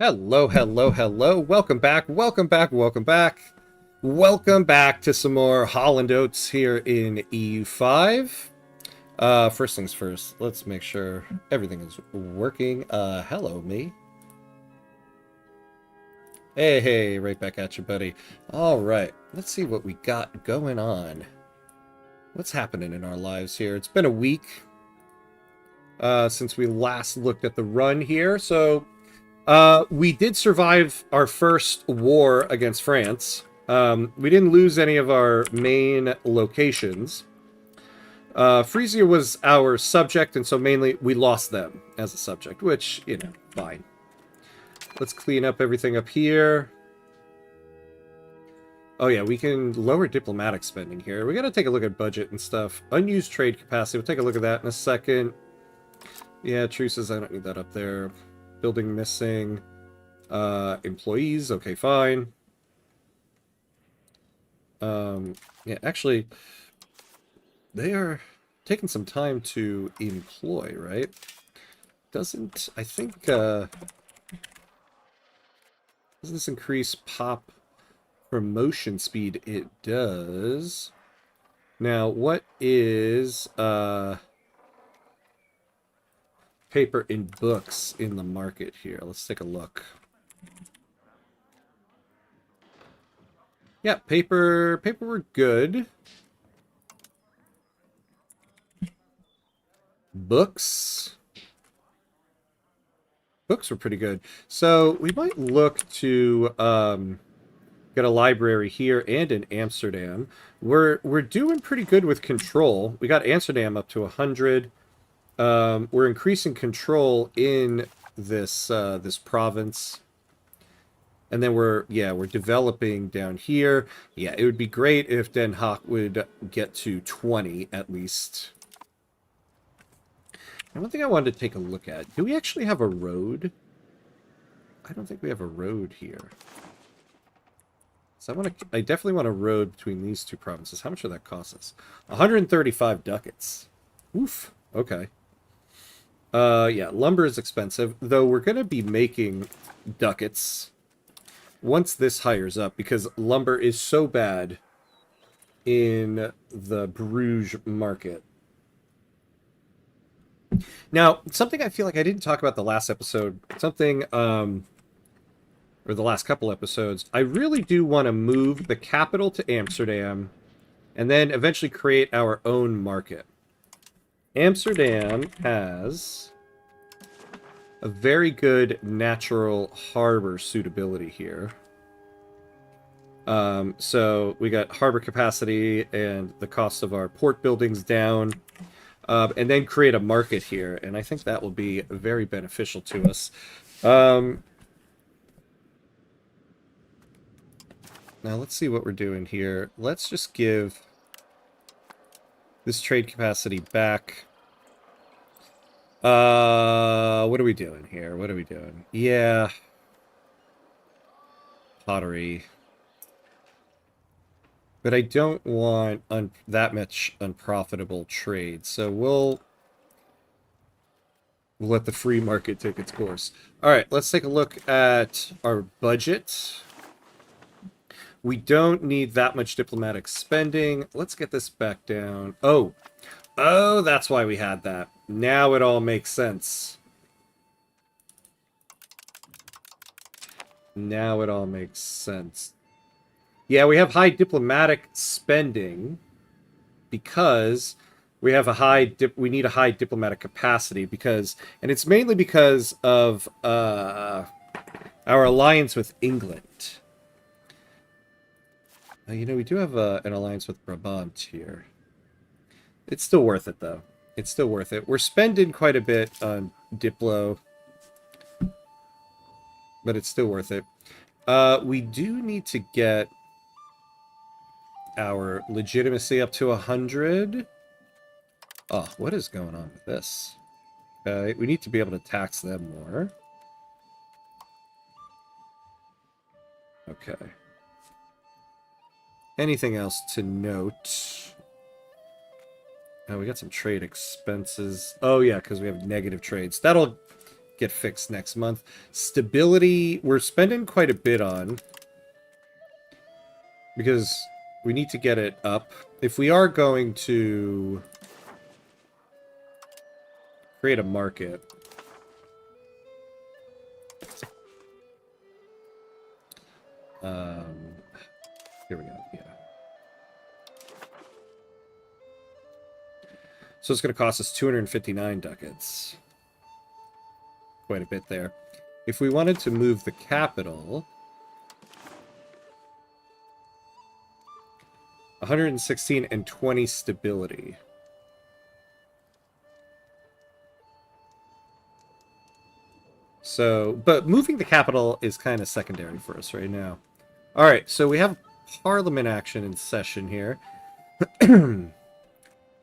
Hello, hello, hello. Welcome back, welcome back, welcome back. Welcome back to some more Holland Oats here in EU5. First things first, let's make sure everything is working. Hello, me. Hey, hey, right back at you, buddy. All right, let's see what we got going on. What's happening in our lives here? It's been a week since we last looked at the run here, so we did survive our first war against France. We didn't lose any of our main locations. Frisia was our subject, and so mainly we lost them as a subject, which, you know, fine. Let's clean up everything up here. Oh yeah, we can lower diplomatic spending here. We gotta take a look at budget and stuff. Unused trade capacity, we'll take a look at that in a second. Yeah, truces, I don't need that up there. Building missing. Employees, okay, fine. Yeah, actually, they are taking some time to employ, right? Doesn't, I think, doesn't this increase pop promotion speed? It does. Now, what is, paper and books in the market here? Let's take a look. Yeah, paper were good. Books were pretty good. So we might look to get a library here and in Amsterdam. We're doing pretty good with control. We got Amsterdam up to 100. We're increasing control in this this province. And then we're developing down here. Yeah, it would be great if Den Haag would get to 20 at least. And one thing I wanted to take a look at. Do we actually have a road? I don't think we have a road here. So I definitely want a road between these two provinces. How much would that cost us? 135 ducats. Oof. Okay. Yeah, lumber is expensive, though we're going to be making ducats once this hires up, because lumber is so bad in the Bruges market. Now, something I feel like I didn't talk about the last episode, something, or the last couple episodes, I really do want to move the capital to Amsterdam, and then eventually create our own market. Amsterdam has a very good natural harbor suitability here. So we got harbor capacity and the cost of our port buildings down. And then create a market here, and I think that will be very beneficial to us. Now let's see what we're doing here. Let's just give this trade capacity back. What are we doing here? What are we doing? Yeah. Pottery. But I don't want that much unprofitable trade, so we'll let the free market take its course. All right, let's take a look at our budget. We don't need that much diplomatic spending. Let's get this back down. Oh, that's why we had that. Now it all makes sense. Now it all makes sense. Yeah, we have high diplomatic spending because we have a we need a high diplomatic capacity because, and it's mainly because of our alliance with England. You know, we do have an alliance with Brabant here. It's still worth it, though. It's still worth it. We're spending quite a bit on Diplo, but it's still worth it. We do need to get our legitimacy up to 100. Oh, what is going on with this? We need to be able to tax them more. Okay. Anything else to note? Oh, we got some trade expenses. Oh, yeah, because we have negative trades. That'll get fixed next month. Stability, we're spending quite a bit on, because we need to get it up. If we are going to create a market, here we go, yeah. So it's going to cost us 259 ducats. Quite a bit there. If we wanted to move the capital, 116 and 20 stability. So, but moving the capital is kind of secondary for us right now. All right, so we have Parliament action in session here.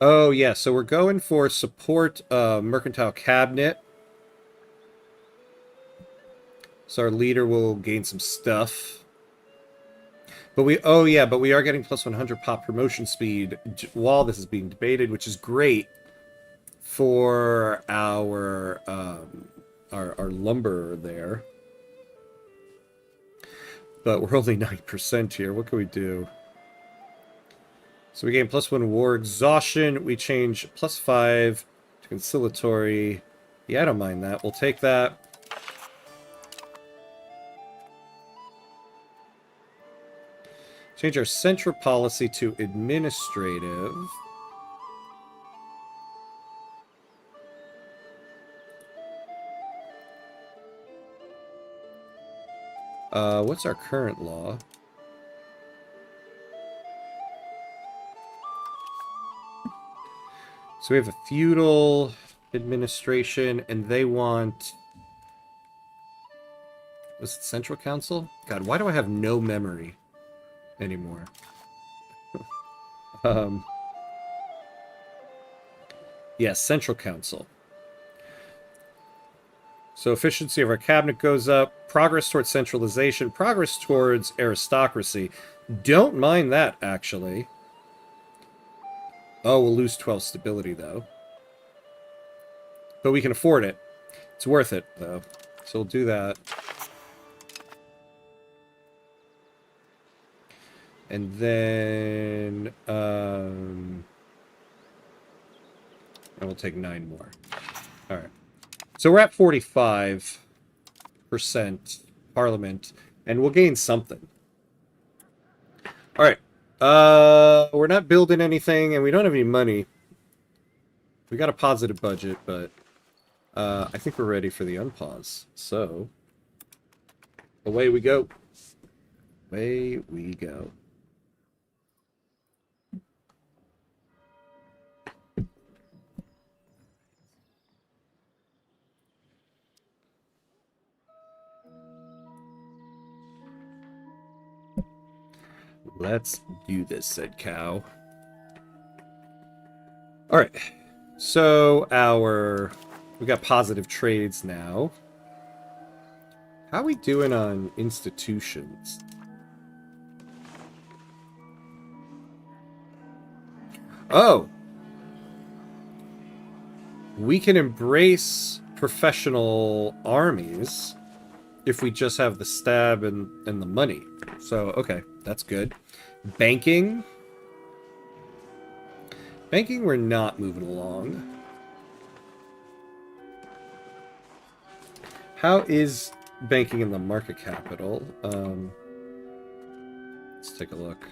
Oh, yeah, so we're going for support Mercantile Cabinet. So our leader will gain some stuff. But we, oh yeah, but we are getting plus 100 pop promotion speed while this is being debated, which is great for our lumber there. But we're only 9% here. What can we do? So we gain plus 1 war exhaustion. We change plus 5 to conciliatory. Yeah, I don't mind that. We'll take that. Change our central policy to administrative. What's our current law? So we have a feudal administration, and they want... Was it Central Council? God, why do I have no memory anymore? Yes, Central Council. So efficiency of our cabinet goes up. Progress towards centralization. Progress towards aristocracy. Don't mind that, actually. Oh, we'll lose 12 stability, though. But we can afford it. It's worth it, though. So we'll do that. And then... and we'll take 9 more. Alright. So we're at 45% Parliament, and we'll gain something. Alright. We're not building anything, and we don't have any money. We got a positive budget, but I think we're ready for the unpause. So, away we go. Away we go. Let's do this, said Cow. Alright. So, we got positive trades now. How are we doing on institutions? Oh! We can embrace professional armies if we just have the stab and the money. So, okay, that's good. Banking. Banking, we're not moving along. How is banking in the market capital? Let's take a look.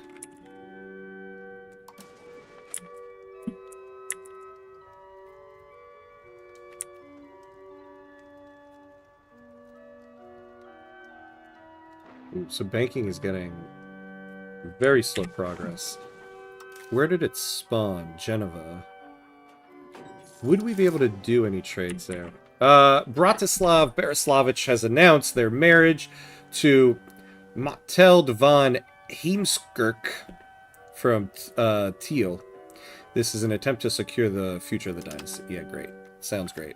Ooh, so banking is getting very slow progress. Where did it spawn? Geneva. Would we be able to do any trades there? Bratislav Bereslavich has announced their marriage to Mathilde von Heemskerk from Tiel. This is an attempt to secure the future of the dynasty. Yeah, great. Sounds great.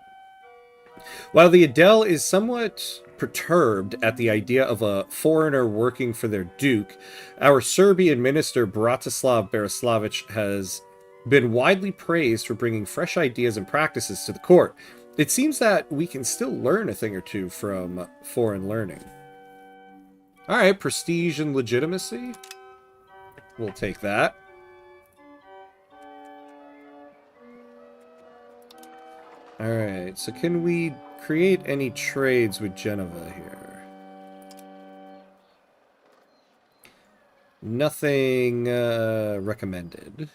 While the Adel is somewhat perturbed at the idea of a foreigner working for their duke, our Serbian minister Bratislav Bereslavich has been widely praised for bringing fresh ideas and practices to the court. it seems that we can still learn a thing or two from foreign learning. All right, prestige and legitimacy. We'll take that. All right, so can we create any trades with Geneva here? Nothing recommended.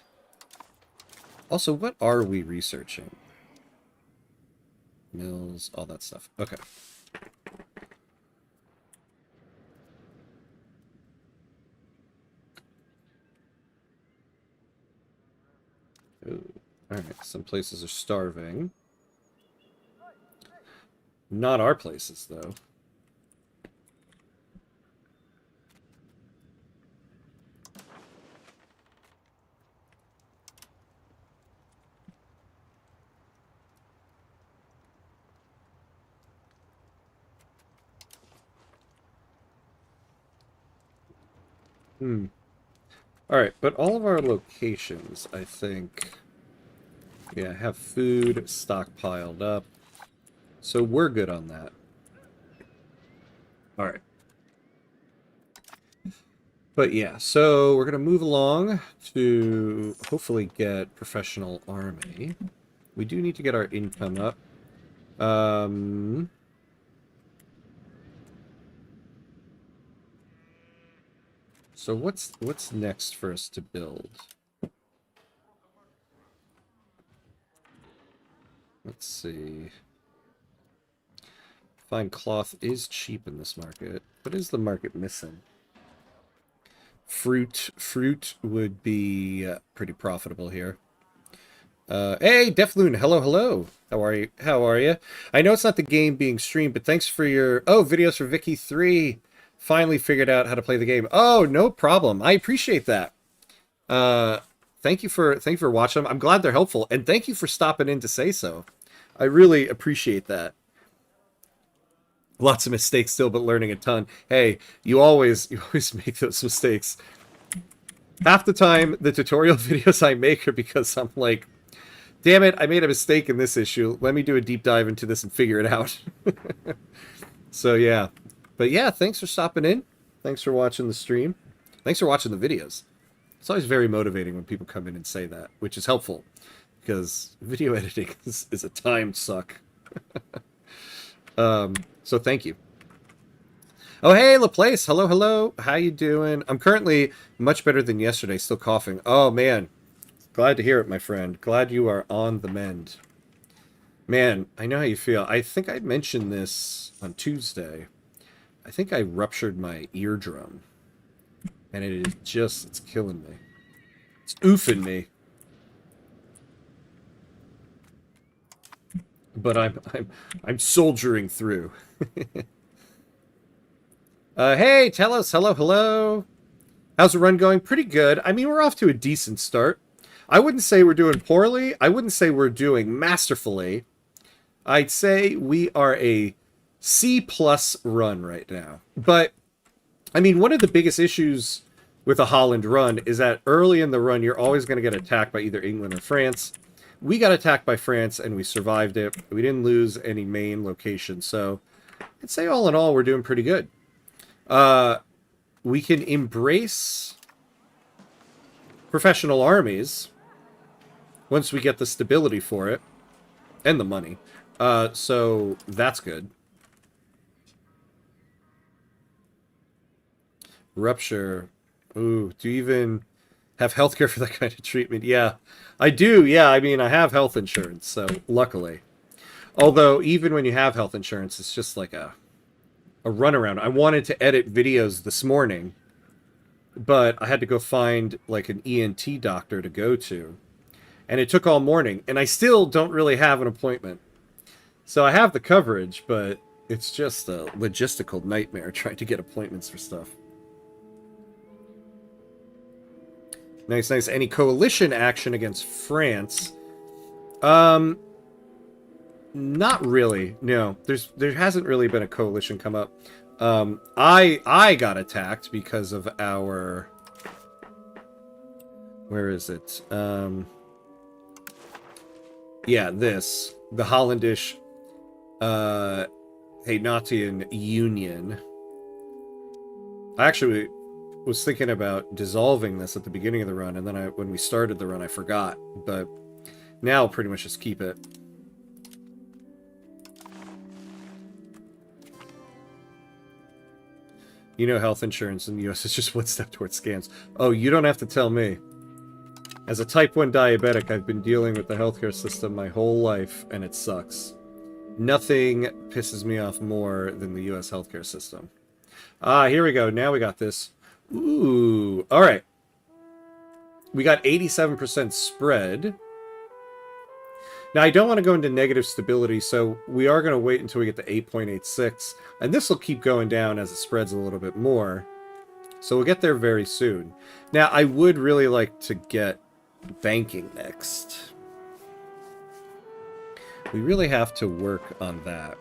Also, what are we researching? Mills, all that stuff. Okay. Ooh. All right, some places are starving. Not our places, though. All right, but all of our locations, I think, yeah, have food stockpiled up. So we're good on that. All right. But yeah, so we're going to move along to hopefully get professional army. We do need to get our income up. So what's next for us to build? Let's see. Fine cloth is cheap in this market. What is the market missing? Fruit would be pretty profitable here. Hey, Defloon, hello. How are you? I know it's not the game being streamed, but thanks for your videos for Vicky 3. Finally figured out how to play the game. Oh, no problem. I appreciate that. Thank you for watching them. I'm glad they're helpful, and thank you for stopping in to say so. I really appreciate that. Lots of mistakes still, but learning a ton. Hey, you always make those mistakes. Half the time, the tutorial videos I make are because I'm like, damn it, I made a mistake in this issue. Let me do a deep dive into this and figure it out. So, yeah. But yeah, thanks for stopping in. Thanks for watching the stream. Thanks for watching the videos. It's always very motivating when people come in and say that, which is helpful. Because video editing is a time suck. So thank you. Oh, hey, LaPlace. Hello. How you doing? I'm currently much better than yesterday, still coughing. Oh, man. Glad to hear it, my friend. Glad you are on the mend. Man, I know how you feel. I think I mentioned this on Tuesday. I think I ruptured my eardrum. And it is just, it's killing me. It's oofing me. But I'm soldiering through. Hey, Telos, hello. How's the run going? Pretty good. I mean, we're off to a decent start. I wouldn't say we're doing poorly. I wouldn't say we're doing masterfully. I'd say we are a C+ run right now. But, I mean, one of the biggest issues with a Holland run is that early in the run, you're always going to get attacked by either England or France. We got attacked by France, and we survived it. We didn't lose any main locations, so I'd say all in all, we're doing pretty good. We can embrace professional armies once we get the stability for it, and the money. So that's good. Rupture. Ooh, do you even have healthcare for that kind of treatment? Yeah, I do. Yeah, I mean, I have health insurance, so luckily. Although, even when you have health insurance, it's just like a runaround. I wanted to edit videos this morning, but I had to go find like an ENT doctor to go to. And it took all morning, and I still don't really have an appointment. So I have the coverage, but it's just a logistical nightmare trying to get appointments for stuff. Nice. Any coalition action against France? Not really. No, there hasn't really been a coalition come up. I got attacked because of our. Where is it? Yeah, the Hollandish Haynatian Union. I actually was thinking about dissolving this at the beginning of the run, and then when we started the run, I forgot. But now I'll pretty much just keep it. You know, health insurance in the US is just one step towards scams. Oh, you don't have to tell me. As a type 1 diabetic, I've been dealing with the healthcare system my whole life, and it sucks. Nothing pisses me off more than the US healthcare system. Ah, here we go. Now we got this. Ooh. All right. We got 87% spread. Now, I don't want to go into negative stability, so we are going to wait until we get to 8.86. And this will keep going down as it spreads a little bit more. So we'll get there very soon. Now, I would really like to get banking next. We really have to work on that.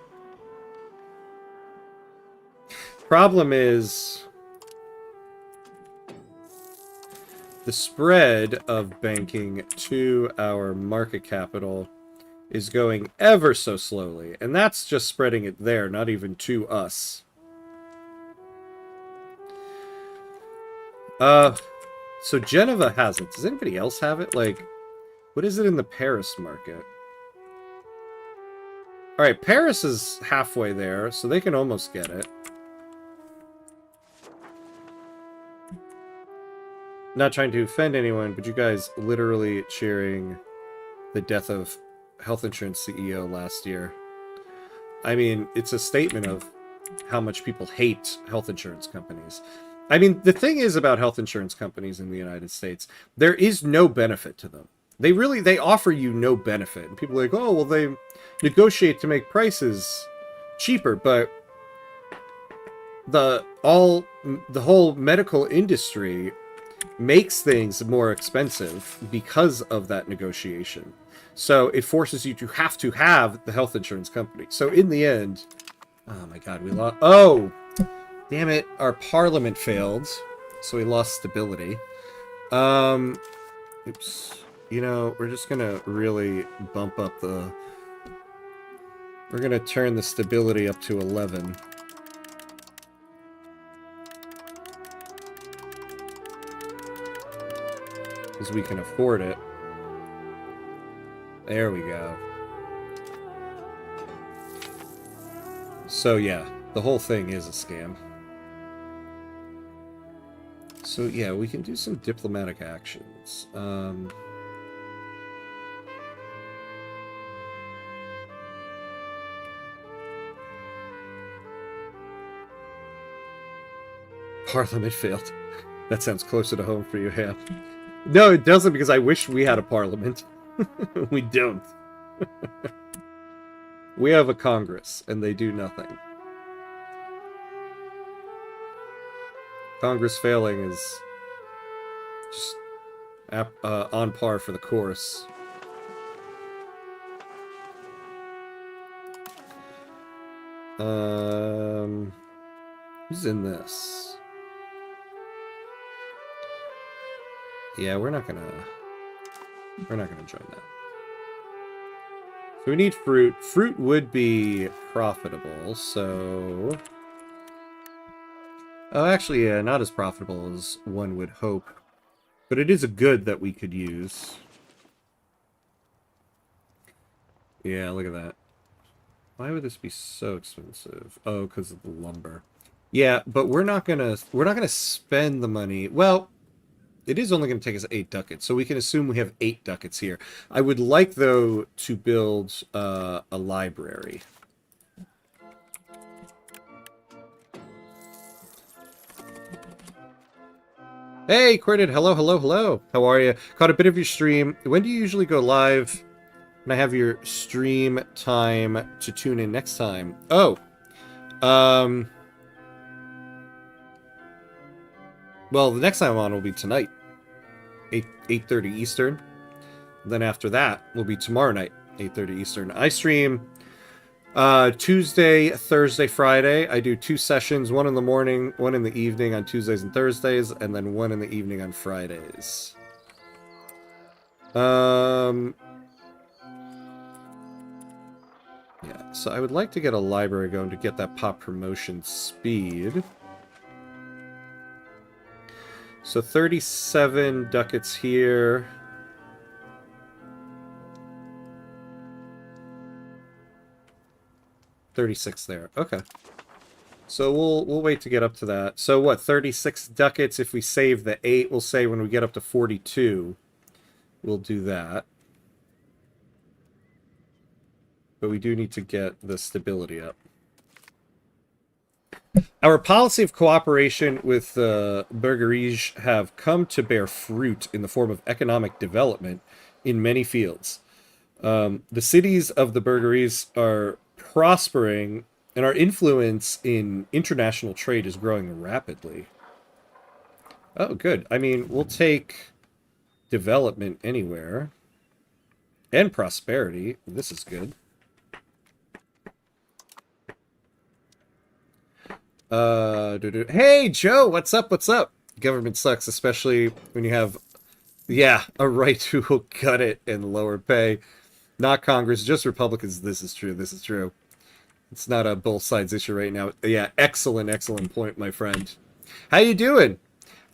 Problem is, the spread of banking to our market capital is going ever so slowly. And that's just spreading it there, not even to us. So Geneva has it. Does anybody else have it? Like, what is it in the Paris market? Alright, Paris is halfway there, so they can almost get it. Not trying to offend anyone, but you guys literally cheering the death of health insurance CEO last year. I mean, it's a statement of how much people hate health insurance companies. I mean, the thing is about health insurance companies in the United States, there is no benefit to them. They offer you no benefit. And people are like, oh, well, they negotiate to make prices cheaper, but the whole medical industry makes things more expensive because of that negotiation. So it forces you to have the health insurance company. So in the end, oh my god, we lost. Oh, damn it, our parliament failed, so we lost stability. Oops. You know, we're just gonna really bump up the. We're gonna turn the stability up to 11. Because we can afford it. There we go. So yeah, the whole thing is a scam. So yeah, we can do some diplomatic actions. Parliament failed. That sounds closer to home for you, Ham. No, it doesn't, because I wish we had a parliament. We don't. We have a Congress, and they do nothing. Congress failing is just on par for the course. Who's in this? Yeah, we're not gonna join that. So we need fruit. Fruit would be profitable, so... Oh, actually, yeah, not as profitable as one would hope. But it is a good that we could use. Yeah, look at that. Why would this be so expensive? Oh, because of the lumber. Yeah, but we're not gonna spend the money. Well, it is only going to take us 8 ducats, so we can assume we have 8 ducats here. I would like, though, to build a library. Hey, Corded, hello, hello, hello. How are you? Caught a bit of your stream. When do you usually go live? And I have your stream time to tune in next time. Oh. Well, the next time I'm on will be tonight. 8:30 Eastern. Then after that will be tomorrow night, 8:30 Eastern. I stream Tuesday, Thursday, Friday. I do 2 sessions, one in the morning, one in the evening on Tuesdays and Thursdays, and then one in the evening on Fridays. Yeah, so I would like to get a library going to get that pop promotion speed. So 37 ducats here. $36 there. Okay. So we'll wait to get up to that. So what, 36 ducats if we save the 8, we'll say when we get up to 42, we'll do that. But we do need to get the stability up. Our policy of cooperation with the burgeries have come to bear fruit in the form of economic development in many fields. The cities of the burgeries are prospering, and our influence in international trade is growing rapidly. Oh, good. I mean, we'll take development anywhere. And prosperity. This is good. Hey, Joe, what's up? What's up? Government sucks, especially when you have, yeah, a right who will cut it and lower pay. Not Congress, just Republicans. This is true. This is true. It's not a both sides issue right now. Yeah, excellent, excellent point, my friend. How you doing?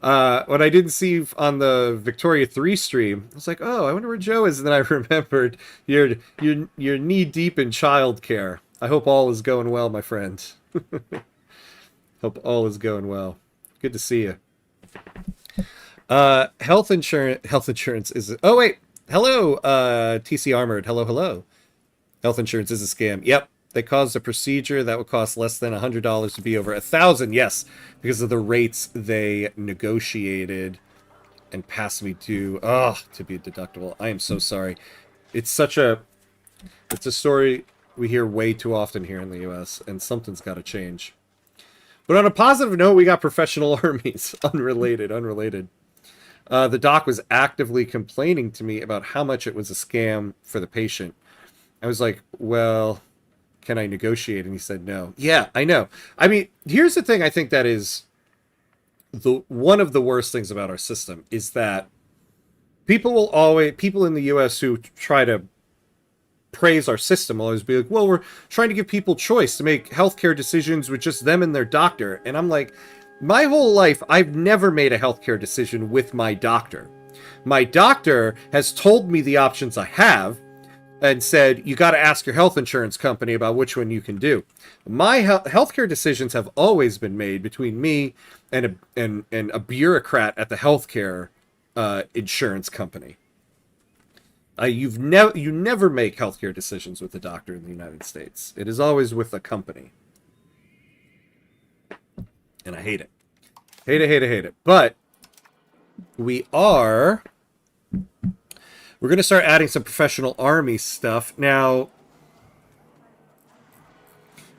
When I didn't see on the Victoria 3 stream, I was like, oh, I wonder where Joe is. And then I remembered you're knee deep in childcare. I hope all is going well, my friend. Hope all is going well. Good to see you. Health insurance is... Oh, wait. Hello, TC Armored. Hello, hello. Health insurance is a scam. Yep. They caused a procedure that would cost less than $100 to be over $1,000. Yes, because of the rates they negotiated and passed me to be deductible. I am so sorry. It's a story we hear way too often here in the U.S. and something's got to change. But on a positive note, we got professional armies. Unrelated. The doc was actively complaining to me about how much it was a scam for the patient. I was like, well, can I negotiate? And he said no. Yeah, I know. I mean, here's the thing I think that is one of the worst things about our system is that people in the US who try to praise our system will always be like, well, we're trying to give people choice to make healthcare decisions with just them and their doctor. And I'm like, my whole life, I've never made a healthcare decision with my doctor. My doctor has told me the options I have and said, you got to ask your health insurance company about which one you can do. My healthcare decisions have always been made between me and a bureaucrat at the healthcare insurance company. You never make healthcare decisions with a doctor in the United States. It is always with a company. And I hate it. Hate it. But we're going to start adding some professional army stuff. Now,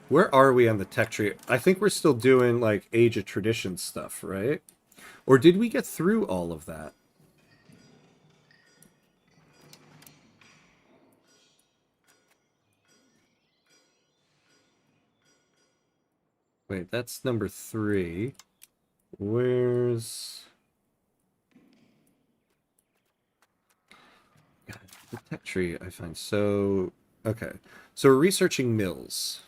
where are we on the tech tree? I think we're still doing, like, Age of Tradition stuff, right? Or did we get through all of that? Wait, that's number 3. Where's... God, the tech tree I find so... Okay. So we're researching mills.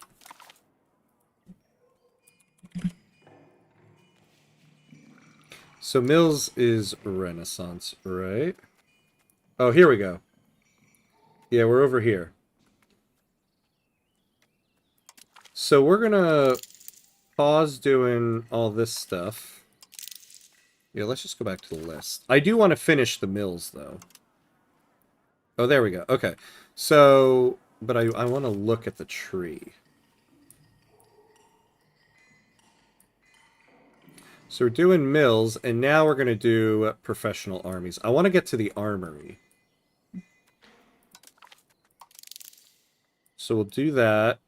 So mills is Renaissance, right? Oh, here we go. Yeah, we're over here. So we're gonna pause doing all this stuff. Yeah, let's just go back to the list. I do want to finish the mills, though. Oh, there we go. Okay. So, but I want to look at the tree. So we're doing mills, and now we're going to do professional armies. I want to get to the armory. So we'll do that.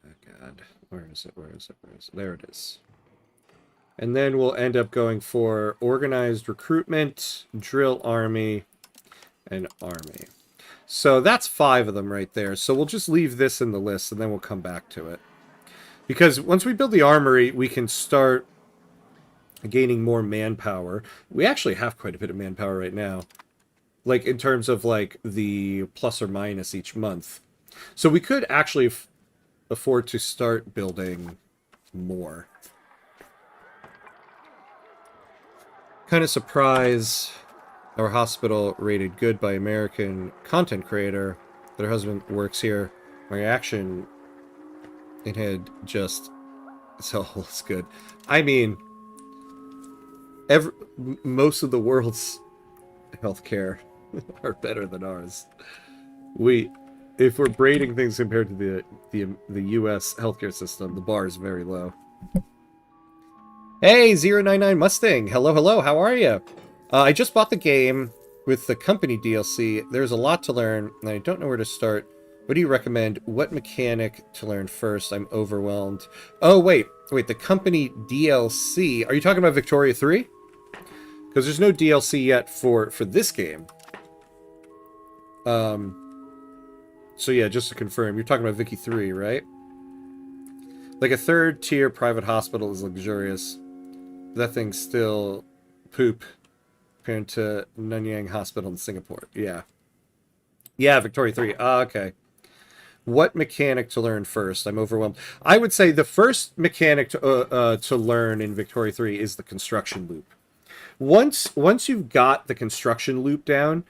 Oh, God. Where is it? There it is. And then we'll end up going for organized recruitment, drill army, and army. So that's 5 of them right there. So we'll just leave this in the list, and then we'll come back to it. Because once we build the armory, we can start gaining more manpower. We actually have quite a bit of manpower right now. like in terms of like the plus or minus each month. So we could actually afford to start building more. Kind of surprised our hospital rated good by American content creator that her husband works here. My reaction, it had just, so it's good. I mean, most of the world's healthcare are better than ours. If we're braiding things compared to the U.S. healthcare system, the bar is very low. Hey, 099 Mustang. Hello, hello. How are you? I just bought the game with the company DLC. There's a lot to learn, and I don't know where to start. What do you recommend? What mechanic to learn first? I'm overwhelmed. Oh, wait. The company DLC. Are you talking about Victoria 3? Because there's no DLC yet for this game. So yeah, just to confirm, you're talking about Vicky 3, right? Like a third-tier private hospital is luxurious. That thing's still poop compared to Nanyang Hospital in Singapore. Yeah. Yeah, Victoria 3. Okay. What mechanic to learn first? I'm overwhelmed. I would say the first mechanic to learn in Victoria 3 is the construction loop. Once you've got the construction loop down,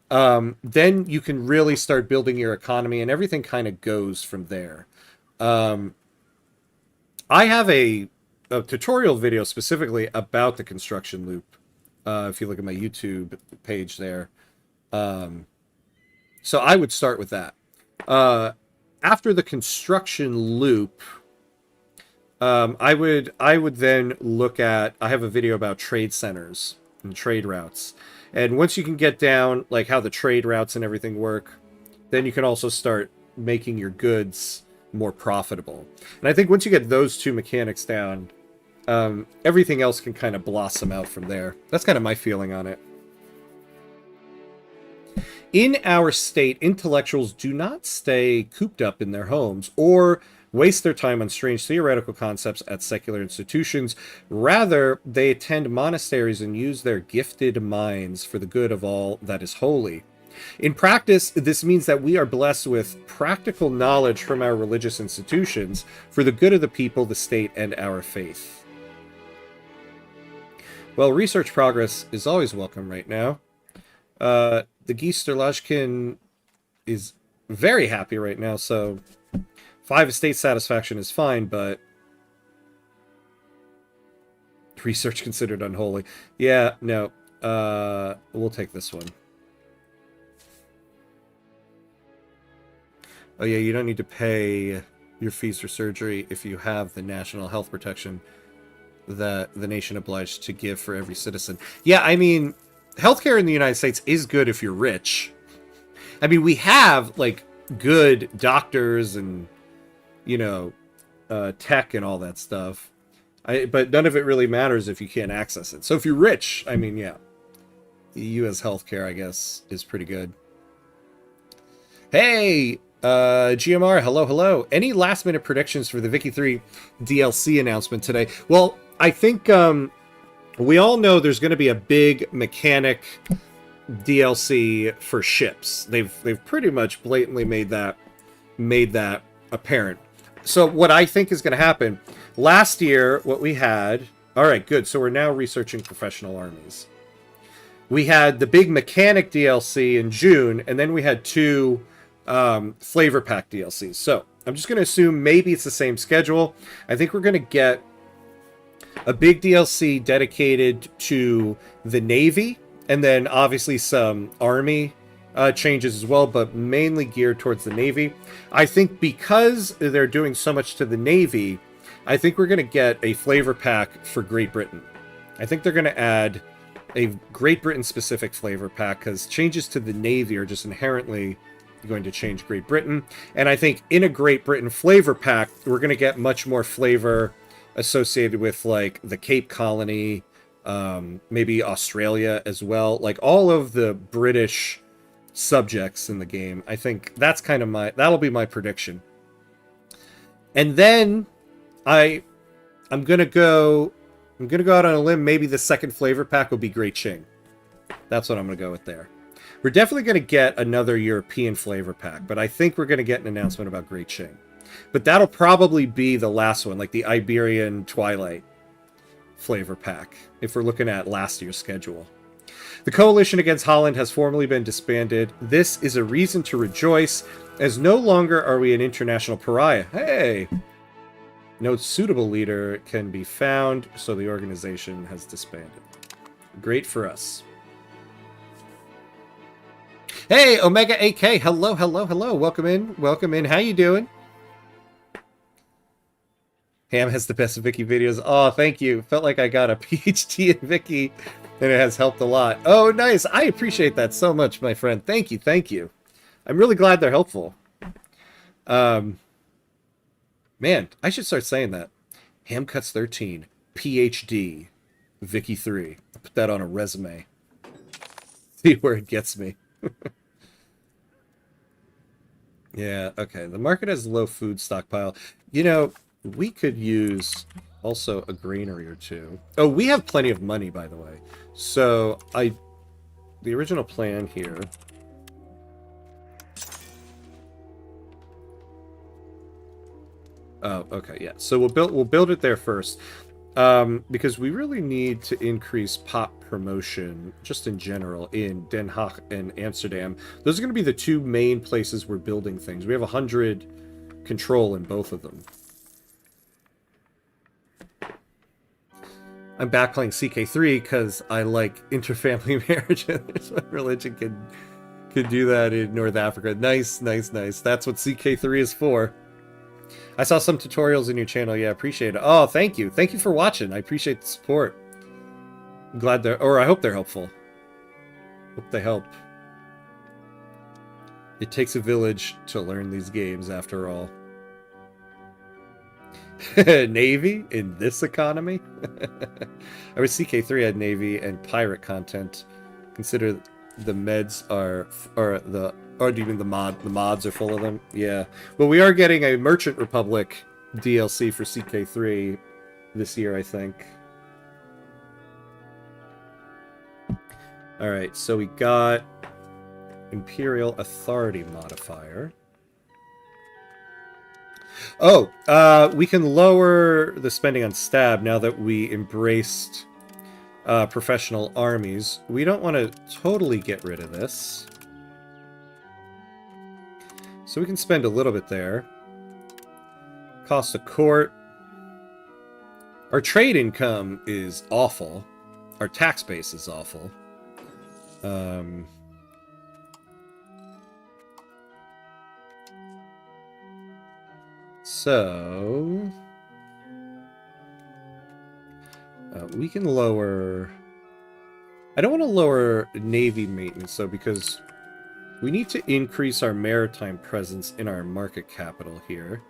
then you can really start building your economy, and everything kind of goes from there. I have a tutorial video specifically about the construction loop. If you look at my YouTube page there. So I would start with that. After the construction loop, I would then look at, I have a video about trade centers and trade routes. And once you can get down like how the trade routes and everything work, then you can also start making your goods more profitable. And I think once you get those two mechanics down, everything else can kind of blossom out from there. That's kind of my feeling on it. In our state, intellectuals do not stay cooped up in their homes or waste their time on strange theoretical concepts at secular institutions. Rather, they attend monasteries and use their gifted minds for the good of all that is holy. In practice, this means that we are blessed with practical knowledge from our religious institutions for the good of the people, the state, and our faith. Well, research progress is always welcome right now. The Geisterlashkin is very happy right now, so 5 estate satisfaction is fine, but research considered unholy. Yeah, no. We'll take this one. Oh yeah, you don't need to pay your fees for surgery if you have the national health protection that the nation obliged to give for every citizen. Yeah, I mean, healthcare in the United States is good if you're rich. I mean, we have, like, good doctors and, you know, tech and all that stuff. But none of it really matters if you can't access it. So if you're rich, I mean, yeah. The U.S. healthcare, I guess, is pretty good. Hey! GMR, hello, hello. Any last-minute predictions for the Vicky 3 DLC announcement today? Well, I think we all know there's going to be a big mechanic DLC for ships. They've pretty much blatantly made that apparent. So what I think is going to happen, last year, what we had... All right, good. So we're now researching professional armies. We had the big mechanic DLC in June, and then we had 2... flavor pack DLCs. So I'm just going to assume maybe it's the same schedule. I think we're going to get a big DLC dedicated to the Navy, and then obviously some Army changes as well, but mainly geared towards the Navy. I think because they're doing so much to the Navy, I think we're going to get a flavor pack for Great Britain. I think they're going to add a Great Britain specific flavor pack because changes to the Navy are just inherently going to change Great Britain. And I think in a Great Britain flavor pack, we're going to get much more flavor associated with like the Cape Colony, maybe Australia as well, like all of the British subjects in the game. I think that's kind of that'll be my prediction. And then I'm gonna go out on a limb. Maybe the second flavor pack will be Great Qing. That's what I'm gonna go with there. We're definitely going to get another European flavor pack, but I think we're going to get an announcement about Great Qing. But that'll probably be the last one, like the Iberian Twilight flavor pack, if we're looking at last year's schedule. The coalition against Holland has formally been disbanded. This is a reason to rejoice, as no longer are we an international pariah. Hey! No suitable leader can be found, so the organization has disbanded. Great for us. Hey, Omega AK, hello, hello, hello. Welcome in, welcome in. How you doing? Ham has the best Vicky videos. Oh, thank you. Felt like I got a PhD in Vicky, and it has helped a lot. Oh, nice. I appreciate that so much, my friend. Thank you, thank you. I'm really glad they're helpful. Man, I should start saying that. Ham Cuts 13, PhD, Vicky 3. I'll put that on a resume. See where it gets me. Yeah, okay. The market has low food stockpile. You know, we could use also a granary or two. Oh, we have plenty of money, by the way. So, the original plan here... Oh, okay, yeah. So we'll build it there first. Because we really need to increase pop promotion, just in general, in Den Haag and Amsterdam. Those are going to be the two main places we're building things. We have 100 control in both of them. I'm back playing CK3 because I like interfamily marriage. My religion can do that in North Africa. Nice, nice, nice. That's what CK3 is for. I saw some tutorials in your channel. Yeah, appreciate it. Oh, thank you. Thank you for watching. I appreciate the support. I'm glad they're... Or I hope they're helpful. Hope they help. It takes a village to learn these games, after all. Navy? In this economy? I wish CK3 had Navy and pirate content. Consider the meds are... Or do you mean the mods are full of them? Yeah. Well, we are getting a Merchant Republic DLC for CK3 this year, I think. Alright, so we got Imperial Authority modifier. Oh, we can lower the spending on stab now that we embraced professional armies. We don't want to totally get rid of this. So we can spend a little bit there. Cost of court. Our trade income is awful. Our tax base is awful. So... we can lower... I don't want to lower Navy maintenance, though, because... we need to increase our maritime presence in our market capital here.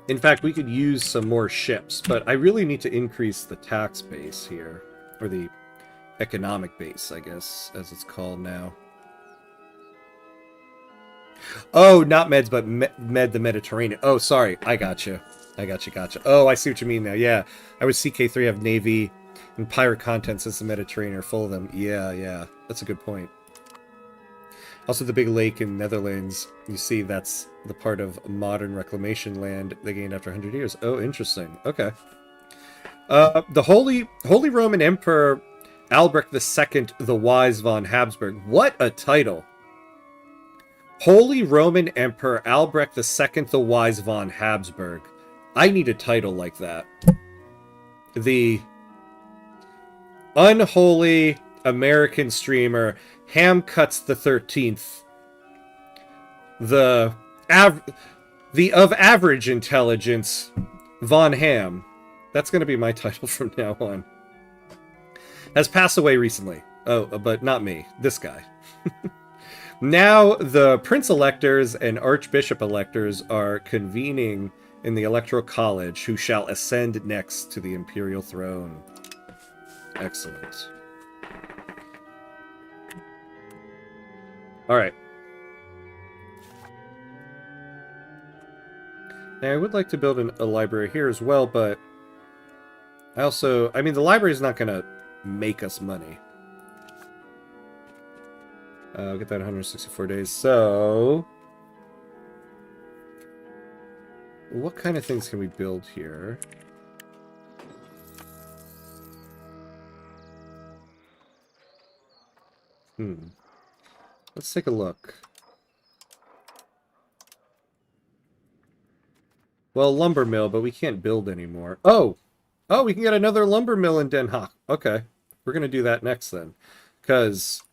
In fact, we could use some more ships, but I really need to increase the tax base here. Or the economic base, I guess, as it's called now. Oh, not meds, but med the Mediterranean. Oh, sorry. I gotcha. Gotcha. Oh, I see what you mean now. Yeah. I was CK3 have Navy... and pirate content since the Mediterranean are full of them. Yeah. That's a good point. Also, the big lake in Netherlands, you see that's the part of modern reclamation land they gained after 100 years. Oh, interesting. Okay. The Holy Roman Emperor Albrecht II the Wise von Habsburg. What a title. Holy Roman Emperor Albrecht II the Wise von Habsburg. I need a title like that. The... unholy American streamer Ham Cuts the 13th. The of average intelligence Von Ham. That's going to be my title from now on. Has passed away recently. Oh, but not me. This guy. Now the prince electors and archbishop electors are convening in the electoral college, who shall ascend next to the imperial throne. Excellent. Alright. Now, I would like to build a library here as well, but I mean, the library is not going to make us money. I'll get that 164 days. So, what kind of things can we build here? Let's take a look. Well, lumber mill, but we can't build anymore. Oh! Oh, we can get another lumber mill in Den Haag. Okay. We're going to do that next then. Because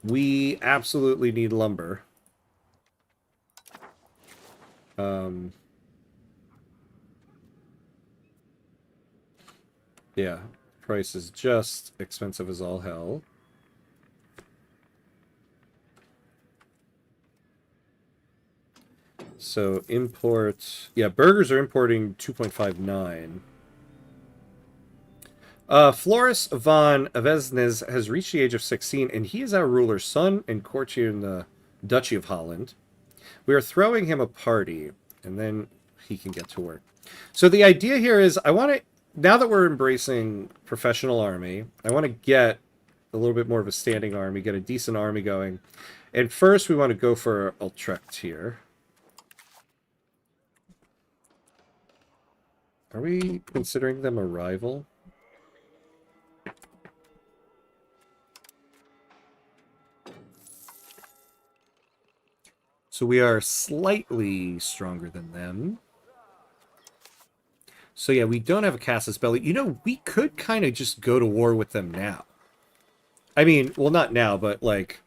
we absolutely need lumber. Yeah. Price is just expensive as all hell. So import... Yeah, burgers are importing 2.59. Floris von Avesnes has reached the age of 16, and he is our ruler's son and courtier in the Duchy of Holland. We are throwing him a party, and then he can get to work. So the idea here is, I want to... Now that we're embracing professional army, I want to get a little bit more of a standing army, get a decent army going. And first, we want to go for Utrecht here. Are we considering them a rival? So we are slightly stronger than them. So yeah, we don't have a Casus Belli. You know, we could kind of just go to war with them now. I mean, well, not now, but like,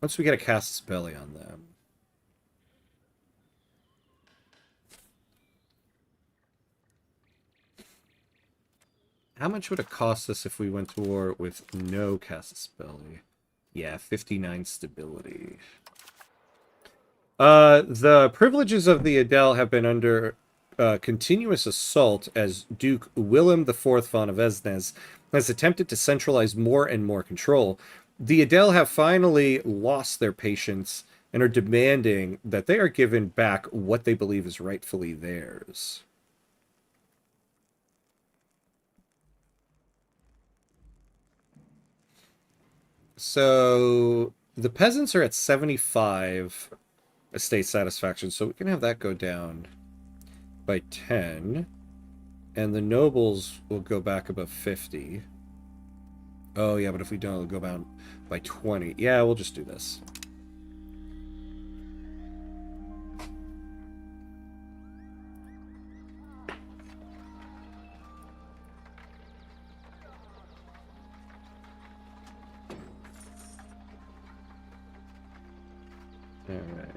once we get a Casus Belli on them. How much would it cost us if we went to war with no Casus Belli? Yeah, 59 stability. The privileges of the Adel have been under continuous assault as Duke Willem IV von Avesnes has attempted to centralize more and more control. The Adel have finally lost their patience and are demanding that they are given back what they believe is rightfully theirs. So the peasants are at 75 estate satisfaction, so we can have that go down by 10. And the nobles will go back above 50. Oh, yeah, but if we don't, it'll go down by 20. Yeah, we'll just do this. Alright.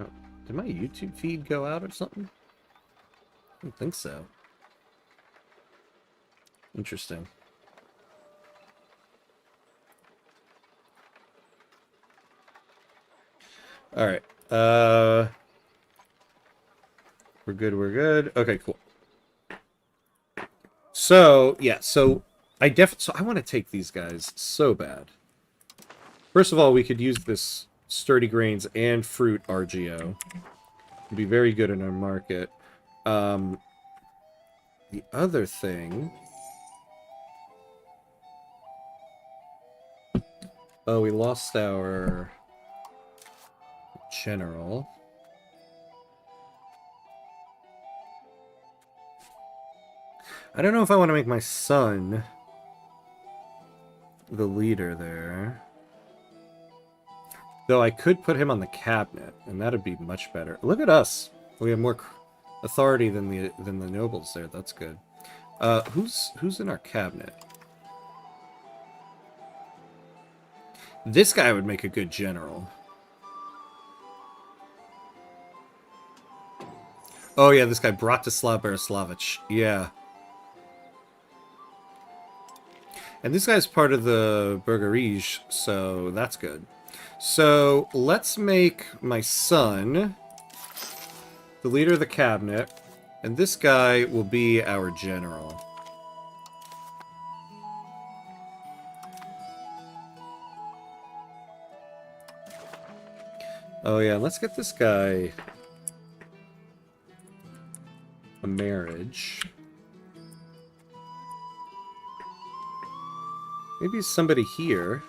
Oh, did my YouTube feed go out or something? I don't think so. Interesting. Alright. We're good, we're good. Okay, cool. So, yeah, so I want to take these guys so bad. First of all, we could use this sturdy grains and fruit RGO. It'd be very good in our market. The other thing... Oh, we lost our general. I don't know if I want to make my son the leader there. Though I could put him on the cabinet, and that'd be much better. Look at us. We have more authority than the nobles there. That's good. Who's in our cabinet? This guy would make a good general. Oh yeah, this guy Bratislav Bereslavich. Yeah. And this guy's part of the Burgerige, so that's good. So let's make my son the leader of the cabinet, and this guy will be our general. Oh yeah, let's get this guy a marriage. Maybe somebody here.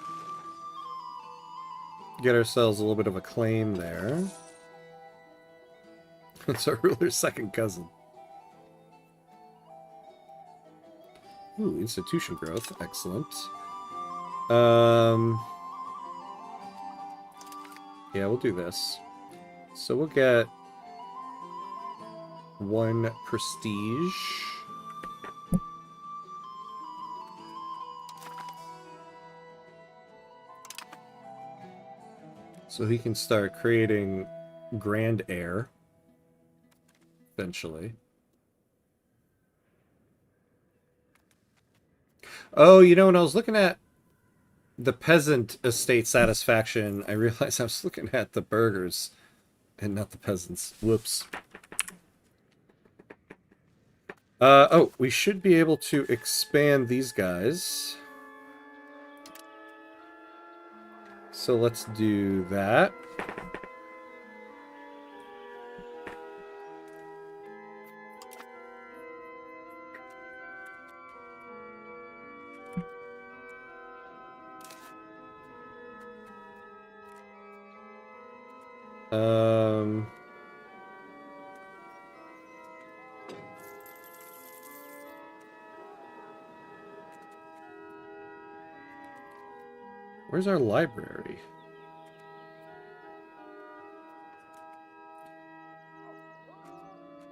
Get ourselves a little bit of a claim there. It's our ruler's second cousin. Ooh, institution growth. Excellent. Yeah, we'll do this. So we'll get 1 prestige. So he can start creating Grand Heir eventually. Oh, you know, when I was looking at the peasant estate satisfaction, I realized I was looking at the burghers and not the peasants. Whoops. Oh, we should be able to expand these guys. So let's do that. Where's our library?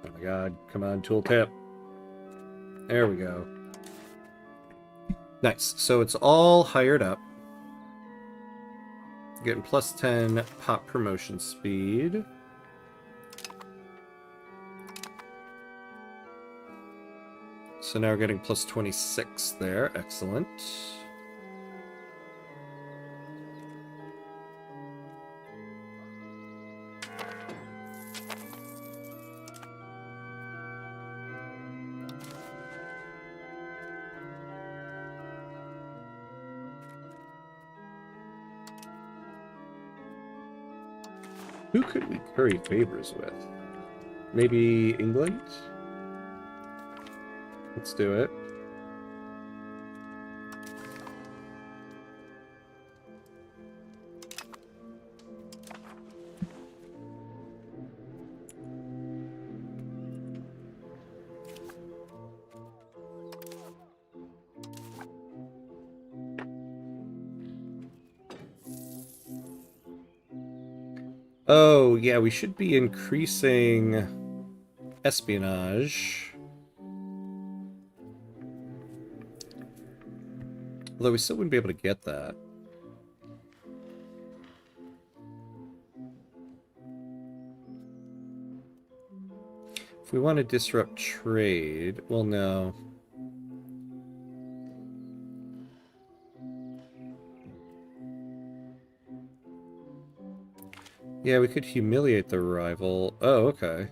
Oh my god, come on, tooltip. There we go. Nice. So it's all hired up. Getting plus 10 pop promotion speed. So now we're getting plus 26 there. Excellent. Who could we curry favors with? Maybe England? Let's do it. Oh, yeah, we should be increasing espionage. Although we still wouldn't be able to get that. If we want to disrupt trade, well, no. Yeah, we could humiliate the rival. Oh, okay.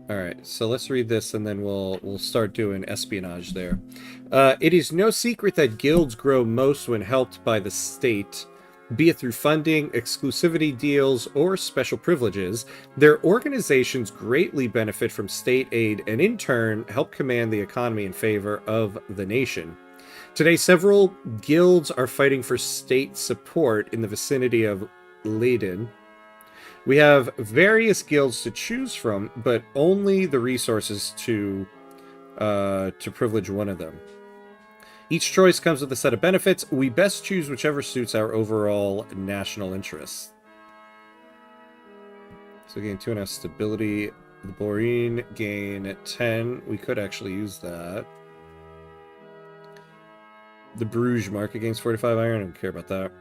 Alright, so let's read this and then we'll start doing espionage there. It is no secret that guilds grow most when helped by the state, be it through funding, exclusivity deals, or special privileges. Their organizations greatly benefit from state aid and in turn help command the economy in favor of the nation. Today, several guilds are fighting for state support in the vicinity of Leiden. We have various guilds to choose from, but only the resources to privilege one of them. Each choice comes with a set of benefits. We best choose whichever suits our overall national interests. So gain 2.5 stability. The Boreen gain 10. We could actually use that. The Bruges market gains 45 iron. I don't care about that.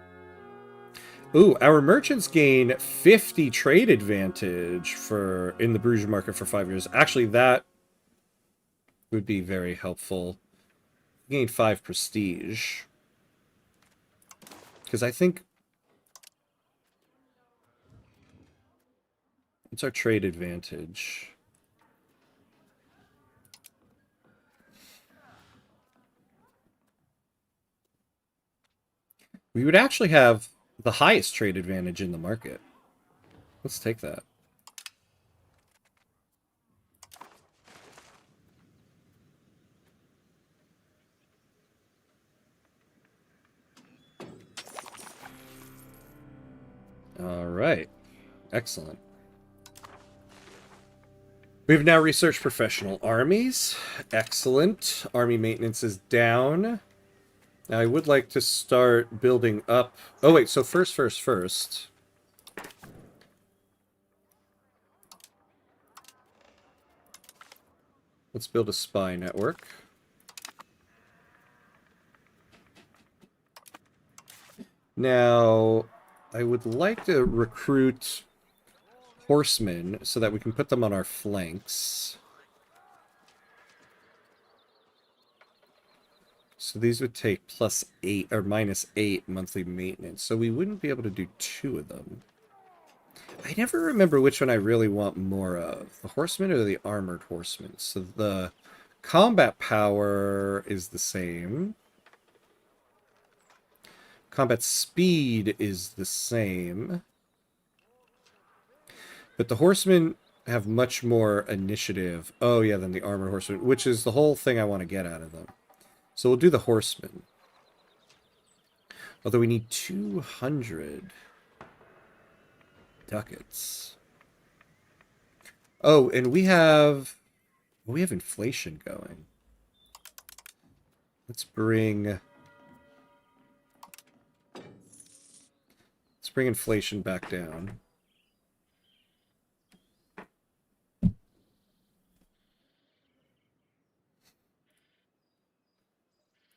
Ooh, our merchants gain 50 trade advantage in the Bruges market for 5 years. Actually, that would be very helpful. Gain 5 prestige. Because I think... What's our trade advantage? We would actually have the highest trade advantage in the market. Let's take that. All right. Excellent. We've now researched professional armies. Excellent. Army maintenance is down. Now I would like to start building up... Oh, wait. So first. Let's build a spy network. Now, I would like to recruit horsemen so that we can put them on our flanks. So these would take +8 or -8 monthly maintenance. So we wouldn't be able to do 2 of them. I never remember which one I really want more of. The horsemen or the armored horsemen. So the combat power is the same. Combat speed is the same. But the horsemen have much more initiative. Oh, yeah, than the armored horsemen, which is the whole thing I want to get out of them. So we'll do the horsemen. Although we need 200 ducats. Oh, and we have inflation going. Let's bring inflation back down.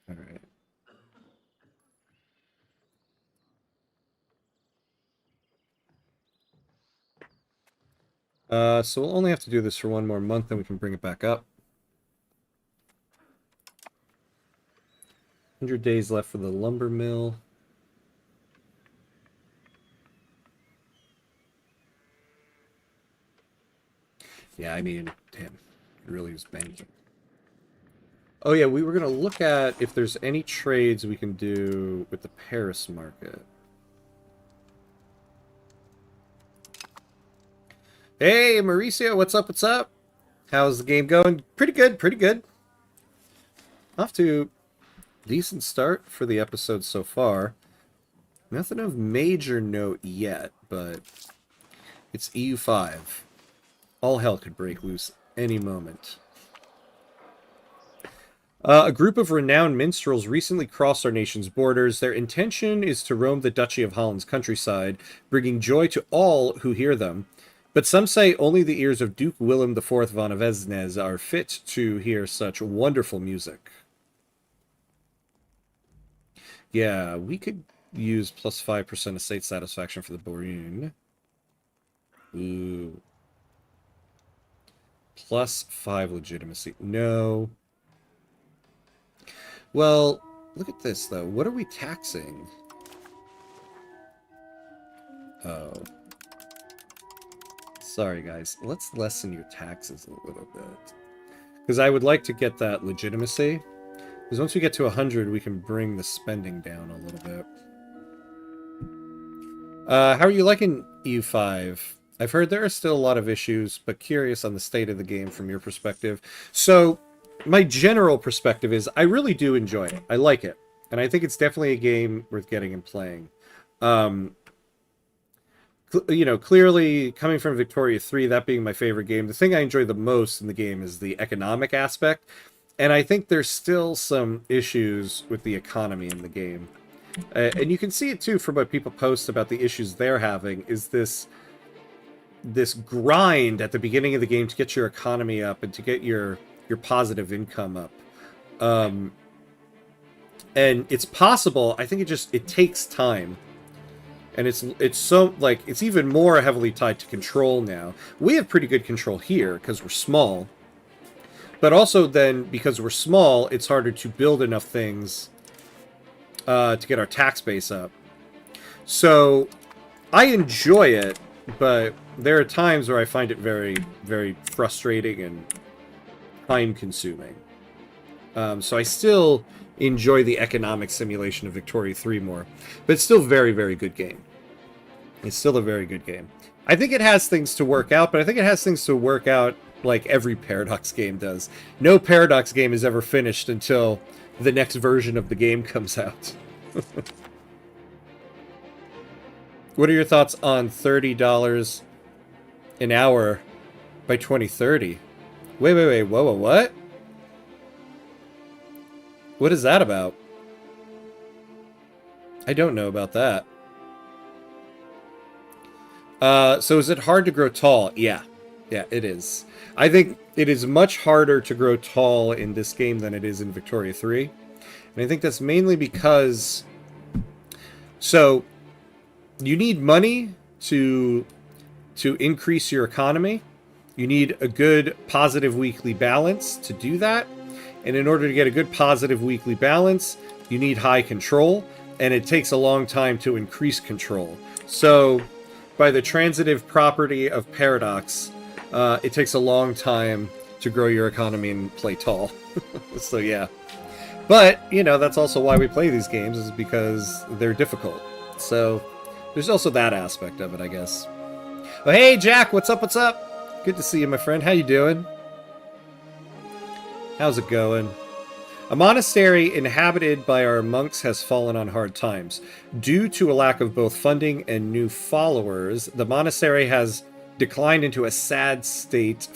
All right. So we'll only have to do this for 1 more month, then we can bring it back up. 100 days left for the lumber mill. Yeah, I mean, damn, it really was banking. Oh yeah, we were going to look at if there's any trades we can do with the Paris market. Hey, Mauricio, what's up, what's up? How's the game going? Pretty good, pretty good. Off to a decent start for the episode so far. Nothing of major note yet, but it's EU5. All hell could break loose any moment. A group of renowned minstrels recently crossed our nation's borders. Their intention is to roam the Duchy of Holland's countryside, bringing joy to all who hear them. But some say only the ears of Duke Willem IV von Avesnes are fit to hear such wonderful music. Yeah, we could use +5% estate satisfaction for the Bourne. Ooh. +5 legitimacy. No. Well, look at this, though. What are we taxing? Oh. Sorry, guys. Let's lessen your taxes a little bit. Because I would like to get that legitimacy. Because once we get to 100, we can bring the spending down a little bit. How are you liking EU5? I've heard there are still a lot of issues, but curious on the state of the game from your perspective. So, my general perspective is I really do enjoy it. I like it. And I think it's definitely a game worth getting and playing. You know, clearly, coming from Victoria 3, that being my favorite game, the thing I enjoy the most in the game is the economic aspect. And I think there's still some issues with the economy in the game. And you can see it, too, from what people post about the issues they're having, is this grind at the beginning of the game to get your economy up and to get your positive income up. And it's possible. I think it takes time. And it's so, like, it's even more heavily tied to control now. We have pretty good control here because we're small. But also then, because we're small, it's harder to build enough things to get our tax base up. So, I enjoy it, but there are times where I find it very, very frustrating and time-consuming. So I still enjoy the economic simulation of Victoria 3 more. But it's still a very, very good game. It's still a very good game. I think it has things to work out, but I think it has things to work out like every Paradox game does. No Paradox game is ever finished until the next version of the game comes out. What are your thoughts on $30 an hour by 2030? Wait. Whoa, what? What is that about? I don't know about that. So is it hard to grow tall? Yeah. Yeah, it is. I think it is much harder to grow tall in this game than it is in Victoria 3. And I think that's mainly because... So, you need money to increase your economy. You need a good positive weekly balance to do that. And in order to get a good positive weekly balance, you need high control. And it takes a long time to increase control. So, by the transitive property of paradox, it takes a long time to grow your economy and play tall. So yeah. But, you know, that's also why we play these games, is because they're difficult. So, there's also that aspect of it, I guess. Oh, hey, Jack, what's up, what's up? Good to see you, my friend. How you doing? How's it going? A monastery inhabited by our monks has fallen on hard times. Due to a lack of both funding and new followers, the monastery has declined into a sad state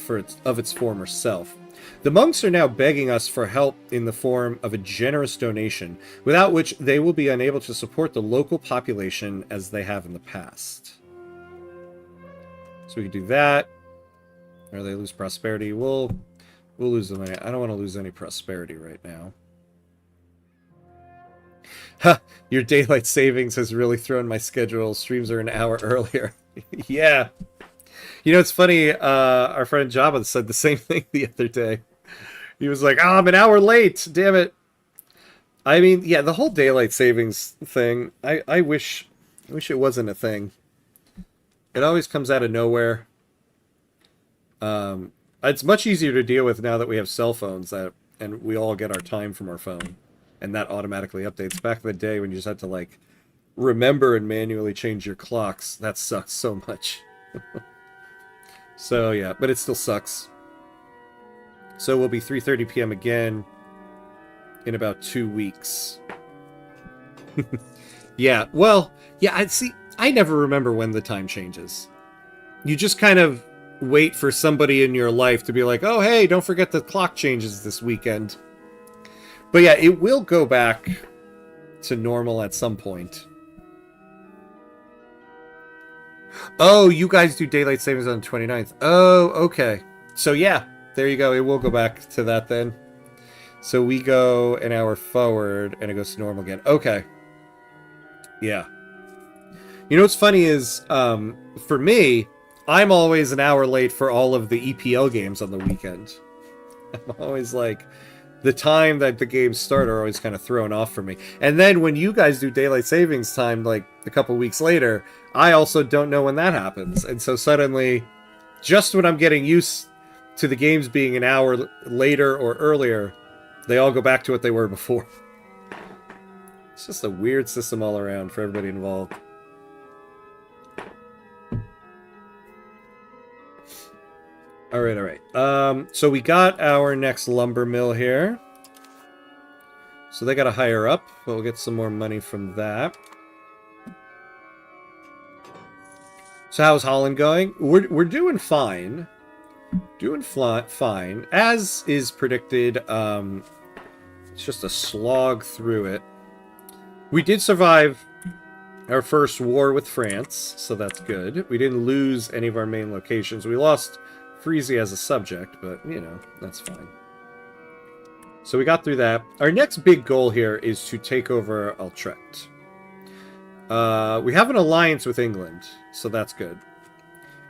of its former self. The monks are now begging us for help in the form of a generous donation, without which they will be unable to support the local population as they have in the past. So we can do that. Or they lose prosperity. We'll lose the money. I don't want to lose any prosperity right now. Ha! Your daylight savings has really thrown my schedule. Streams are an hour earlier. Yeah. You know, it's funny. Our friend Java said the same thing the other day. He was like, "Oh, I'm an hour late. Damn it." I mean, yeah, the whole daylight savings thing. I wish it wasn't a thing. It always comes out of nowhere. It's much easier to deal with now that we have cell phones and we all get our time from our phone, and that automatically updates. Back in the day when you just had to like remember and manually change your clocks, that sucks so much. So yeah, but it still sucks. So we'll be 3:30 p.m. again in about 2 weeks. Yeah, well, yeah, I never remember when the time changes. You just kind of wait for somebody in your life to be like, oh, hey, don't forget the clock changes this weekend. But yeah, it will go back to normal at some point. Oh, you guys do daylight savings on the 29th. Oh, okay. So yeah, there you go. It will go back to that then. So we go an hour forward and it goes to normal again. Okay. Yeah. You know what's funny is, for me, I'm always an hour late for all of the EPL games on the weekend. I'm always like, the time that the games start are always kind of thrown off for me. And then when you guys do daylight savings time, like a couple weeks later, I also don't know when that happens. And so suddenly, just when I'm getting used to the games being an hour later or earlier, they all go back to what they were before. It's just a weird system all around for everybody involved. All right. So we got our next lumber mill here. So they got to hire up, but we'll get some more money from that. So how's Holland going? We're doing fine. Doing fine. As is predicted, it's just a slog through it. We did survive our first war with France, so that's good. We didn't lose any of our main locations. We lost Frisia as a subject, but, you know, that's fine. So we got through that. Our next big goal here is to take over Utrecht. We have an alliance with England, so that's good.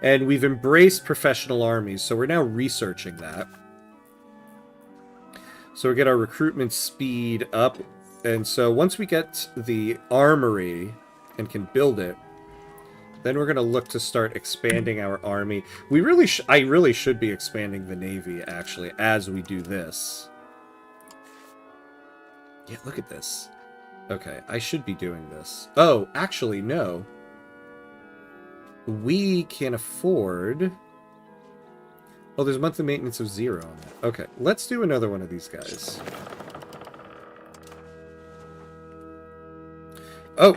And we've embraced professional armies, so we're now researching that. So we get our recruitment speed up. And so once we get the armory and can build it, then we're going to look to start expanding our army. I really should be expanding the navy, actually, as we do this. Yeah, look at this. Okay, I should be doing this. Oh, actually, no. We can afford... Oh, there's monthly maintenance of 0 on that. Okay, let's do another one of these guys. Oh,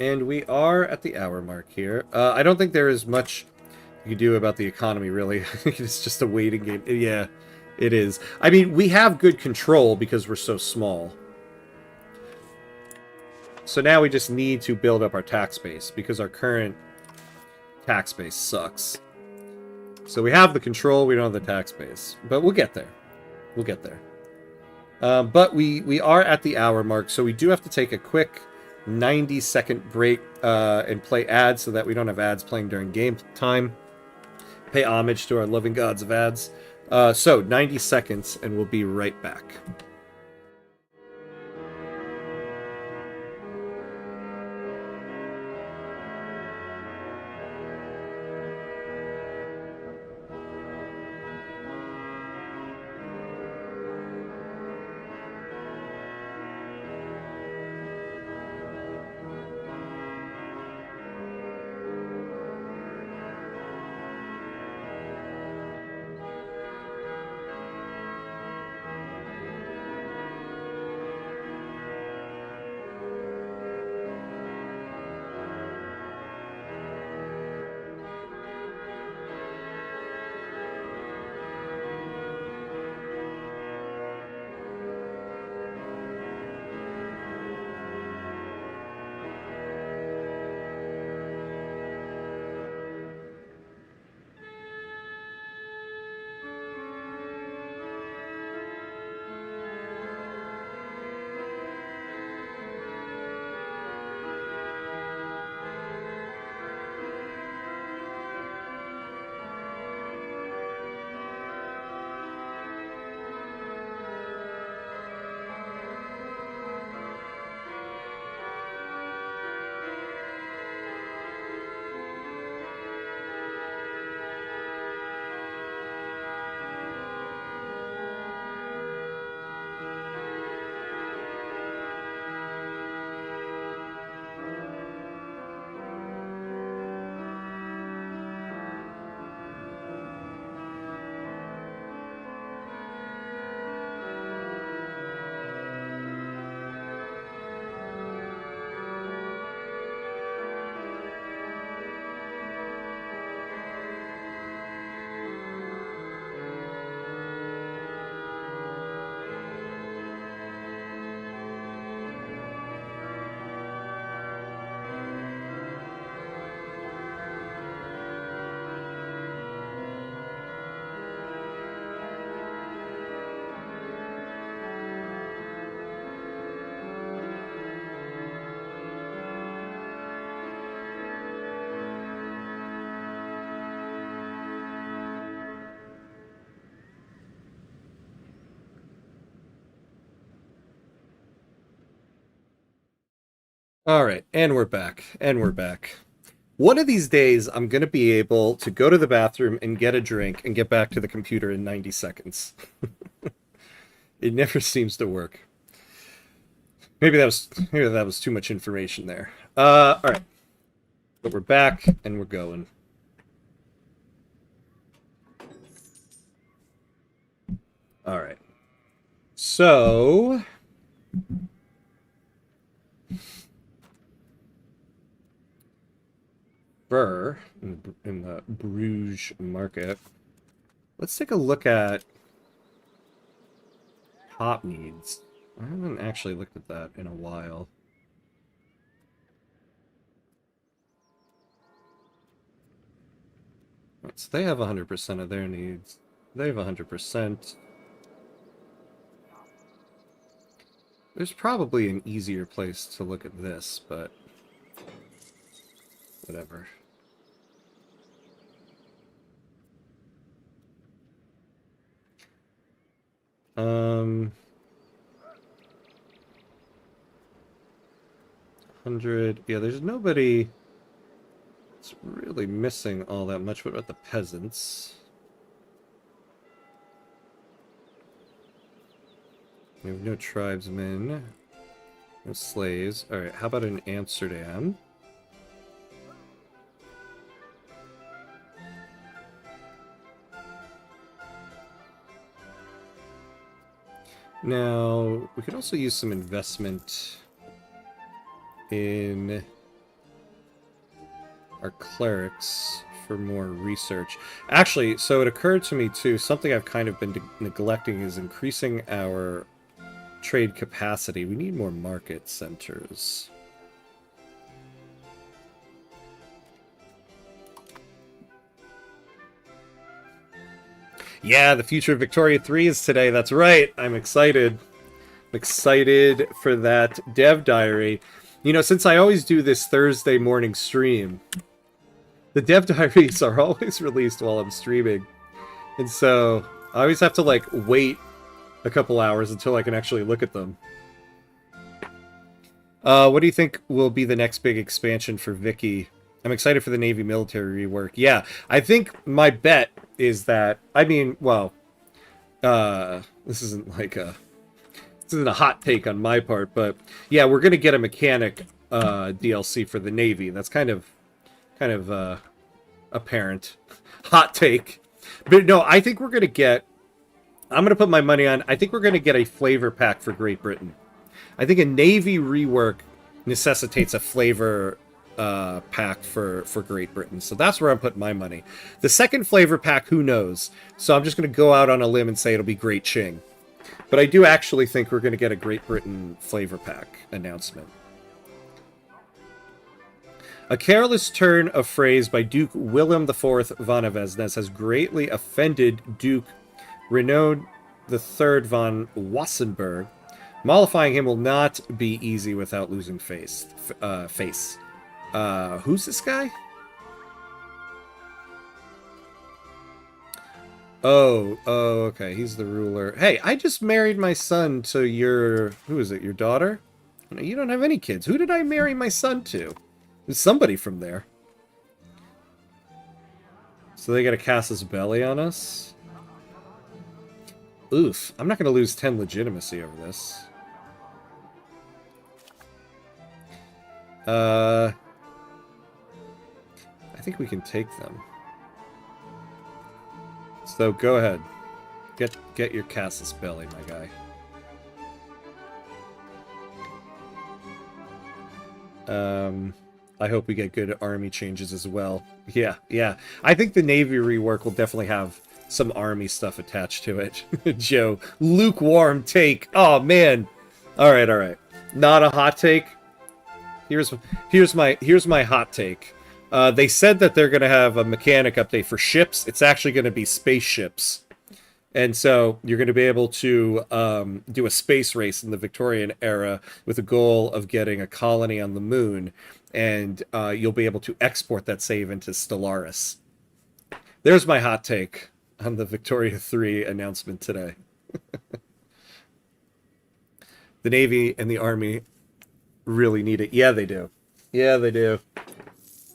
And we are at the hour mark here. I don't think there is much you can do about the economy, really. I think it's just a waiting game. Yeah, it is. I mean, we have good control because we're so small. So now we just need to build up our tax base because our current tax base sucks. So we have the control, we don't have the tax base. But we'll get there. We'll get there. But we are at the hour mark, so we do have to take a quick 90-second break and play ads so that we don't have ads playing during game time. Pay homage to our loving gods of ads. So 90 seconds, and we'll be right back. All right, and we're back. And we're back. One of these days, I'm going to be able to go to the bathroom and get a drink and get back to the computer in 90 seconds. It never seems to work. Maybe that was too much information there. All right. But we're back and we're going. All right. So fur in the Bruges market. Let's take a look at top needs. I haven't actually looked at that in a while. So they have 100% of their needs. They have 100%. There's probably an easier place to look at this, but whatever. Um, 100. Yeah, there's nobody that's really missing all that much. What about the peasants? We have no tribesmen, no slaves. All right, how about in Amsterdam? Now, we could also use some investment in our clerics for more research. Actually, so it occurred to me too, something I've kind of been neglecting is increasing our trade capacity. We need more market centers. Yeah, the future of Victoria 3 is today. That's right. I'm excited. I'm excited for that dev diary. You know, since I always do this Thursday morning stream, the dev diaries are always released while I'm streaming. And so I always have to, like, wait a couple hours until I can actually look at them. What do you think will be the next big expansion for Vicky? I'm excited for the Navy military rework. Yeah, I think my bet is that, I mean, well, this isn't a hot take on my part, but yeah, we're gonna get a mechanic DLC for the Navy. That's kind of apparent. Hot take. But no, I think we're gonna get, I'm gonna put my money on, I think we're gonna get a flavor pack for Great Britain. I think a Navy rework necessitates a flavor pack for Great Britain. So that's where I'm putting my money. The second flavor pack, who knows? So I'm just going to go out on a limb and say it'll be Great Ching. But I do actually think we're going to get a Great Britain flavor pack announcement. A careless turn of phrase by Duke Willem IV von Avesnes has greatly offended Duke Renaud III von Wassenberg. Mollifying him will not be easy without losing face. Who's this guy? Oh, okay. He's the ruler. Hey, I just married my son to your... Who is it? Your daughter? You don't have any kids. Who did I marry my son to? There's somebody from there. So they gotta cast this belly on us? Oof. I'm not gonna lose 10 legitimacy over this. I think we can take them. So go ahead. Get your Cassus belly, my guy. I hope we get good army changes as well. Yeah. I think the Navy rework will definitely have some army stuff attached to it. Joe, lukewarm take. Oh man. All right. Not a hot take. Here's my hot take. They said that they're going to have a mechanic update for ships. It's actually going to be spaceships. And so you're going to be able to do a space race in the Victorian era with the goal of getting a colony on the moon. And you'll be able to export that save into Stellaris. There's my hot take on the Victoria 3 announcement today. The Navy and the Army really need it. Yeah, they do.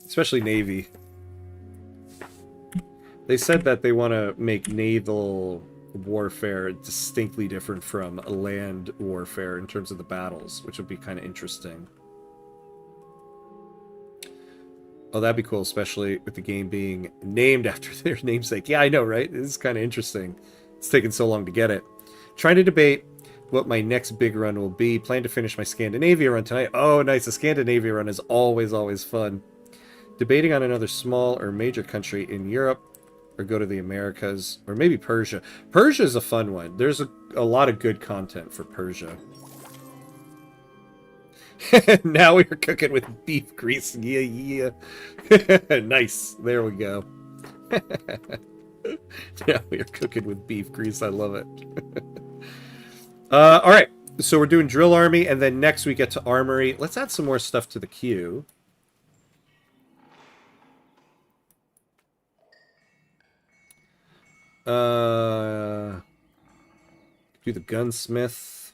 Especially Navy. They said that they want to make naval warfare distinctly different from land warfare in terms of the battles, which would be kind of interesting. Oh, that'd be cool, especially with the game being named after their namesake. Yeah, I know, right? This is kind of interesting. It's taken so long to get it. Trying to debate what my next big run will be. Plan to finish my Scandinavia run tonight. Oh, nice. The Scandinavia run is always fun. Debating on another small or major country in Europe, or go to the Americas, or maybe Persia. Persia is a fun one. There's a lot of good content for Persia. Now we're cooking with beef grease. Yeah. Nice. There we go. Now we're cooking with beef grease. I love it. All right. So we're doing Drill Army, and then next we get to Armory. Let's add some more stuff to the queue. Do the Gunsmith.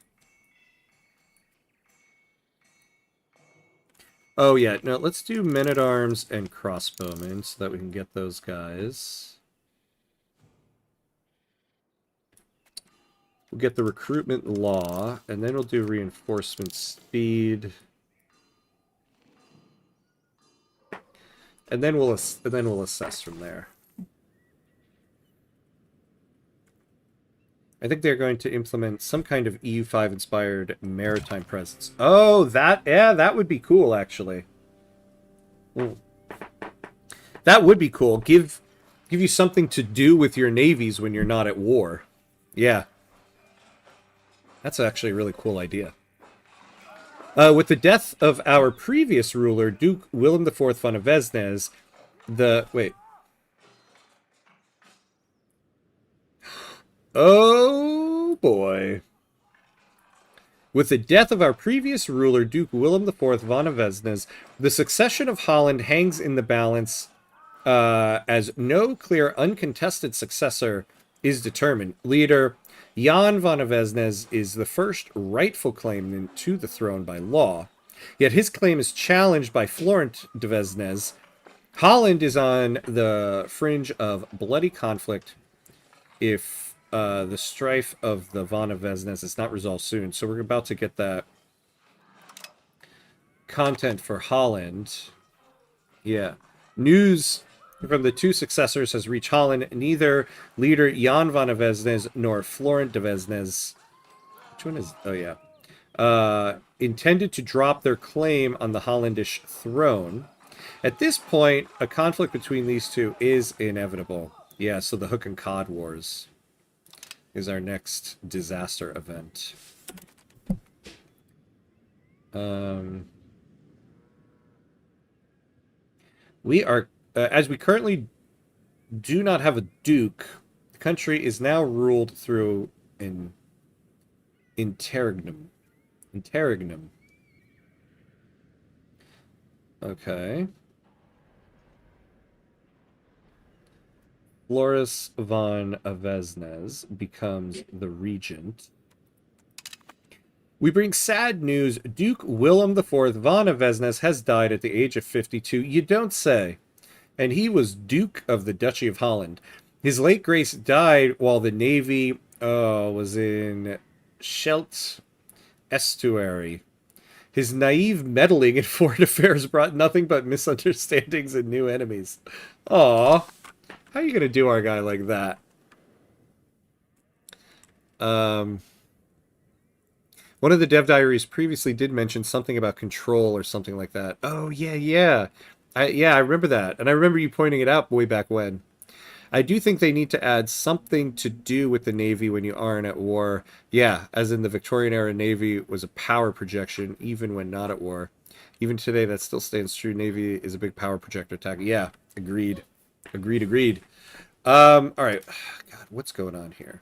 Oh, yeah. No, let's do Men-at-Arms and Crossbowmen so that we can get those guys. We'll get the Recruitment Law, and then we'll do Reinforcement Speed. And then we'll assess from there. I think they're going to implement some kind of EU5 inspired maritime presence. Oh, that would be cool, actually. Ooh. That would be cool. Give you something to do with your navies when you're not at war. Yeah. That's actually a really cool idea. With the death of our previous ruler, Duke Willem IV von Avesnes, Wait. Oh, boy. With the death of our previous ruler, Duke Willem IV von Avesnes, the succession of Holland hangs in the balance as no clear, uncontested successor is determined. Leader Jan van Avesnes is the first rightful claimant to the throne by law, yet his claim is challenged by Florent de Avesnes. Holland is on the fringe of bloody conflict if the strife of the van Avesnes is not resolved soon. So we're about to get that content for Holland. Yeah. News from the two successors has reached Holland. Neither leader Jan van Avesnes nor Florent de Avesnes, which one is? Oh yeah, intended to drop their claim on the Hollandish throne. At this point, a conflict between these two is inevitable. Yeah, so the Hook and Cod Wars is our next disaster event. We are, as we currently do not have a duke, the country is now ruled through an interregnum. Interregnum. Okay. Floris von Avesnes becomes the regent. We bring sad news. Duke Willem IV von Avesnes has died at the age of 52. You don't say. And he was Duke of the Duchy of Holland. His late grace died while the navy was in Scheldt estuary. His naive meddling in foreign affairs brought nothing but misunderstandings and new enemies. Aww. How are you going to do our guy like that? One of the dev diaries previously did mention something about control or something like that. Oh, yeah. I remember that. And I remember you pointing it out way back when. I do think they need to add something to do with the Navy when you aren't at war. Yeah, as in the Victorian era Navy was a power projection even when not at war. Even today, that still stands true. Navy is a big power projector attack. Yeah, agreed. Agreed. All right. God, what's going on here?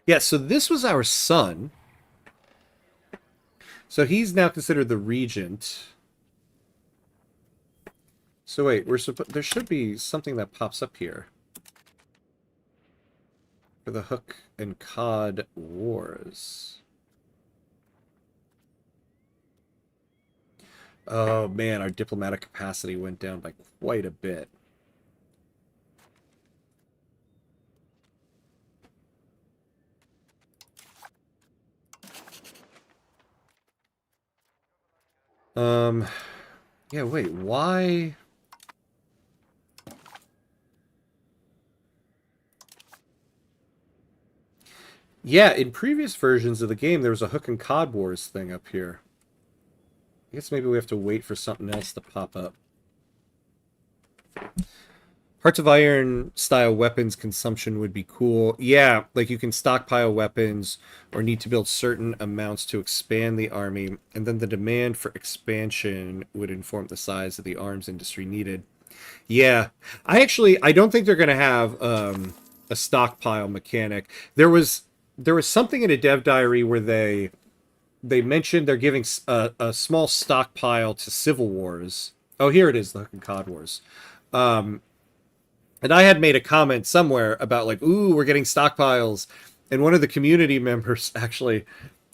Yeah, so this was our son. So he's now considered the regent. So wait, there should be something that pops up here. For the Hook and Cod Wars. Oh man, our diplomatic capacity went down by quite a bit. Yeah, wait, why? Yeah, in previous versions of the game, there was a Hook and Cod Wars thing up here. I guess maybe we have to wait for something else to pop up. Hearts of Iron style weapons consumption would be cool. Yeah, like you can stockpile weapons or need to build certain amounts to expand the army, and then the demand for expansion would inform the size of the arms industry needed. Yeah, I don't think they're going to have a stockpile mechanic. There was something in a dev diary where they mentioned they're giving a small stockpile to Civil Wars. Oh, here it is, the Hook and Cod Wars. And I had made a comment somewhere about like, ooh, we're getting stockpiles. And one of the community members actually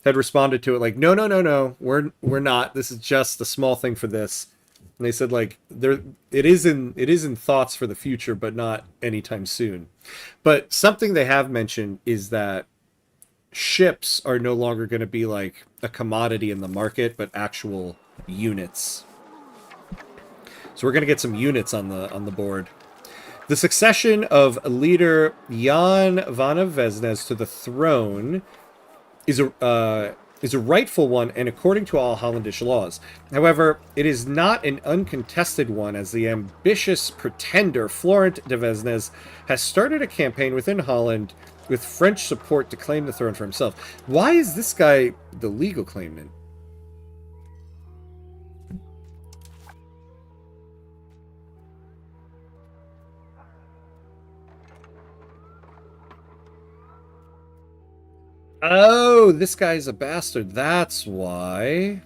had responded to it like, no, we're not. This is just a small thing for this. And they said like, it is in thoughts for the future, but not anytime soon. But something they have mentioned is that ships are no longer going to be like a commodity in the market, but actual units. So we're going to get some units on the board. The succession of leader Jan van Avesnes to the throne is is a rightful one and according to all Hollandish laws. However, it is not an uncontested one, as the ambitious pretender Florent de Vesnes has started a campaign within Holland with French support to claim the throne for himself. Why is this guy the legal claimant? Oh, this guy's a bastard. That's why.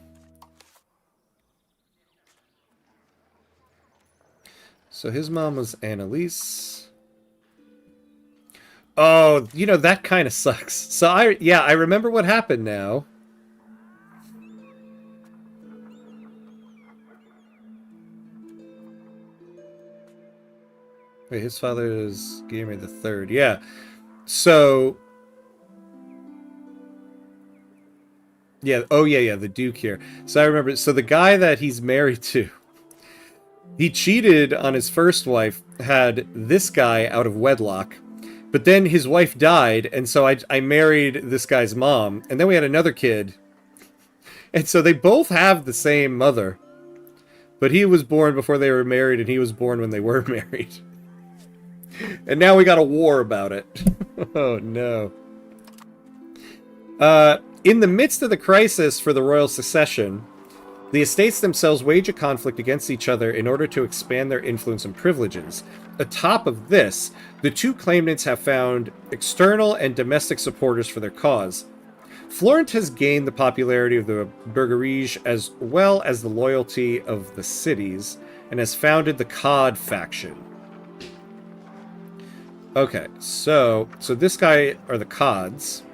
So his mom was Annalise. Oh, you know, that kind of sucks. So I remember what happened now. Wait, his father is Guillermo the Third. Yeah. So yeah, oh yeah, the Duke here. So I remember, so the guy that he's married to, he cheated on his first wife, had this guy out of wedlock, but then his wife died, and so I married this guy's mom, and then we had another kid. And so they both have the same mother, but he was born before they were married, and he was born when they were married. And now we got a war about it. Oh no. In the midst of the crisis for the royal succession, the estates themselves wage a conflict against each other in order to expand their influence and privileges. Atop of this, the two claimants have found external and domestic supporters for their cause. Florent has gained the popularity of the Burgerige as well as the loyalty of the cities, and has founded the Cod faction. Okay, so this guy are the Cods.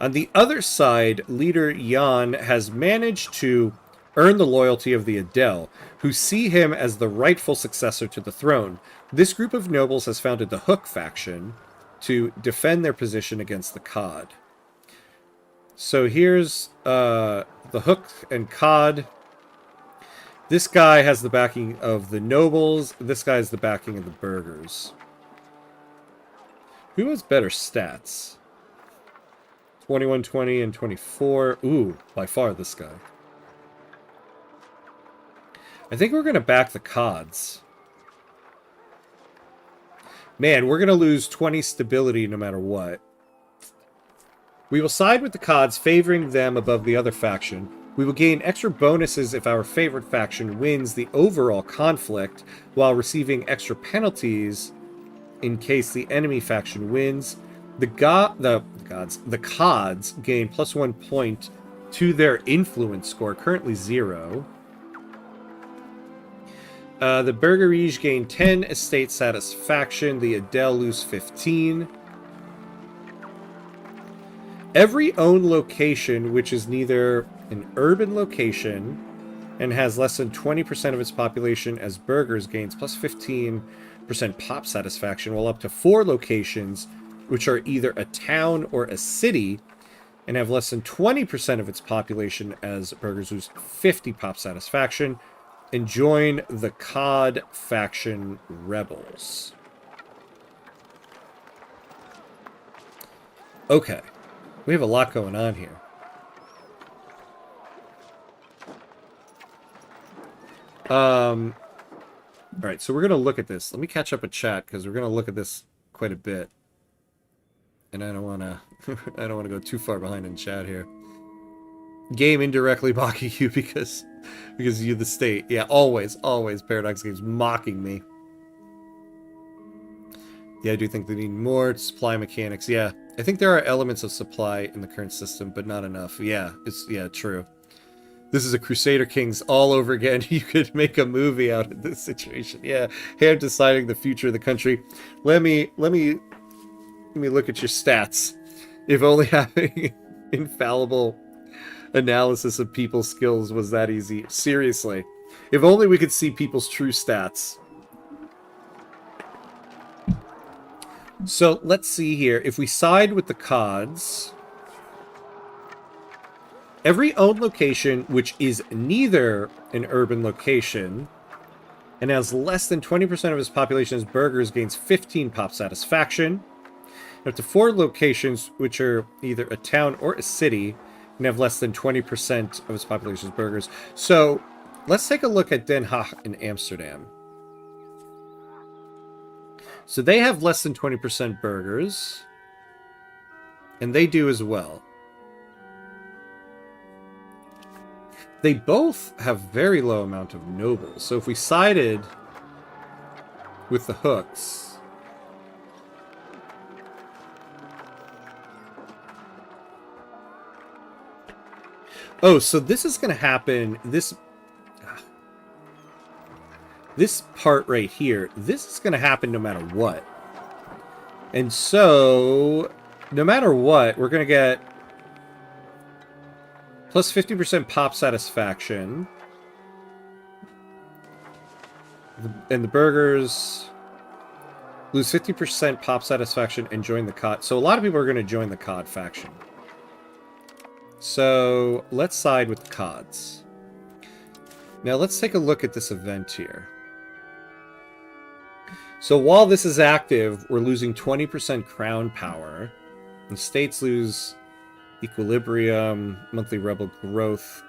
On the other side, leader Jan has managed to earn the loyalty of the Adel, who see him as the rightful successor to the throne. This group of nobles has founded the Hook faction to defend their position against the Cod. So here's the Hook and Cod. This guy has the backing of the nobles. This guy has the backing of the burghers. Who has better stats? 21, 20, and 24. Ooh, by far this guy. I think we're going to back the Cods. Man, we're going to lose 20 stability no matter what. We will side with the Cods, favoring them above the other faction. We will gain extra bonuses if our favorite faction wins the overall conflict, while receiving extra penalties in case the enemy faction wins. The Cods gain +1 point to their influence score, currently 0. The Burgerige gain 10 estate satisfaction. The Adel lose 15. Every owned location which is neither an urban location and has less than 20% of its population as burghers gains +15% pop satisfaction, while up to 4 locations which are either a town or a city and have less than 20% of its population as burghers lose 50 pop satisfaction, and join the Cod faction rebels. Okay, we have a lot going on here. Alright, so we're going to look at this. Let me catch up a chat, because we're going to look at this quite a bit. And I don't want to I don't want to go too far behind in chat here. Game indirectly mocking you because you're the state. Yeah, always Paradox Games mocking me. Yeah, I do think they need more supply mechanics. Yeah, I think there are elements of supply in the current system, but not enough. Yeah, true. This is a Crusader Kings all over again. You could make a movie out of this situation. Yeah, hand deciding the future of the country. Let me look at your stats. If only having infallible analysis of people's skills was that easy. Seriously. If only we could see people's true stats. So, let's see here. If we side with the Cods, every owned location which is neither an urban location and has less than 20% of its population as burghers gains 15 pop satisfaction. Up to 4 locations, which are either a town or a city, and have less than 20% of its population's burgers. So, let's take a look at Den Haag in Amsterdam. So they have less than 20% burgers. And they do as well. They both have very low amount of nobles. So if we sided with the hooks... Oh, so this is going to happen... This part right here, this is going to happen no matter what. And so, no matter what, we're going to get plus 50% pop satisfaction. And the burgers lose 50% pop satisfaction and join the COD. So a lot of people are going to join the COD faction. So let's side with the CODs. Now let's take a look at this event here. So while this is active, we're losing 20% crown power. And states lose equilibrium, monthly rebel growth.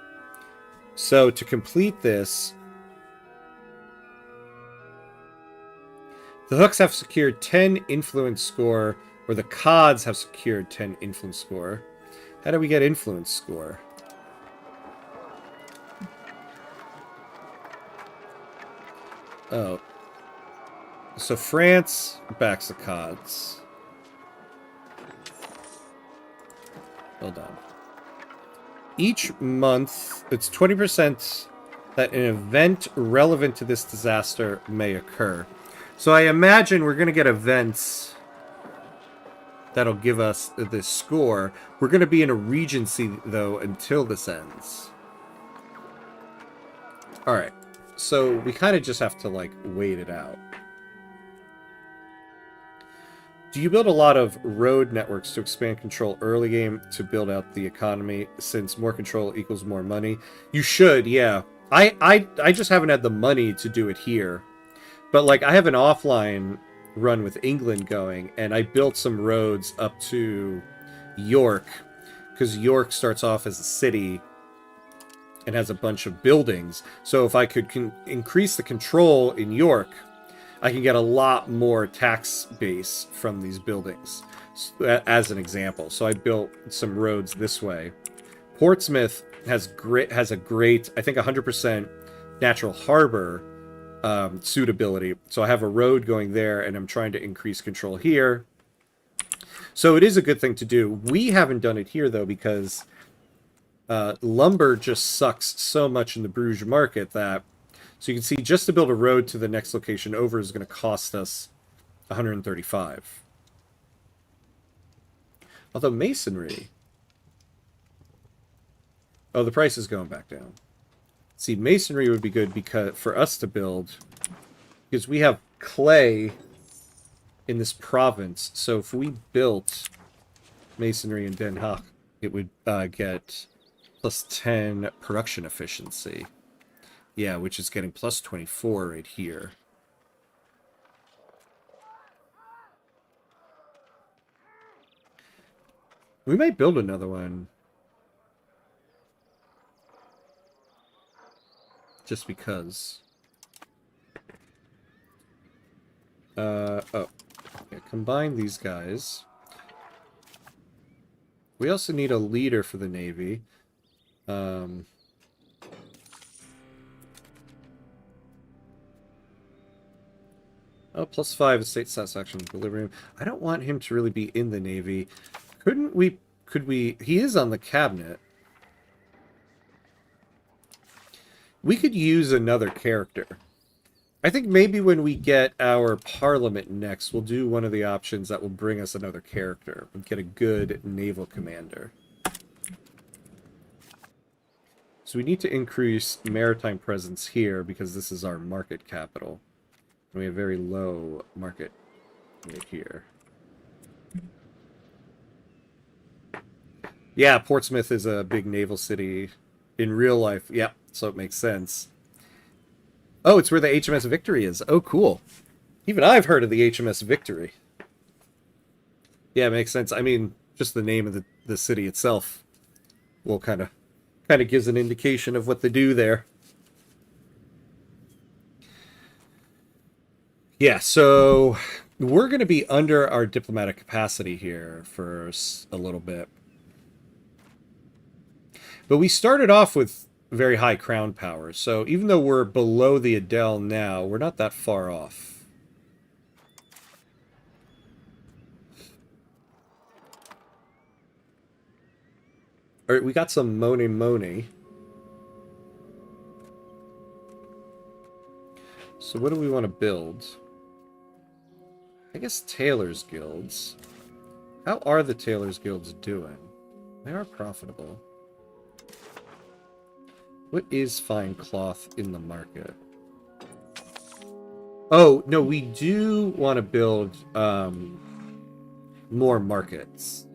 So to complete this, the hooks have secured 10 influence score, or the CODs have secured 10 influence score. How do we get influence score? Oh. So France backs the CODs. Hold on. Each month, it's 20% that an event relevant to this disaster may occur. So I imagine we're going to get events that'll give us this score. We're going to be in a regency, though, until this ends. Alright. So we kind of just have to, like, wait it out. Do you build a lot of road networks to expand control early game to build out the economy, since more control equals more money? You should, yeah. I just haven't had the money to do it here. But, like, I have an offline run with England going, and I built some roads up to York, because York starts off as a city and has a bunch of buildings. So if I could increase the control in York, I can get a lot more tax base from these buildings, as an example. So I built some roads this way. Portsmouth has a great, I think 100% natural harbor suitability. So I have a road going there, and I'm trying to increase control here. So it is a good thing to do. We haven't done it here, though, because lumber just sucks so much in the Bruges market that... So you can see, just to build a road to the next location over is going to cost us 135. Although masonry... Oh, the price is going back down. See, masonry would be good because for us to build, because we have clay in this province. So if we built masonry in Den Haag, it would get plus 10 production efficiency. Yeah, which is getting plus 24 right here. We might build another one. Just because. Oh. Yeah, combine these guys. We also need a leader for the Navy. Oh, plus 5 estate satisfaction equilibrium. I don't want him to really be in the Navy. Could we... He is on the cabinet. We could use another character. I think maybe when we get our parliament next, we'll do one of the options that will bring us another character. We'll get a good naval commander. So we need to increase maritime presence here because this is our market capital. And we have very low market right here. Yeah, Portsmouth is a big naval city in real life. Yep, so it makes sense. Oh, it's where the HMS Victory is. Oh, cool. Even I've heard of the HMS Victory. Yeah, it makes sense. I mean, just the name of the city itself will kind of gives an indication of what they do there. Yeah, so we're going to be under our diplomatic capacity here for a little bit. But we started off with very high crown power, so even though we're below the Adele now, we're not that far off. All right, we got some money money. So what do we want to build? I guess Tailors Guilds. How are the Tailors Guilds doing? They are profitable. What is fine cloth in the market? Oh, no, we do want to build more markets.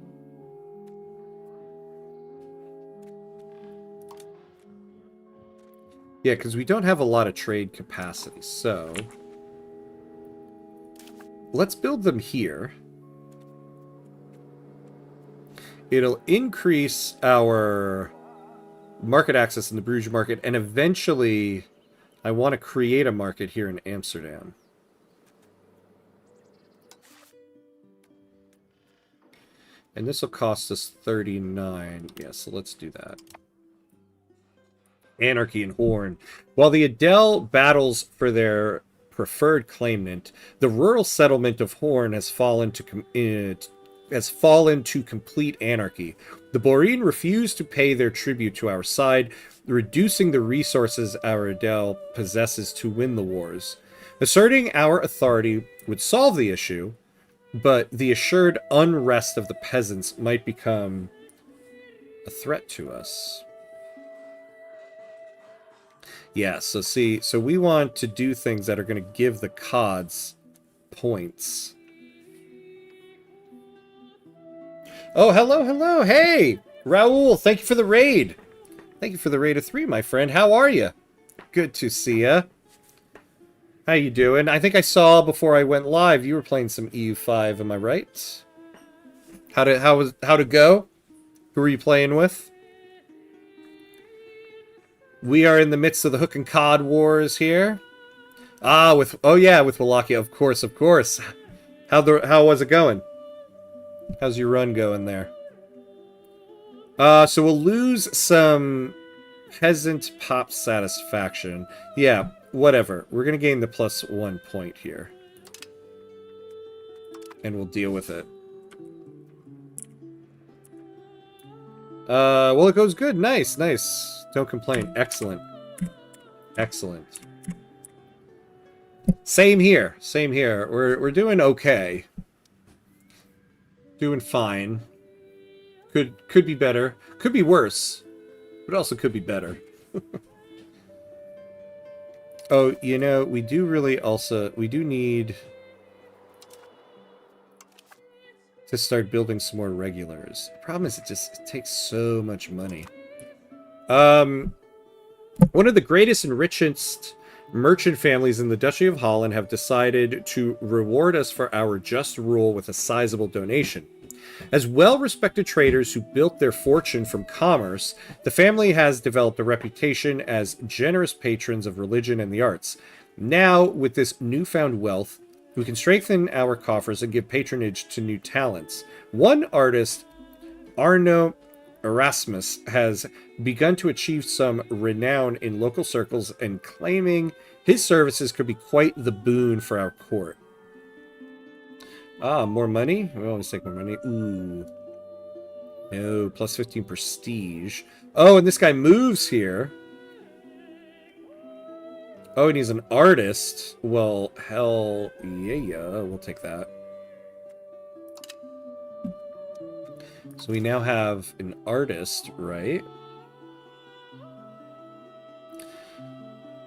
Yeah, because we don't have a lot of trade capacity, so let's build them here. It'll increase our market access in the Bruges market, and eventually I want to create a market here in Amsterdam. And this will cost us 39. Yeah, so let's do that. Anarchy and Horn. While the Adele battles for their preferred claimant, the rural settlement of Horn has fallen to complete anarchy. The Boreen refuse to pay their tribute to our side, reducing the resources our Adele possesses to win the wars. Asserting our authority would solve the issue, but the assured unrest of the peasants might become a threat to us. Yeah, so we want to do things that are going to give the CODs points. Oh, hello, hello. Hey, Raul, thank you for the raid. Thank you for the raid of 3, my friend. How are you? Good to see ya. How you doing? I think I saw before I went live you were playing some EU5, am I right? How to go? Who are you playing with? We are in the midst of the hook and cod wars here. Ah, with Wallachia, of course, of course. How was it going? How's your run going there? So we'll lose some peasant pop satisfaction. Yeah, whatever. We're gonna gain the +1 point here. And we'll deal with it. Well, it goes good. Nice, nice. Don't complain. Excellent. Excellent. Same here. Same here. We're doing okay. Doing fine. Could be better. Could be worse. But also could be better. Oh, you know, we do need to start building some more regulars. The problem is it takes so much money. One of the greatest and richest merchant families in the Duchy of Holland have decided to reward us for our just rule with a sizable donation. As well-respected traders who built their fortune from commerce, the family has developed a reputation as generous patrons of religion and the arts. Now, with this newfound wealth, we can strengthen our coffers and give patronage to new talents. One artist, Arno Erasmus, has begun to achieve some renown in local circles, and claiming his services could be quite the boon for our court. Ah, more money? We always take more money. Ooh. No, +15 prestige. Oh, and this guy moves here. Oh, and he's an artist. Well, hell yeah, we'll take that. So we now have an artist, right?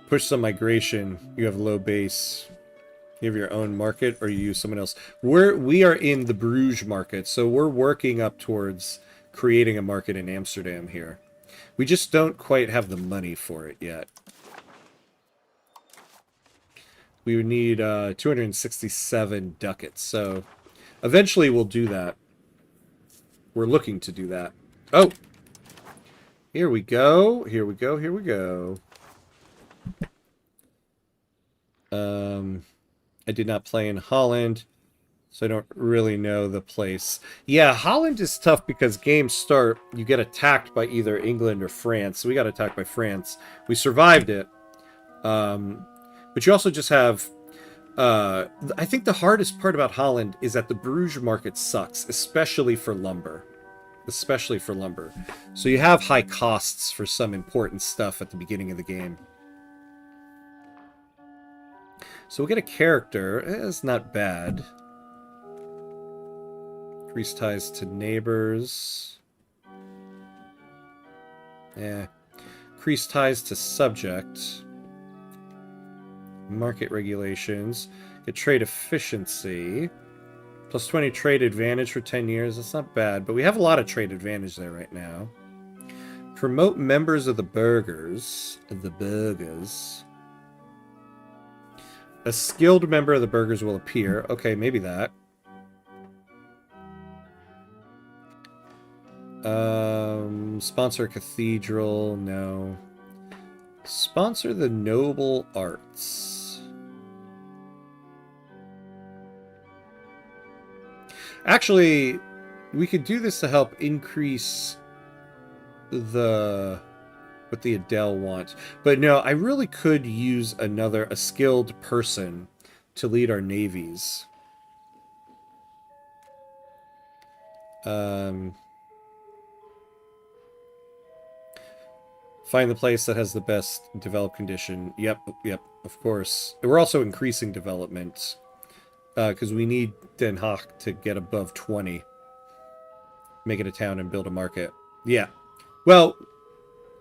Push some migration. You have low base. You have your own market, or you use someone else. We are in the Bruges market, so we're working up towards creating a market in Amsterdam here. We just don't quite have the money for it yet. We would need 267 ducats, so eventually we'll do that. we're looking to do that. Oh, here we go. Here we go. Here we go. I did not play in Holland, so I don't really know the place. Yeah, Holland is tough because games start, you get attacked by either England or France. So we got attacked by France. We survived it. But you also just have... I think the hardest part about Holland is that the Bruges market sucks, especially for lumber. Especially for lumber. So you have high costs for some important stuff at the beginning of the game. So we'll get a character. It's not bad. Increase ties to neighbors. Yeah. Increase ties to subject. Market regulations. Get trade efficiency. Plus 20 trade advantage for 10 years. That's not bad, but we have a lot of trade advantage there right now. Promote members of the burghers. A skilled member of the burghers will appear. Okay, maybe that. Sponsor a cathedral. No. Sponsor the noble arts. Actually, we could do this to help increase what the Adele wants. But no, I really could use a skilled person to lead our navies. Find the place that has the best developed condition. Yep, of course. We're also increasing development. Because we need Den Haag to get above 20. Make it a town and build a market. Yeah. Well,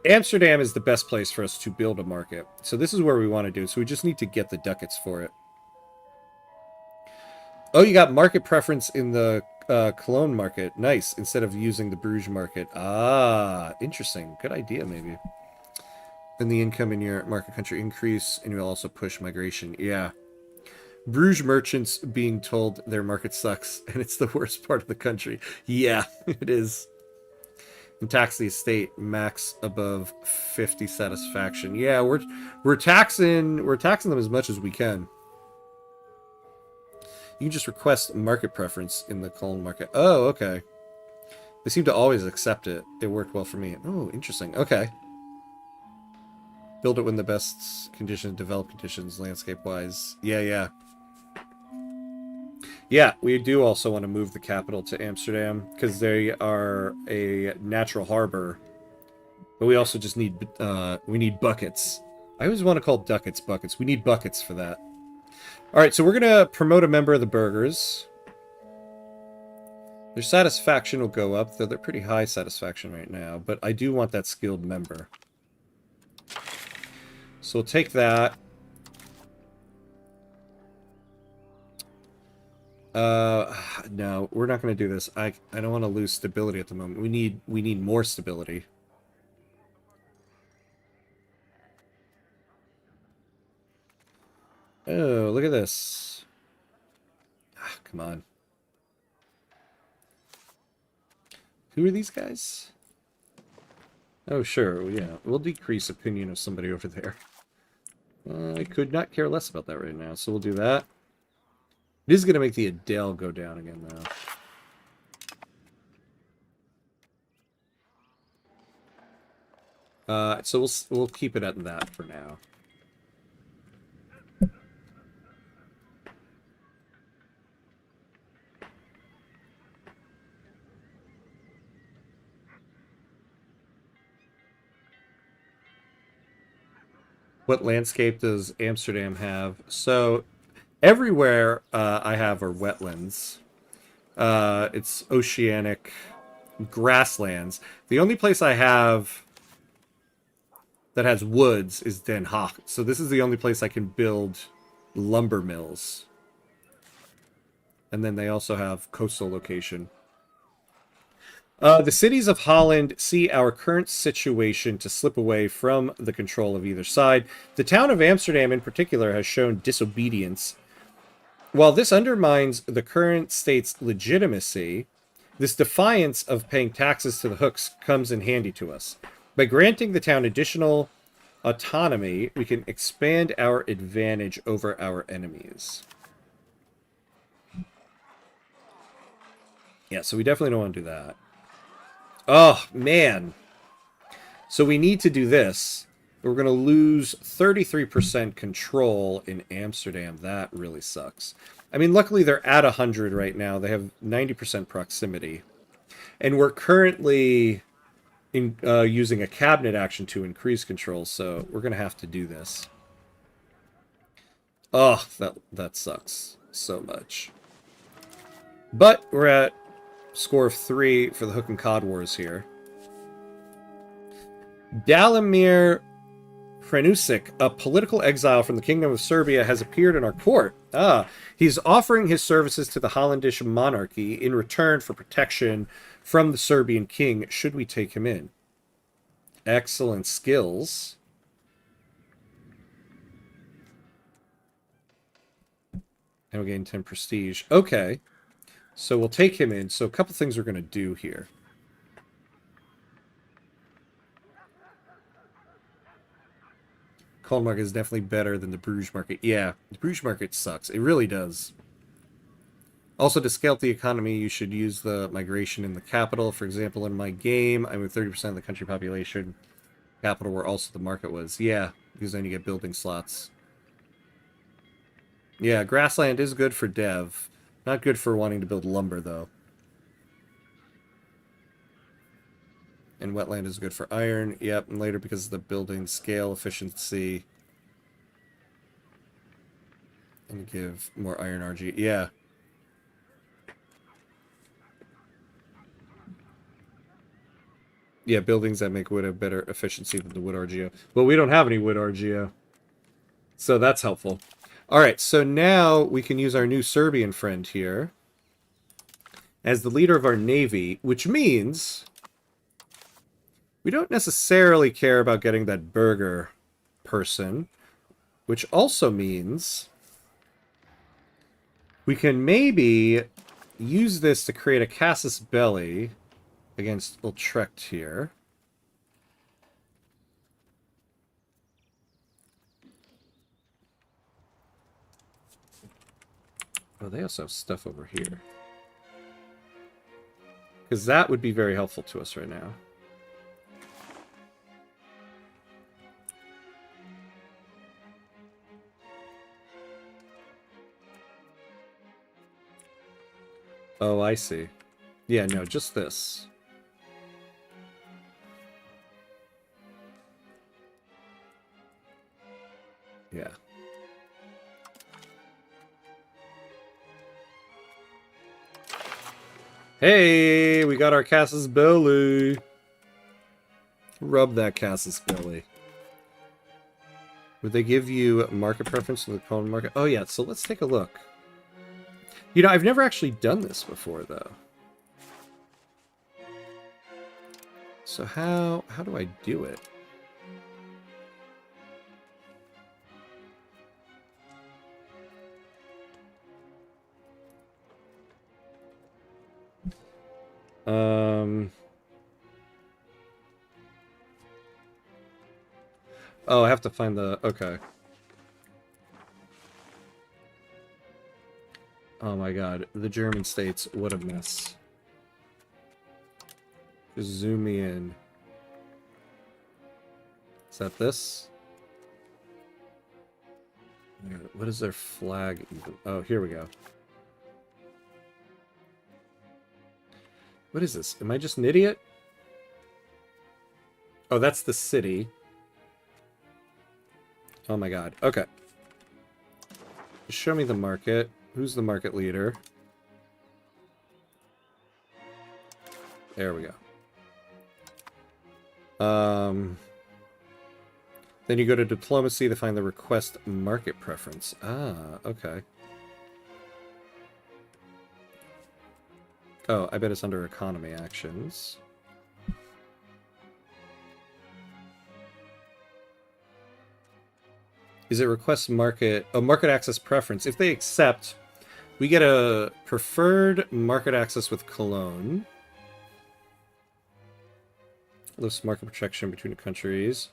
Amsterdam is the best place for us to build a market. So this is where we want to do. So we just need to get the ducats for it. Oh, you got market preference in the Cologne market. Nice. Instead of using the Bruges market. Ah, interesting. Good idea, maybe. Then the income in your market country increase, and you'll also push migration. Yeah. Bruges merchants being told their market sucks, and it's the worst part of the country. Yeah, it is. And tax the estate max above 50 satisfaction. Yeah, we're taxing them as much as we can. You can just request market preference in the Cologne market. Oh, okay. They seem to always accept it. It worked well for me. Oh, interesting. Okay. Build it when the best conditions, developed conditions, landscape-wise. Yeah. Yeah, we do also want to move the capital to Amsterdam, because they are a natural harbor. But we also just need, we need buckets. I always want to call ducats buckets. We need buckets for that. Alright, so we're going to promote a member of the burghers. Their satisfaction will go up, though they're pretty high satisfaction right now. But I do want that skilled member. So we'll take that. No, we're not going to do this. I don't want to lose stability at the moment. We need more stability. Oh, look at this. Ah, come on. Who are these guys? Oh, sure. Yeah, we'll decrease opinion of somebody over there. I could not care less about that right now, so we'll do that. It is going to make the Adele go down again, though. So we'll keep it at that for now. What landscape does Amsterdam have? So everywhere I have are wetlands. It's oceanic grasslands. The only place I have that has woods is Den Haag. So this is the only place I can build lumber mills. And then they also have coastal location. The cities of Holland see our current situation to slip away from the control of either side. The town of Amsterdam in particular has shown disobedience. While this undermines the current state's legitimacy, This defiance of paying taxes to the hooks comes in handy to us. By granting the town additional autonomy, we can expand our advantage over our enemies. Yeah, so we definitely don't want to do that. Oh, man. So we need to do this. We're going to lose 33% control in Amsterdam. That really sucks. I mean, luckily they're at 100 right now. They have 90% proximity. And we're currently using a cabinet action to increase control, so we're going to have to do this. Oh, that sucks so much. But we're at score of 3 for the Hook and Cod Wars here. Dalimir Prenusik, a political exile from the Kingdom of Serbia, has appeared in our court. He's offering his services to the Hollandish monarchy in return for protection from the Serbian king, should we take him in. Excellent skills. And we'll gain 10 prestige. Okay. So we'll take him in. So a couple things we're going to do here. Cold market is definitely better than the Bruges market. Yeah, the Bruges market sucks. It really does. Also, to scale up the economy, you should use the migration in the capital. For example, in my game, I'm with 30% of the country population. Capital where also the market was. Yeah, because then you get building slots. Yeah, grassland is good for dev. Not good for wanting to build lumber, though. And wetland is good for iron. Yep, and later because of the building scale efficiency. And give more iron RG. Yeah. Yeah, buildings that make wood have better efficiency than the wood RGO. Well, we don't have any wood RGO. So that's helpful. Alright, so now we can use our new Serbian friend here as the leader of our navy, which means we don't necessarily care about getting that burger person, which also means we can maybe use this to create a Casus Belli against Utrecht here. Oh, they also have stuff over here. Because that would be very helpful to us right now. Oh, I see. Yeah, no, just this. Yeah. Hey, we got our Casus Belli. Rub that Casus Belli. Would they give you market preference in the Poland market? Oh, yeah, so let's take a look. You know, I've never actually done this before, though. So how do I do it? Oh, I have to find the... Okay. Oh my god. The German states. What a mess. Just zoom me in. Is that this? What is their flag even? Oh, here we go. What is this? Am I just an idiot? Oh, that's the city. Oh my god. Okay. Just show me the market. Who's the market leader? There we go. Then you go to diplomacy to find the request market preference. Ah, okay. Oh, I bet it's under economy actions. Is it request market... Oh, market access preference. If they accept, We get a preferred market access with Cologne. Lists market protection between the countries.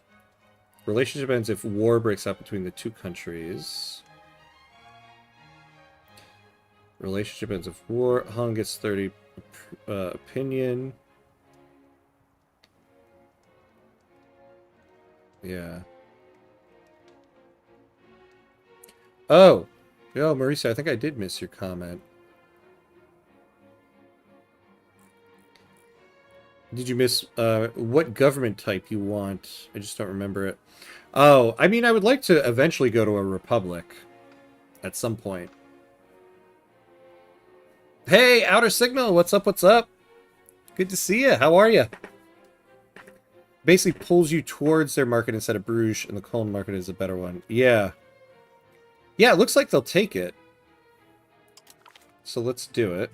Relationship ends if war breaks out between the two countries. Relationship ends if war. Holland gets 30 opinion. Yeah. Oh! Yo, Marisa, I think I did miss your comment. Did you miss what government type you want? I just don't remember it. Oh, I mean, I would like to eventually go to a republic at some point. Hey, Outer Signal, what's up, what's up? Good to see you. How are you? Basically pulls you towards their market instead of Bruges, and the Cologne market is a better one. Yeah. Yeah, it looks like they'll take it. So let's do it.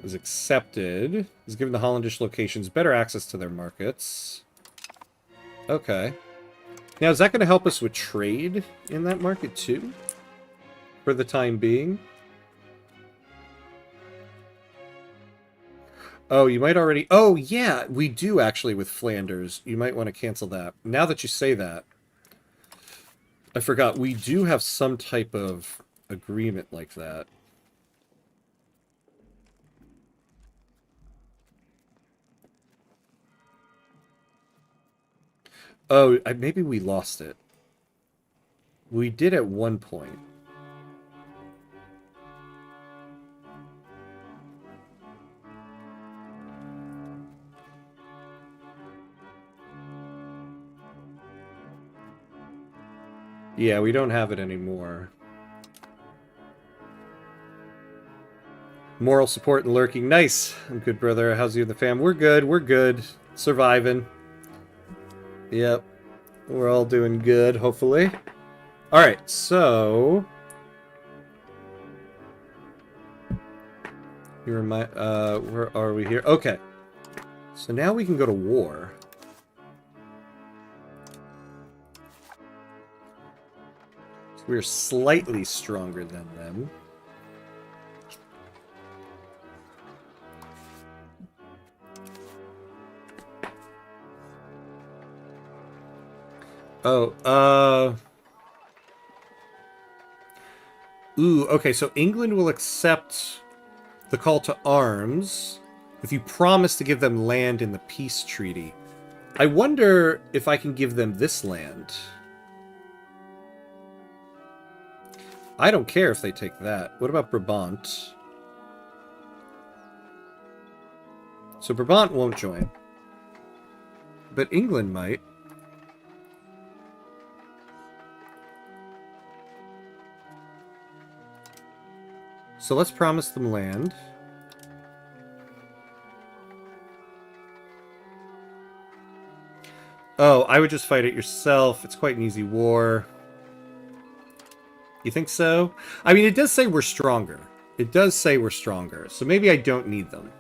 Is accepted. Is given the Hollandish locations better access to their markets. Okay. Now, is that going to help us with trade in that market too? For the time being? Oh, you might already... Oh, yeah, we do actually with Flanders. You might want to cancel that. Now that you say that, I forgot. We do have some type of agreement like that. Oh, maybe we lost it. We did at one point. Yeah, we don't have it anymore. Moral support and lurking. Nice. I'm good, brother. How's you and the fam? We're good. We're good. Surviving. Yep. We're all doing good, hopefully. Alright, so... You remind... where are we here? Okay. So now we can go to war. So we're slightly stronger than them. Oh, Ooh, okay, so England will accept the call to arms if you promise to give them land in the peace treaty. I wonder if I can give them this land. I don't care if they take that. What about Brabant? So Brabant won't join. But England might. So let's promise them land. Oh, I would just fight it yourself. It's quite an easy war. You think so? I mean, it does say we're stronger. It does say we're stronger. So maybe I don't need them.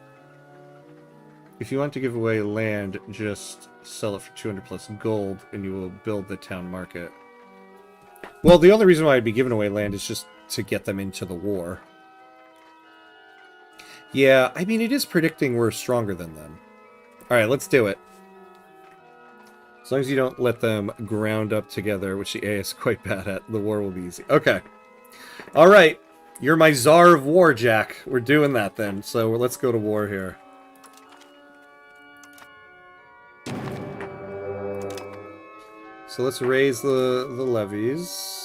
If you want to give away land, just sell it for 200 plus gold and you will build the town market. Well, the only reason why I'd be giving away land is just to get them into the war. Yeah, I mean, it is predicting we're stronger than them. Alright, let's do it. As long as you don't let them ground up together, which the A is quite bad at, the war will be easy. Okay. Alright. You're my Czar of War, Jack. We're doing that then. So let's go to war here. So let's raise the levies.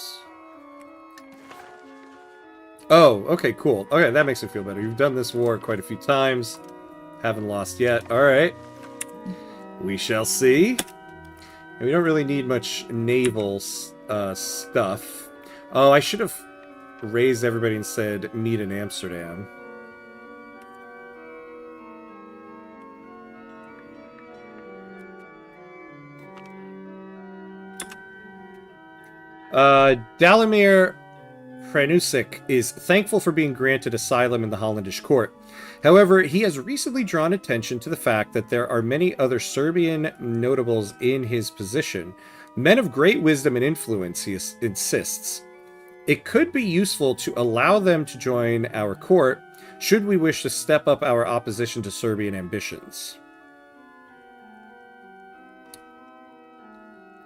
Oh, okay, cool. Okay, that makes me feel better. You've done this war quite a few times. Haven't lost yet. Alright. We shall see. And we don't really need much naval stuff. Oh, I should have raised everybody and said meet in Amsterdam. Dalimir Hranusik is thankful for being granted asylum in the Hollandish court. However, he has recently drawn attention to the fact that there are many other Serbian notables in his position. Men of great wisdom and influence, he insists. It could be useful to allow them to join our court should we wish to step up our opposition to Serbian ambitions.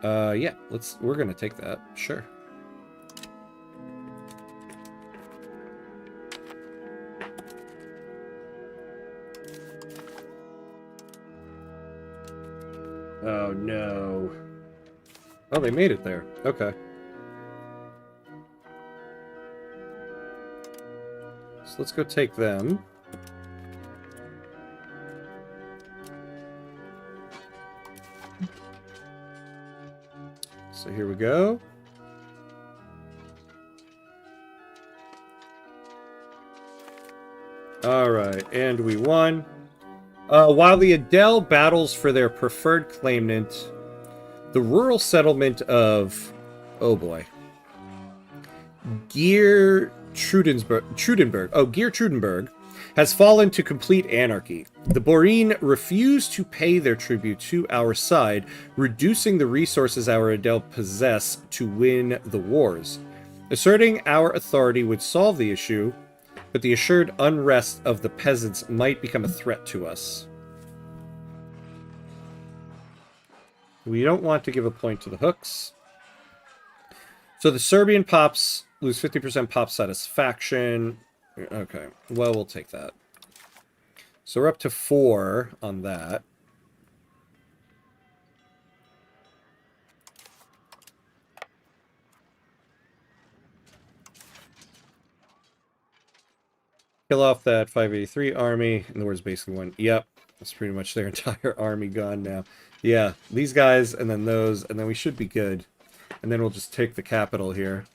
Yeah, we're gonna take that, sure. Oh no. Oh, they made it there. Okay. So let's go take them. So here we go. Alright, and we won. While the Adel battles for their preferred claimant, the rural settlement of... Oh boy. Trudenberg has fallen to complete anarchy. The Boreen refuse to pay their tribute to our side, reducing the resources our Adel possess to win the wars. Asserting our authority would solve the issue, but the assured unrest of the peasants might become a threat to us. We don't want to give a point to the hooks. So the Serbian pops lose 50% pop satisfaction. Okay, well, we'll take that. So we're up to 4 on that. Kill off that 583 army, and the word's basically one. Yep, that's pretty much their entire army gone now. Yeah, these guys, and then those, and then we should be good. And then we'll just take the capital here.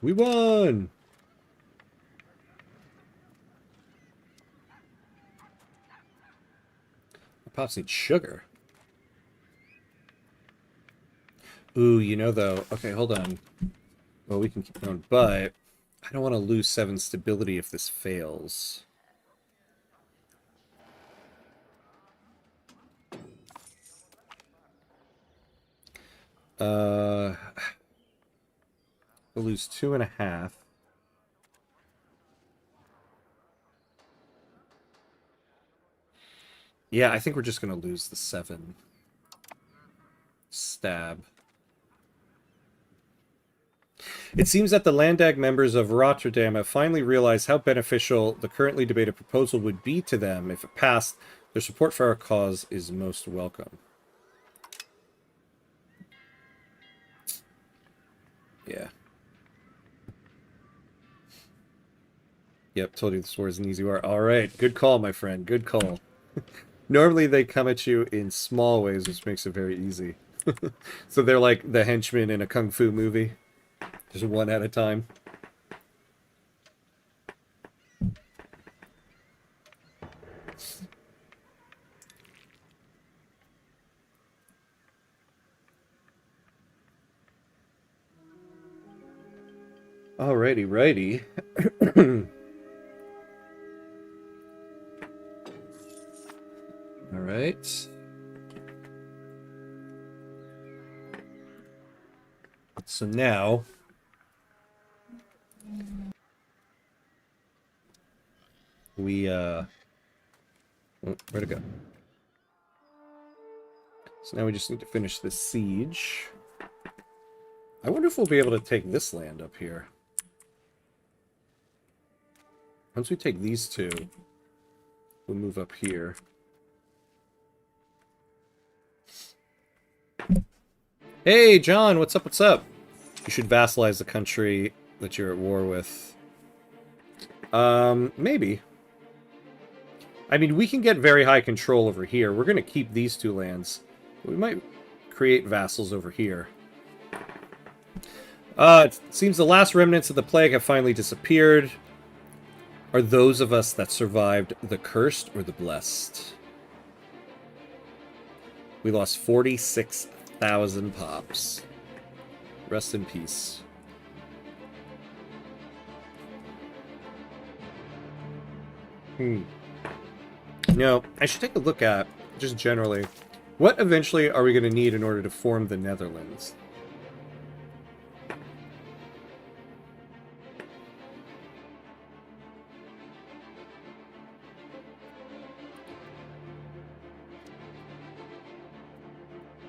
We won! Our pops need sugar. Ooh, you know, though... Okay, hold on. Well, we can keep going, but... I don't want to lose 7 stability if this fails. We'll lose 2.5. Yeah, I think we're just going to lose the 7. Stab. It seems that the Landag members of Rotterdam have finally realized how beneficial the currently debated proposal would be to them if it passed. Their support for our cause is most welcome. Yeah. Yep, told you this war is an easy war. Alright, good call, my friend. Good call. Normally they come at you in small ways, which makes it very easy. So they're like the henchmen in a kung fu movie. Just one at a time. Alrighty, righty. Alright. So now... we, where'd it go? So now we just need to finish this siege. I wonder if we'll be able to take this land up here. Once we take these two, we'll move up here. Hey, John, what's up, what's up? You should vassalize the country that you're at war with. Maybe. I mean, we can get very high control over here. We're going to keep these 2 lands. We might create vassals over here. It seems the last remnants of the plague have finally disappeared. Are those of us that survived the cursed or the blessed? We lost 46,000 pops. Rest in peace. Hmm. No, I should take a look at, just generally, what eventually are we going to need in order to form the Netherlands?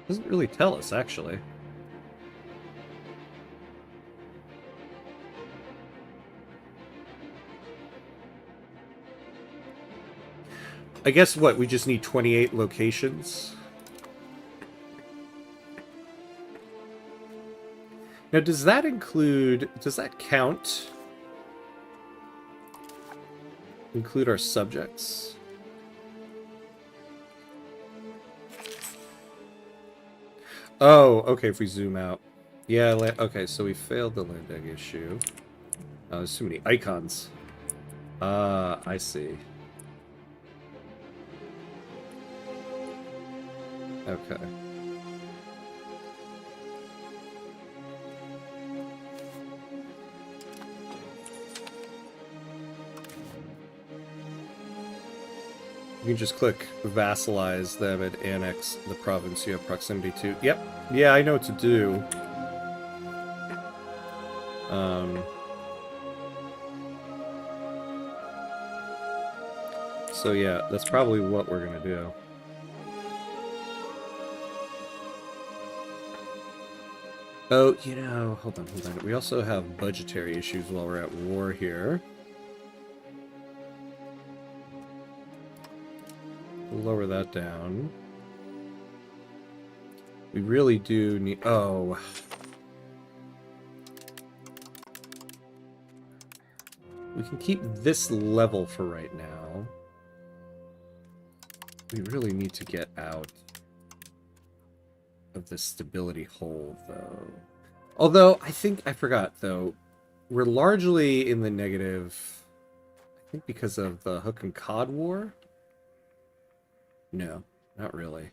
Doesn't really tell us, actually. I guess, what, we just need 28 locations? Now, does that include... Does that count? Include our subjects? Oh, okay, if we zoom out. Yeah, okay, so we failed the land egg issue. Oh, there's too many icons. I see. Okay. You can just click vassalize them and annex the province you have proximity to. Yep. Yeah, I know what to do. So yeah, that's probably what we're gonna do. Oh, you know, hold on. We also have budgetary issues while we're at war here. We'll lower that down. We really do need... Oh. We can keep this level for right now. We really need to get out of this stability hole, though. Although, I think I forgot, though. We're largely in the negative, I think because of the Hook and Cod War? No, not really.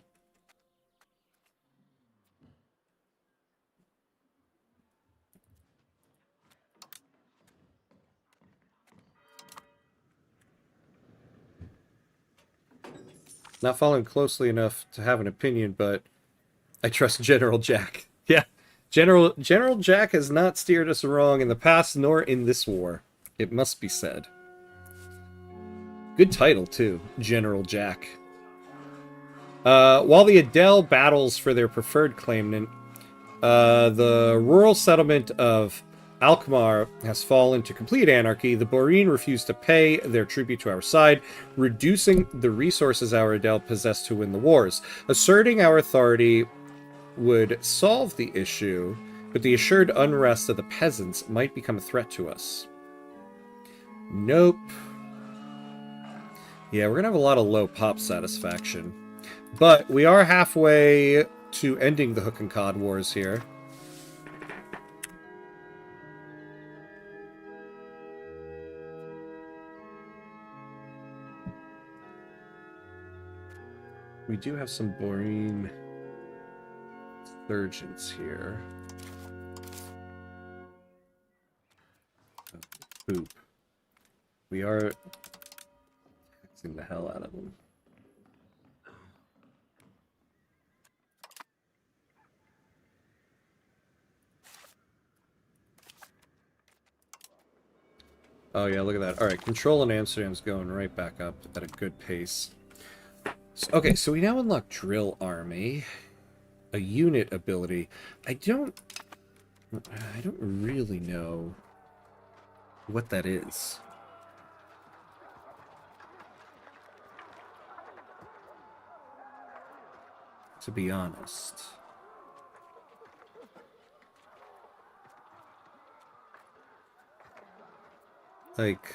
Not following closely enough to have an opinion, but I trust General Jack. Yeah, General Jack has not steered us wrong in the past, nor in this war. It must be said. Good title, too. General Jack. While the Adel battles for their preferred claimant, the rural settlement of Alkmaar has fallen to complete anarchy. The Boreen refuse to pay their tribute to our side, reducing the resources our Adel possess to win the wars. Asserting our authority would solve the issue, but the assured unrest of the peasants might become a threat to us. Nope. Yeah, we're gonna have a lot of low pop satisfaction. But we are halfway to ending the Hook and Cod Wars here. We do have some Boreen surgeons here. Oh, poop. We are taxing the hell out of them. Oh yeah, look at that. Alright, control in Amsterdam's going right back up at a good pace. So, okay, so we now unlock Drill Army. A unit ability. I don't really know what that is. To be honest. Like...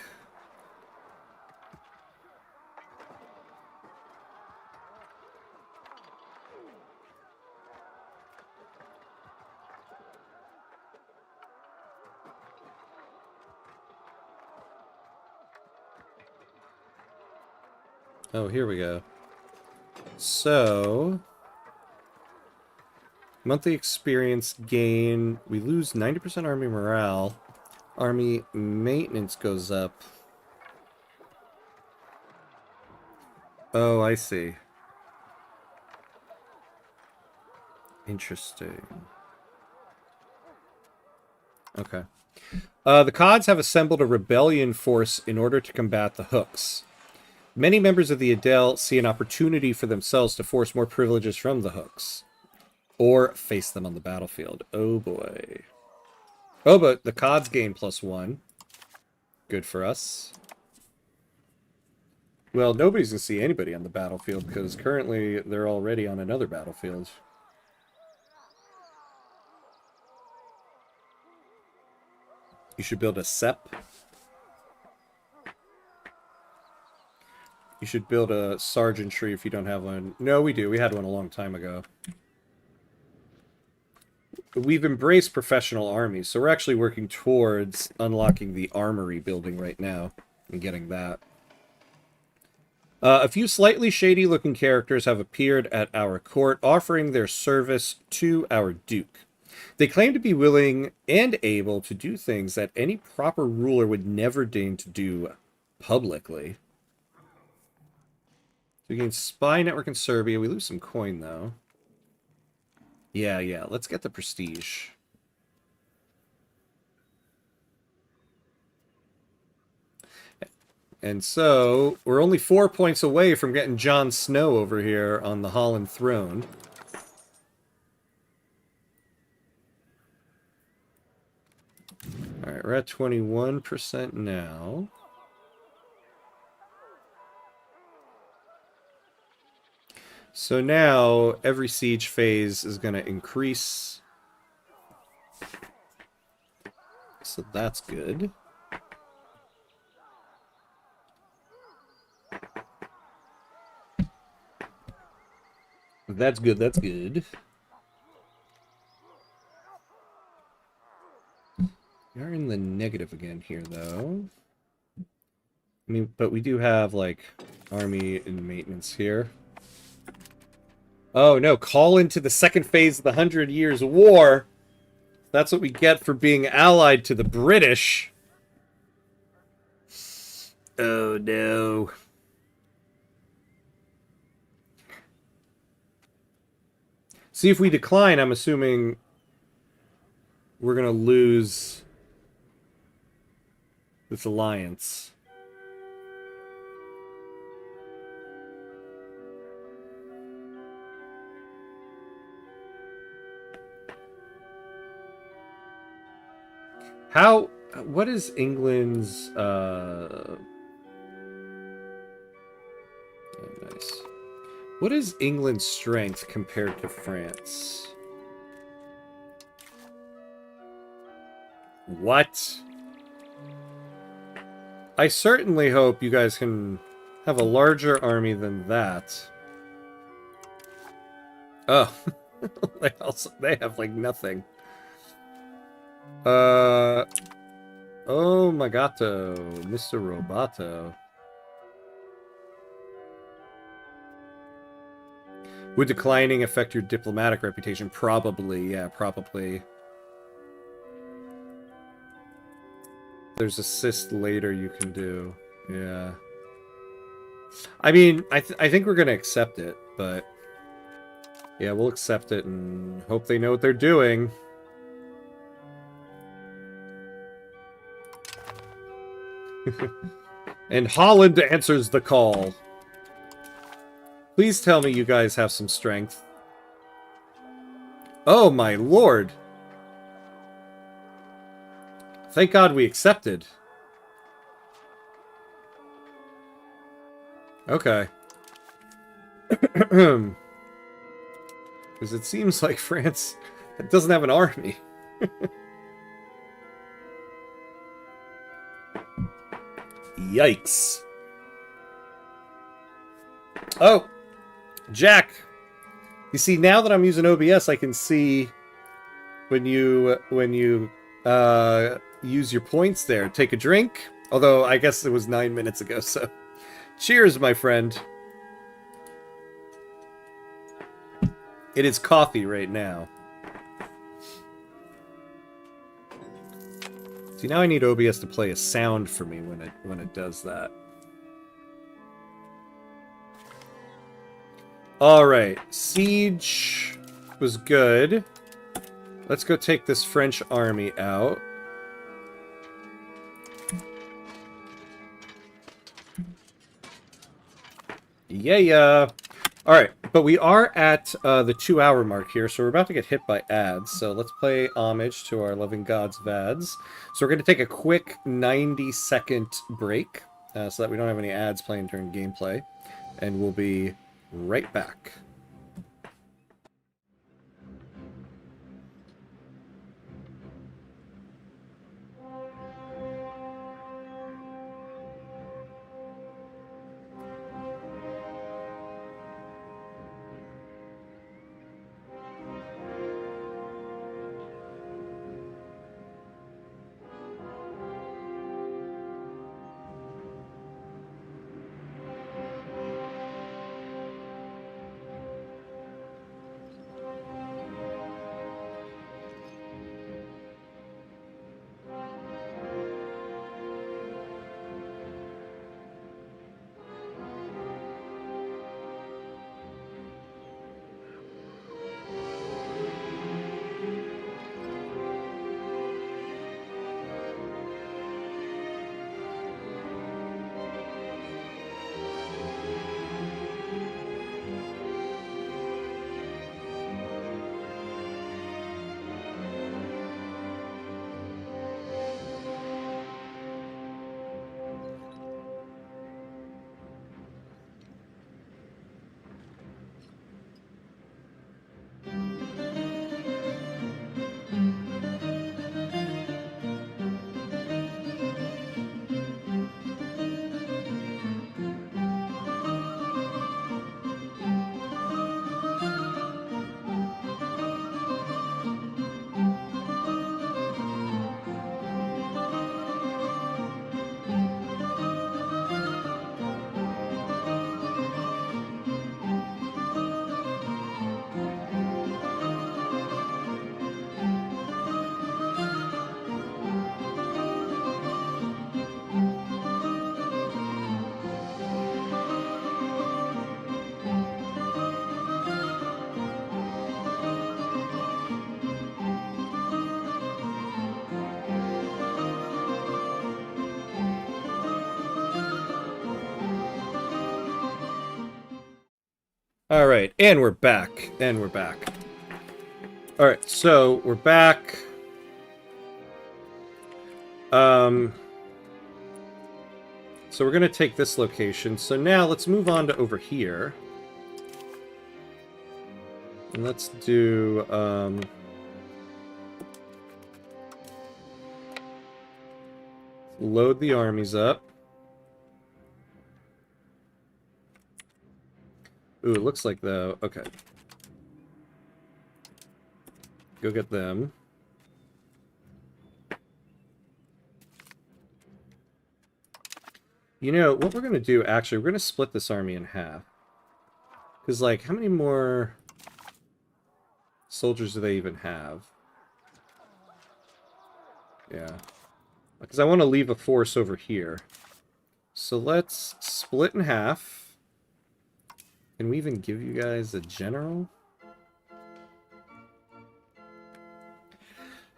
Oh, here we go. So... Monthly experience gain. We lose 90% army morale. Army maintenance goes up. Oh, I see. Interesting. Okay. The Cods have assembled a rebellion force in order to combat the Hooks. Many members of the Adel see an opportunity for themselves to force more privileges from the Hooks. Or face them on the battlefield. Oh boy. Oh, but the Cods gain +1. Good for us. Well, nobody's going to see anybody on the battlefield because currently they're already on another battlefield. You should build a SEP. You should build a sergeantry if you don't have one. No, we do. We had one a long time ago. We've embraced professional armies, so we're actually working towards unlocking the armory building right now and getting that. A few slightly shady-looking characters have appeared at our court, offering their service to our duke. They claim to be willing and able to do things that any proper ruler would never deign to do publicly. We gain spy network in Serbia. We lose some coin, though. Yeah. Let's get the prestige. And so, we're only 4 points away from getting Jon Snow over here on the Holland throne. Alright, we're at 21% now. So now, every siege phase is going to increase. So that's good. That's good, that's good. We are in the negative again here, though. I mean, but we do have, like, army and maintenance here. Oh, no, call into the second phase of the 100 Years' War. That's what we get for being allied to the British. Oh, no. See, if we decline, I'm assuming we're going to lose this alliance. What is England's, oh, nice. What is England's strength compared to France? What? I certainly hope you guys can have a larger army than that. Oh. They have, like, nothing. Oh my gato, Mr. Roboto. Would declining affect your diplomatic reputation? Probably, yeah, probably. There's assist later you can do. Yeah. I mean, I think we're gonna accept it, but... Yeah, we'll accept it and hope they know what they're doing. And Holland answers the call. Please tell me you guys have some strength. Oh my lord! Thank God we accepted. Okay. Because it seems like France doesn't have an army. Yikes. Oh! Jack! You see, now that I'm using OBS, I can see when you use your points there. Take a drink. Although, I guess it was 9 minutes ago, so... Cheers, my friend. It is coffee right now. See, now I need OBS to play a sound for me when it does that. Alright, siege was good. Let's go take this French army out. Yeah. Alright, but we are at the 2-hour mark here, so we're about to get hit by ads. So let's play homage to our loving gods of ads. So we're going to take a quick 90-second break, so that we don't have any ads playing during gameplay. And we'll be right back. Alright, and we're back. Alright, so we're back. So we're going to take this location. So now let's move on to over here. And let's do... load the armies up. Ooh, it looks like though... Okay. Go get them. You know, what we're going to do, actually, we're going to split this army in half. Because, like, how many more soldiers do they even have? Yeah. Because I want to leave a force over here. So let's split in half. Can we even give you guys a general?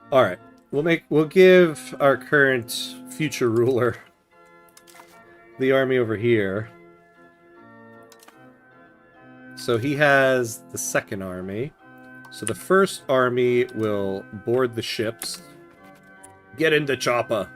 Alright. We'll give our current future ruler the army over here. So he has the second army. So the first army will board the ships. Get into chopper.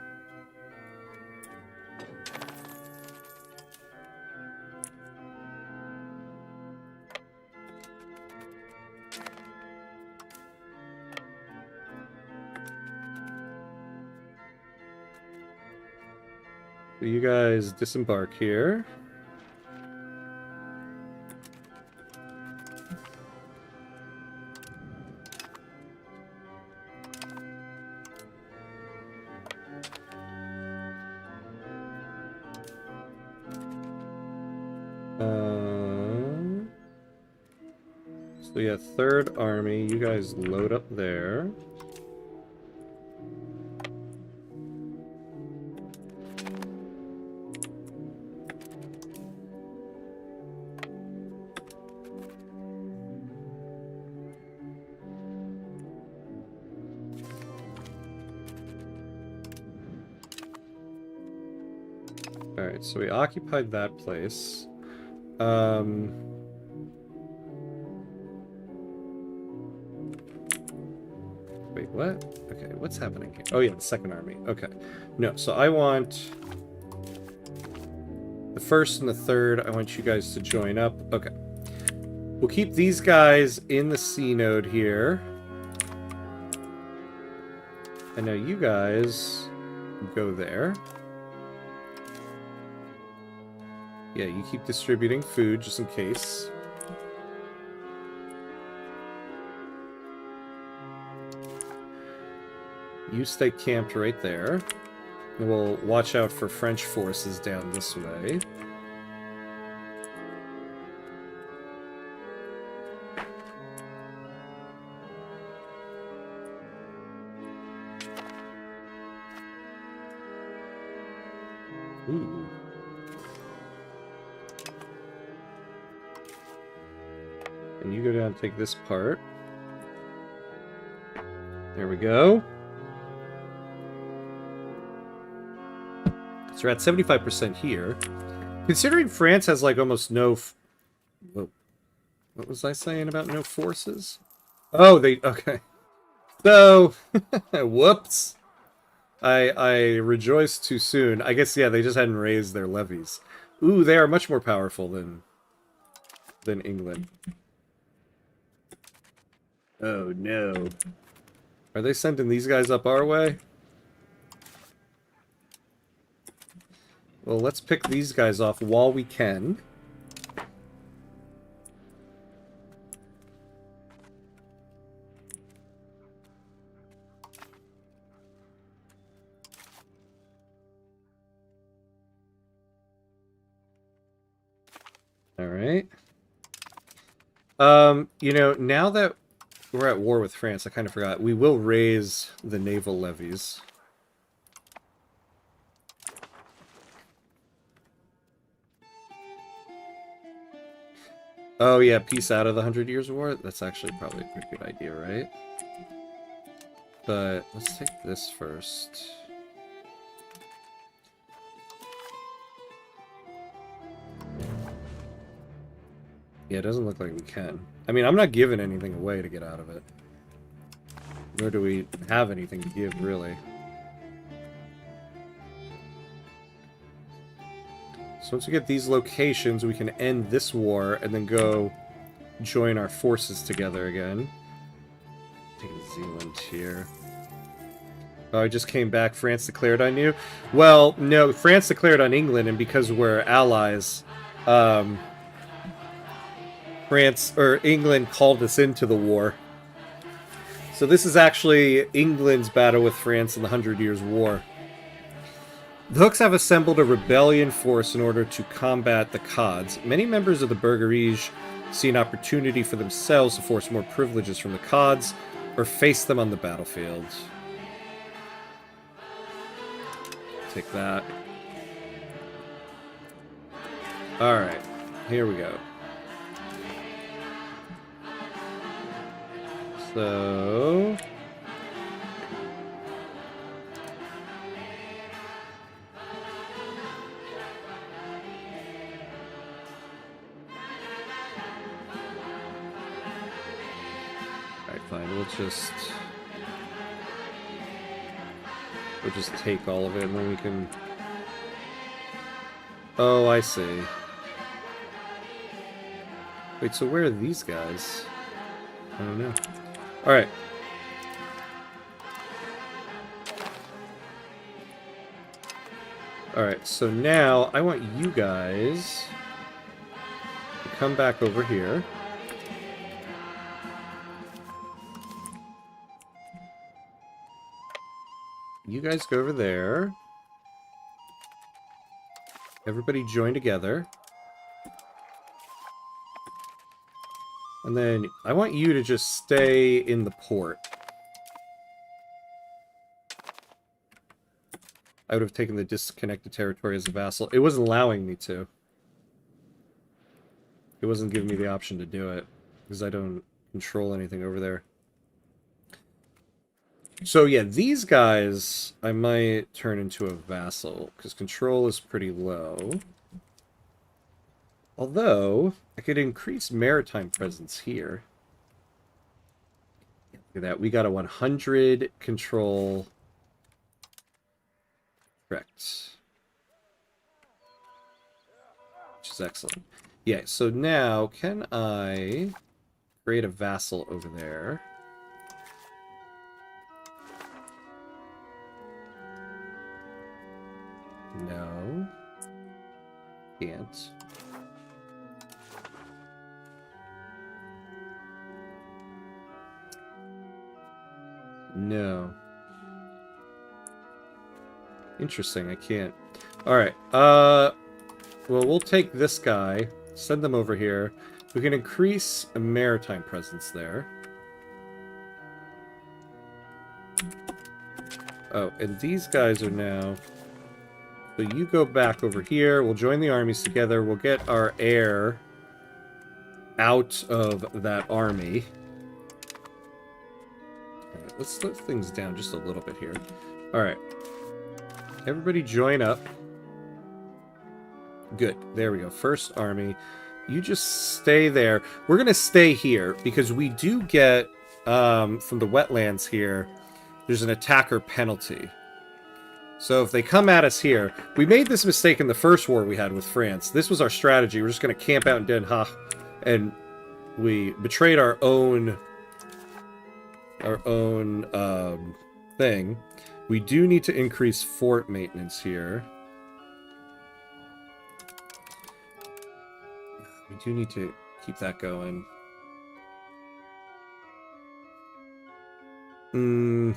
So you guys disembark here. So yeah, third army, you guys load up there. Alright, so we occupied that place. Wait, what? Okay, what's happening here? Oh yeah, the second army. Okay. No, so I want the first and the third. I want you guys to join up. Okay. We'll keep these guys in the C node here. And now you guys go there. Yeah, you keep distributing food just in case. You stay camped right there. And we'll watch out for French forces down this way. Ooh. And you go down and take this part. There we go. So we're at 75% here. Considering France has like almost no... Whoa. What was I saying about no forces? Oh, they... Okay. So... Whoops. I rejoiced too soon. I guess, yeah, they just hadn't raised their levies. Ooh, they are much more powerful than England. Oh, no. Are they sending these guys up our way? Well, let's pick these guys off while we can. Alright. You know, now that we're at war with France, I kind of forgot. We will raise the naval levies. Oh yeah, peace out of the 100 Years' War? That's actually probably a pretty good idea, right? But let's take this first. Yeah, it doesn't look like we can. I mean, I'm not giving anything away to get out of it. Nor do we have anything to give, really. So once we get these locations, we can end this war and then go join our forces together again. Take Zealand here. Oh, I just came back. France declared on you? Well, no, France declared on England, and because we're allies, England called us into the war. So this is actually England's battle with France in the 100 Years' War. The Hooks have assembled a rebellion force in order to combat the Cods. Many members of the Burgerige see an opportunity for themselves to force more privileges from the Cods or face them on the battlefield. Take that. Alright, here we go. So... Alright, fine, we'll just take all of it and then we can... Oh, I see. Wait, so where are these guys? I don't know. Alright. Alright, so now I want you guys to come back over here. You guys go over there. Everybody join together. And then I want you to just stay in the port. I would have taken the disconnected territory as a vassal. It wasn't allowing me to. It wasn't giving me the option to do it, because I don't control anything over there. So yeah, these guys I might turn into a vassal, because control is pretty low. Although, I could increase maritime presence here. Look at that, we got a 100 control. Correct. Which is excellent. Yeah, so now, can I create a vassal over there? No. Can't. No. Interesting, I can't. Alright, well, we'll take this guy, send them over here. We can increase a maritime presence there. Oh, and these guys are now... So you go back over here, we'll join the armies together, we'll get our heir out of that army. Right, let's slow things down just a little bit here. Alright. Everybody join up. Good. There we go. First army. You just stay there. We're going to stay here because we do get, from the wetlands here, there's an attacker penalty. So if they come at us here, we made this mistake in the first war we had with France. This was our strategy. We're just going to camp out in Den Haag, and we betrayed our own thing. We do need to increase fort maintenance here. We do need to keep that going. You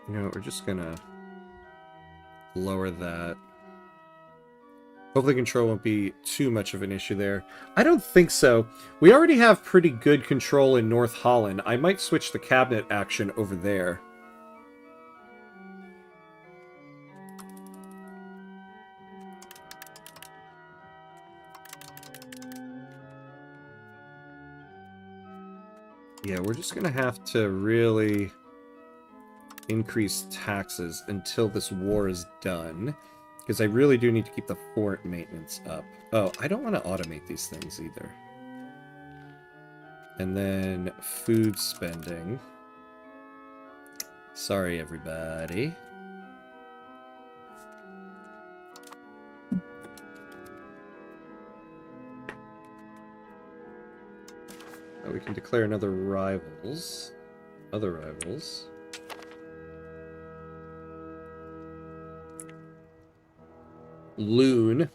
know, we're just gonna lower that. Hopefully control won't be too much of an issue there. I don't think so. We already have pretty good control in North Holland. I might switch the cabinet action over there. Yeah, we're just gonna have to really increase taxes until this war is done. Because I really do need to keep the fort maintenance up. Oh, I don't want to automate these things either. And then food spending. Sorry, everybody. Oh, we can declare another rivals. Other rivals. Loon.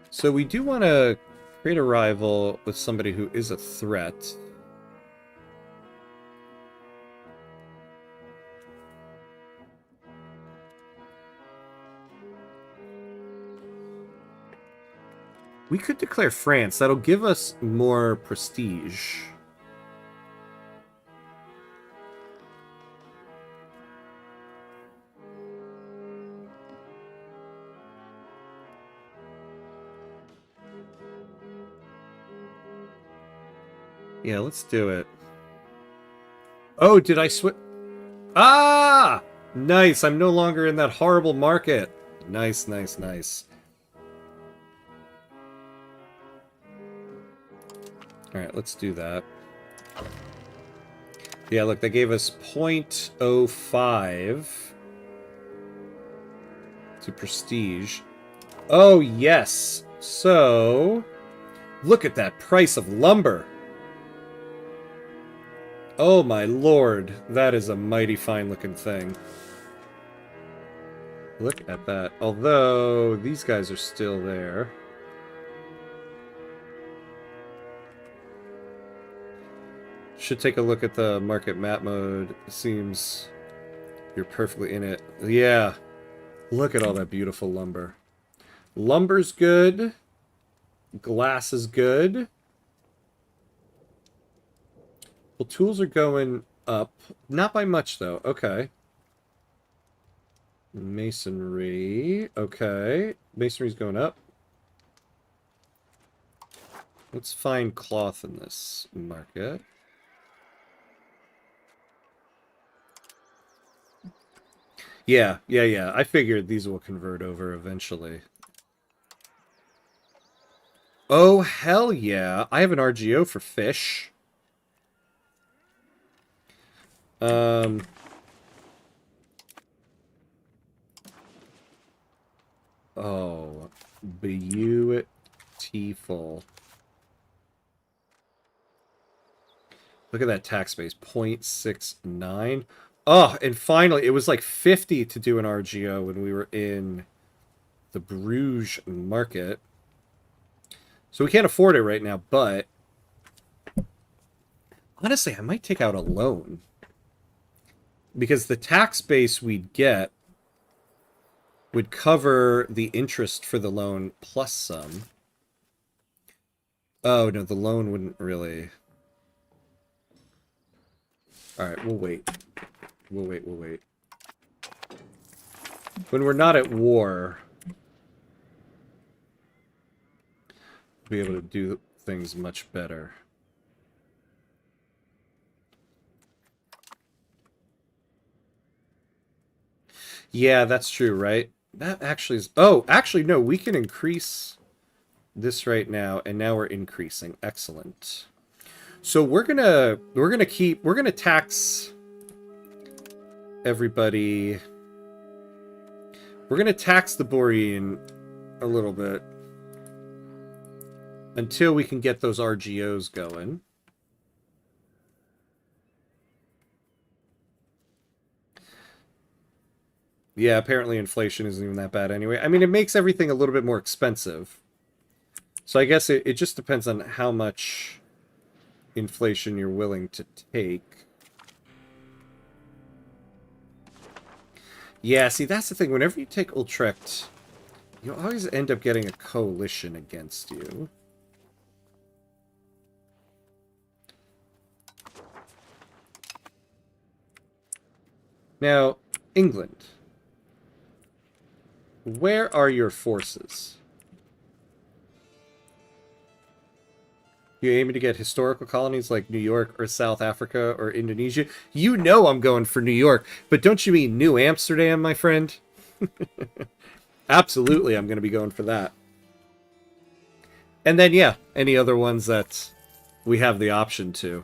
So we do want to create a rival with somebody who is a threat. We could declare France. That'll give us more prestige. Yeah, let's do it. Oh, did I switch? Ah! Nice, I'm no longer in that horrible market. Nice, nice, nice. Alright, let's do that. Yeah, look, they gave us 0.05 to prestige. Oh, yes. So, look at that price of lumber. Oh my lord, that is a mighty fine looking thing. Look at that. Although, these guys are still there. Should take a look at the market map mode. It seems you're perfectly in it. Yeah. Look at all that beautiful lumber. Lumber's good. Glass is good. Well, tools are going up. Not by much, though. Okay. Masonry. Okay. Masonry's going up. Let's find cloth in this market. Yeah. I figured these will convert over eventually. Oh, hell yeah. I have an RGO for fish. Oh, beautiful. Look at that tax base, 0.69. Oh, and finally, it was like 50 to do an RGO when we were in the Bruges market. So we can't afford it right now, but honestly, I might take out a loan. Because the tax base we'd get would cover the interest for the loan plus some. Oh, no, the loan wouldn't really... Alright, we'll wait. We'll wait. When we're not at war, we'll be able to do things much better. Yeah, that's true, right? That actually is... Oh, actually, no, we can increase this right now, and now we're increasing. Excellent. So we're gonna tax everybody. We're gonna tax the Borean a little bit until we can get those RGOs going. Yeah, apparently inflation isn't even that bad anyway. I mean, it makes everything a little bit more expensive. So I guess it just depends on how much inflation you're willing to take. Yeah, see, that's the thing. Whenever you take Utrecht, you always end up getting a coalition against you. Now, England. Where are your forces? You aiming to get historical colonies like New York or South Africa or Indonesia? You know I'm going for New York, but don't you mean New Amsterdam, my friend? Absolutely, I'm going to be going for that. And then, yeah, any other ones that we have the option to.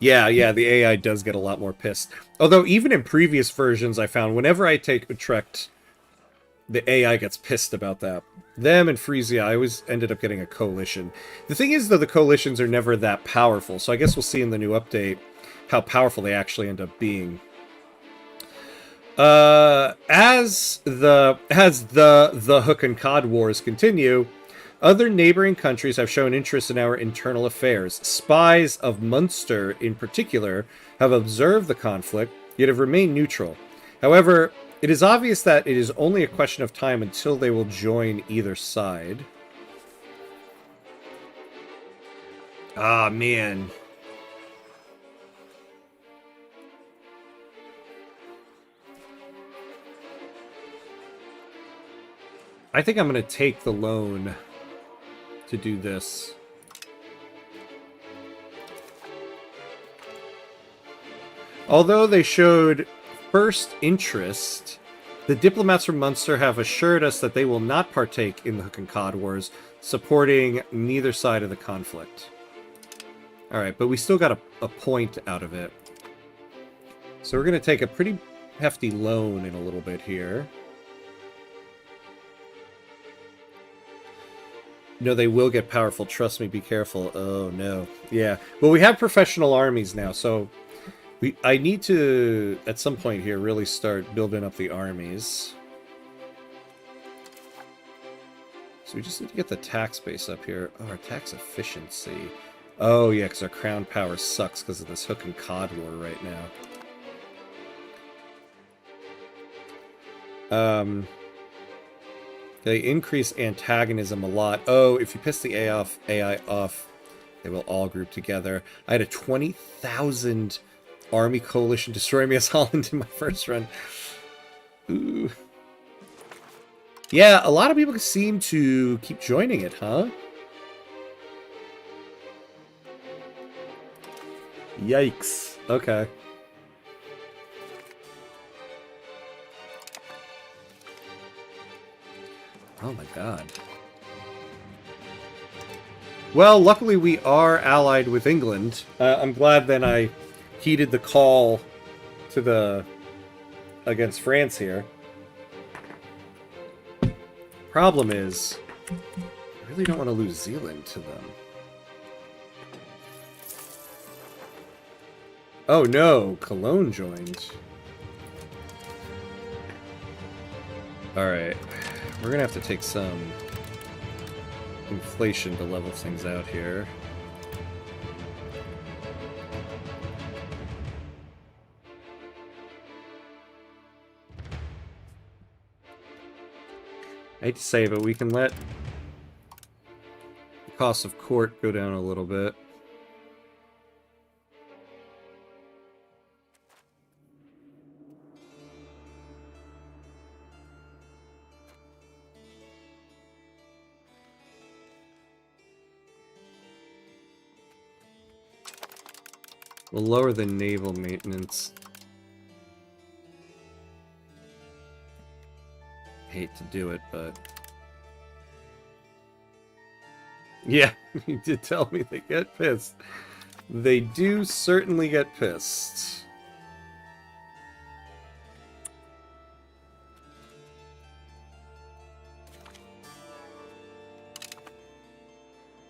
Yeah, the AI does get a lot more pissed. Although, even in previous versions, I found whenever I take Utrecht, the AI gets pissed about that. Them and Frisia, I always ended up getting a coalition. The thing is, though, the coalitions are never that powerful, so I guess we'll see in the new update how powerful they actually end up being. As the Hook and Cod wars continue, other neighboring countries have shown interest in our internal affairs. Spies of Munster, in particular, have observed the conflict, yet have remained neutral. However, it is obvious that it is only a question of time until they will join either side. Ah, man. I think I'm going to take the loan to do this. Although they showed first interest, the diplomats from Munster have assured us that they will not partake in the Hook and Cod Wars, supporting neither side of the conflict. Alright, but we still got a point out of it. So we're going to take a pretty hefty loan in a little bit here. No, they will get powerful. Trust me, be careful. Oh, no. Yeah. Well, we have professional armies now, so I need to, at some point here, really start building up the armies. So we just need to get the tax base up here. Oh, our tax efficiency. Oh, yeah, because our crown power sucks because of this Hook and Cod war right now. They increase antagonism a lot. Oh, if you piss the AI off, they will all group together. I had a 20,000 army coalition destroy me as Holland in my first run. Ooh. Yeah, a lot of people seem to keep joining it, huh? Yikes. Okay. Oh my god. Well, luckily we are allied with England. I'm glad then I heeded the call to the against France here. Problem is, I really don't want to lose Zealand to them. Oh no, Cologne joined. Alright, we're gonna have to take some inflation to level things out here. I hate to say it, but we can let the cost of court go down a little bit. We'll lower the naval maintenance. Hate to do it, but... Yeah, you did tell me they get pissed. They do certainly get pissed.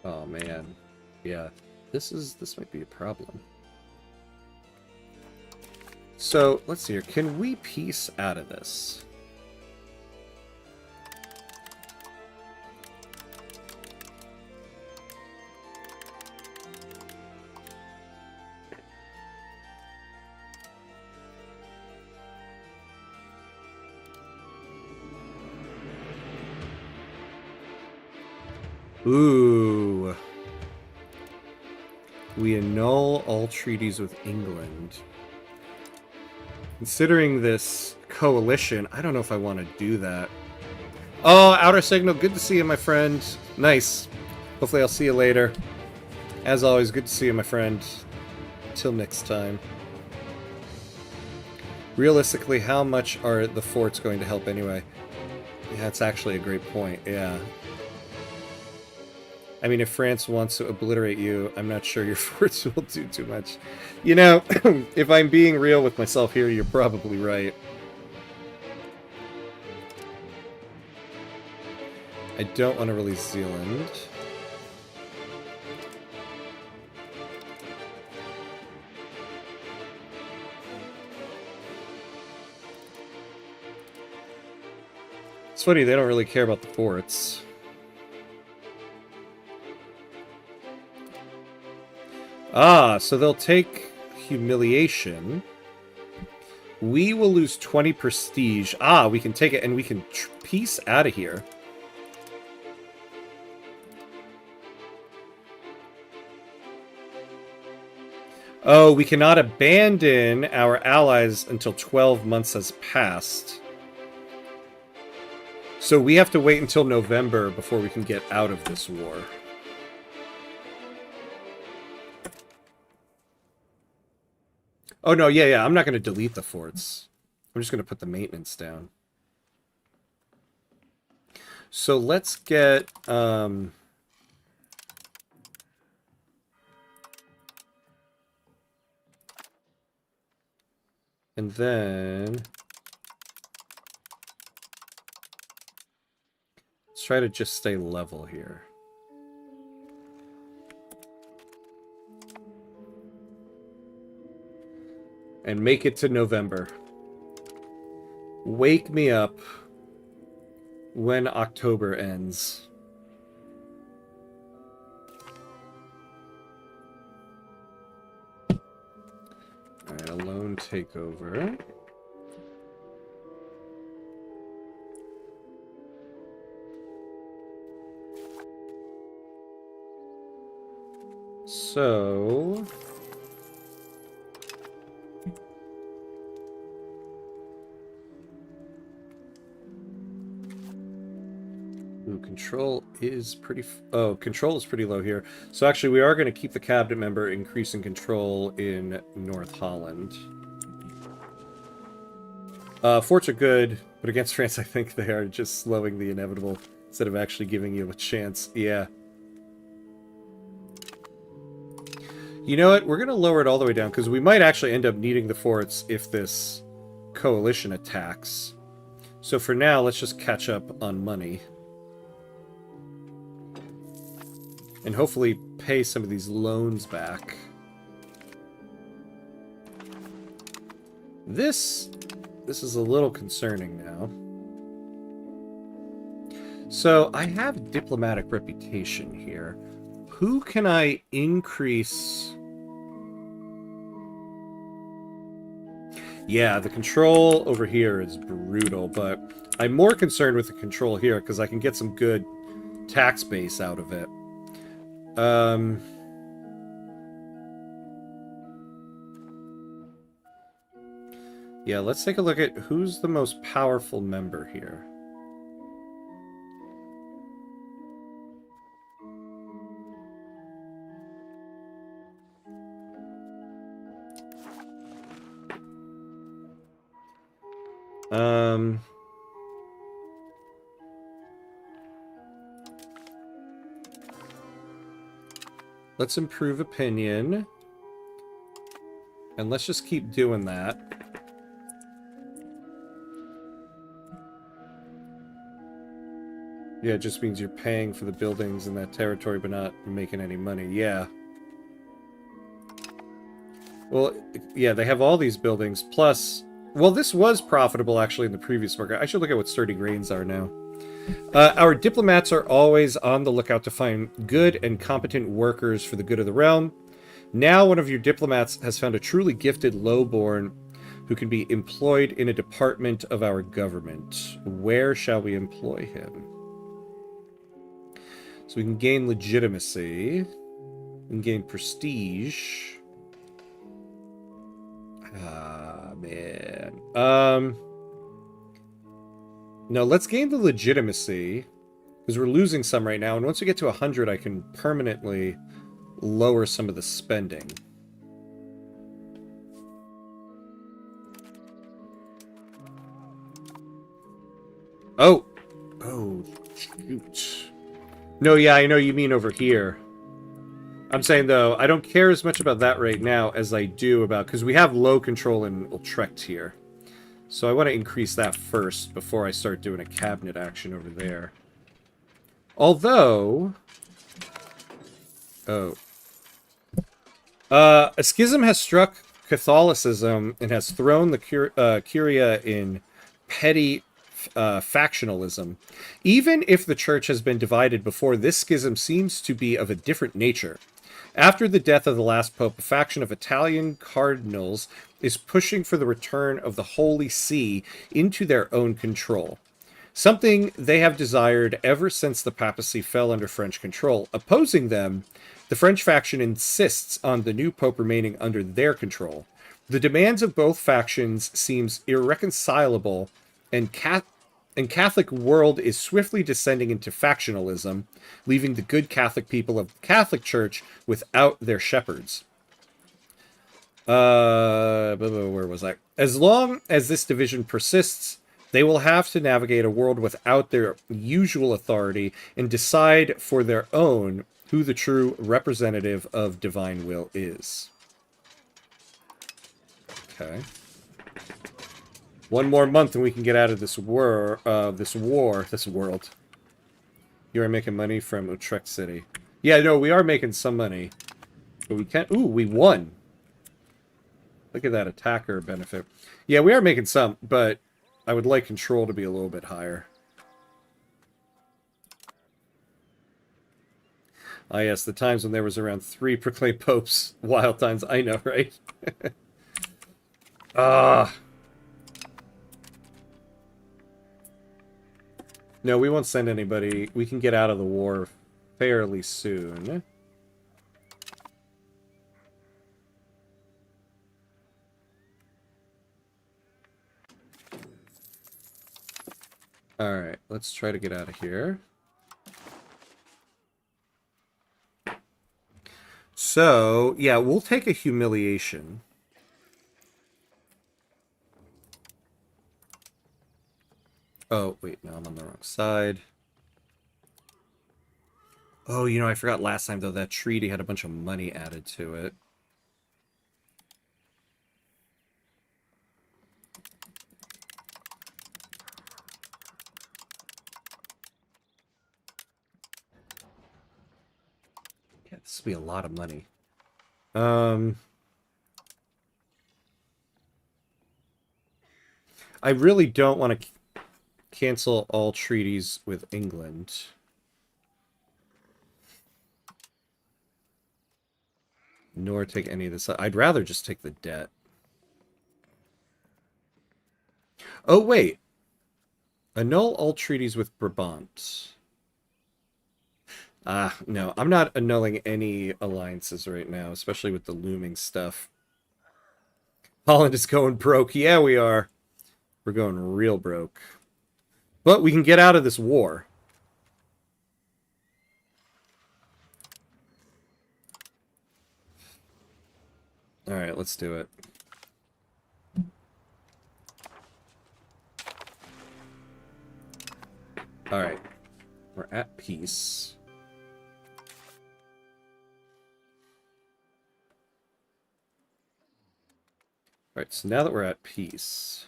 Oh man. Yeah. This might be a problem. So, let's see here. Can we piece out of this? Ooh. We annul all treaties with England. Considering this coalition, I don't know if I want to do that. Oh, Outer Signal, good to see you, my friend. Nice. Hopefully I'll see you later. As always, good to see you, my friend. Till next time. Realistically, how much are the forts going to help anyway? Yeah, that's actually a great point, yeah. I mean, if France wants to obliterate you, I'm not sure your forts will do too much. You know, if I'm being real with myself here, you're probably right. I don't want to release Zealand. It's funny, they don't really care about the forts. Ah, so they'll take humiliation. We will lose 20 prestige. Ah, we can take it and we can piece out of here. Oh, we cannot abandon our allies until 12 months has passed. So we have to wait until November before we can get out of this war. Oh, no, yeah, I'm not going to delete the forts. I'm just going to put the maintenance down. So let's get... And then... Let's try to just stay level here. And make it to November. Wake me up when October ends. Alright, a lone takeover. So... Ooh, control is pretty... Oh, control is pretty low here. So actually, we are going to keep the cabinet member increasing control in North Holland. Forts are good, but against France, I think they are just slowing the inevitable instead of actually giving you a chance. Yeah. You know what? We're going to lower it all the way down, because we might actually end up needing the forts if this coalition attacks. So for now, let's just catch up on money. And hopefully pay some of these loans back. This is a little concerning now. So I have diplomatic reputation here. Who can I increase? Yeah, the control over here is brutal, but I'm more concerned with the control here because I can get some good tax base out of it. Yeah, let's take a look at who's the most powerful member here. Let's improve opinion. And let's just keep doing that. Yeah, it just means you're paying for the buildings in that territory, but not making any money. Yeah. Well, yeah, they have all these buildings, plus... Well, this was profitable, actually, in the previous market. I should look at what sturdy grains are now. Our diplomats are always on the lookout to find good and competent workers for the good of the realm. Now one of your diplomats has found a truly gifted lowborn who can be employed in a department of our government. Where shall we employ him? So we can gain legitimacy. We can gain prestige. Ah, man. No, let's gain the legitimacy, because we're losing some right now, and once we get to 100, I can permanently lower some of the spending. Oh! Oh, shoot. No, yeah, I know you mean over here. I'm saying, though, I don't care as much about that right now as I do about... Because we have low control in Utrecht here. So I want to increase that first before I start doing a cabinet action over there. Although... Oh. A schism has struck Catholicism and has thrown the Curia in petty factionalism. Even if the church has been divided before, this schism seems to be of a different nature. After the death of the last pope, a faction of Italian cardinals is pushing for the return of the Holy See into their own control. Something they have desired ever since the papacy fell under French control. Opposing them, the French faction insists on the new pope remaining under their control. The demands of both factions seems irreconcilable, and Catholic world is swiftly descending into factionalism, leaving the good Catholic people of the Catholic Church without their shepherds. Where was I? As long as this division persists, they will have to navigate a world without their usual authority and decide for their own who the true representative of divine will is. Okay. One more month and we can get out of this world. You are making money from Utrecht City. Yeah, no, we are making some money. But we can't... Ooh, we won. Look at that attacker benefit. Yeah, we are making some, but I would like control to be a little bit higher. Ah, yes, the times when there was around 3 proclaimed popes. Wild times, I know, right? Ah... No, we won't send anybody. We can get out of the war fairly soon. Alright, let's try to get out of here. So, yeah, we'll take a humiliation. Oh, wait, no, I'm on the wrong side. Oh, you know, I forgot last time, though, that treaty had a bunch of money added to it. Yeah, this will be a lot of money. I really don't want to cancel all treaties with England. Nor take any of this. I'd rather just take the debt. Oh, wait. Annul all treaties with Brabant. No. I'm not annulling any alliances right now, especially with the looming stuff. Holland is going broke. Yeah, we are. We're going real broke. But we can get out of this war. Alright, let's do it. Alright. We're at peace. Alright, so now that we're at peace...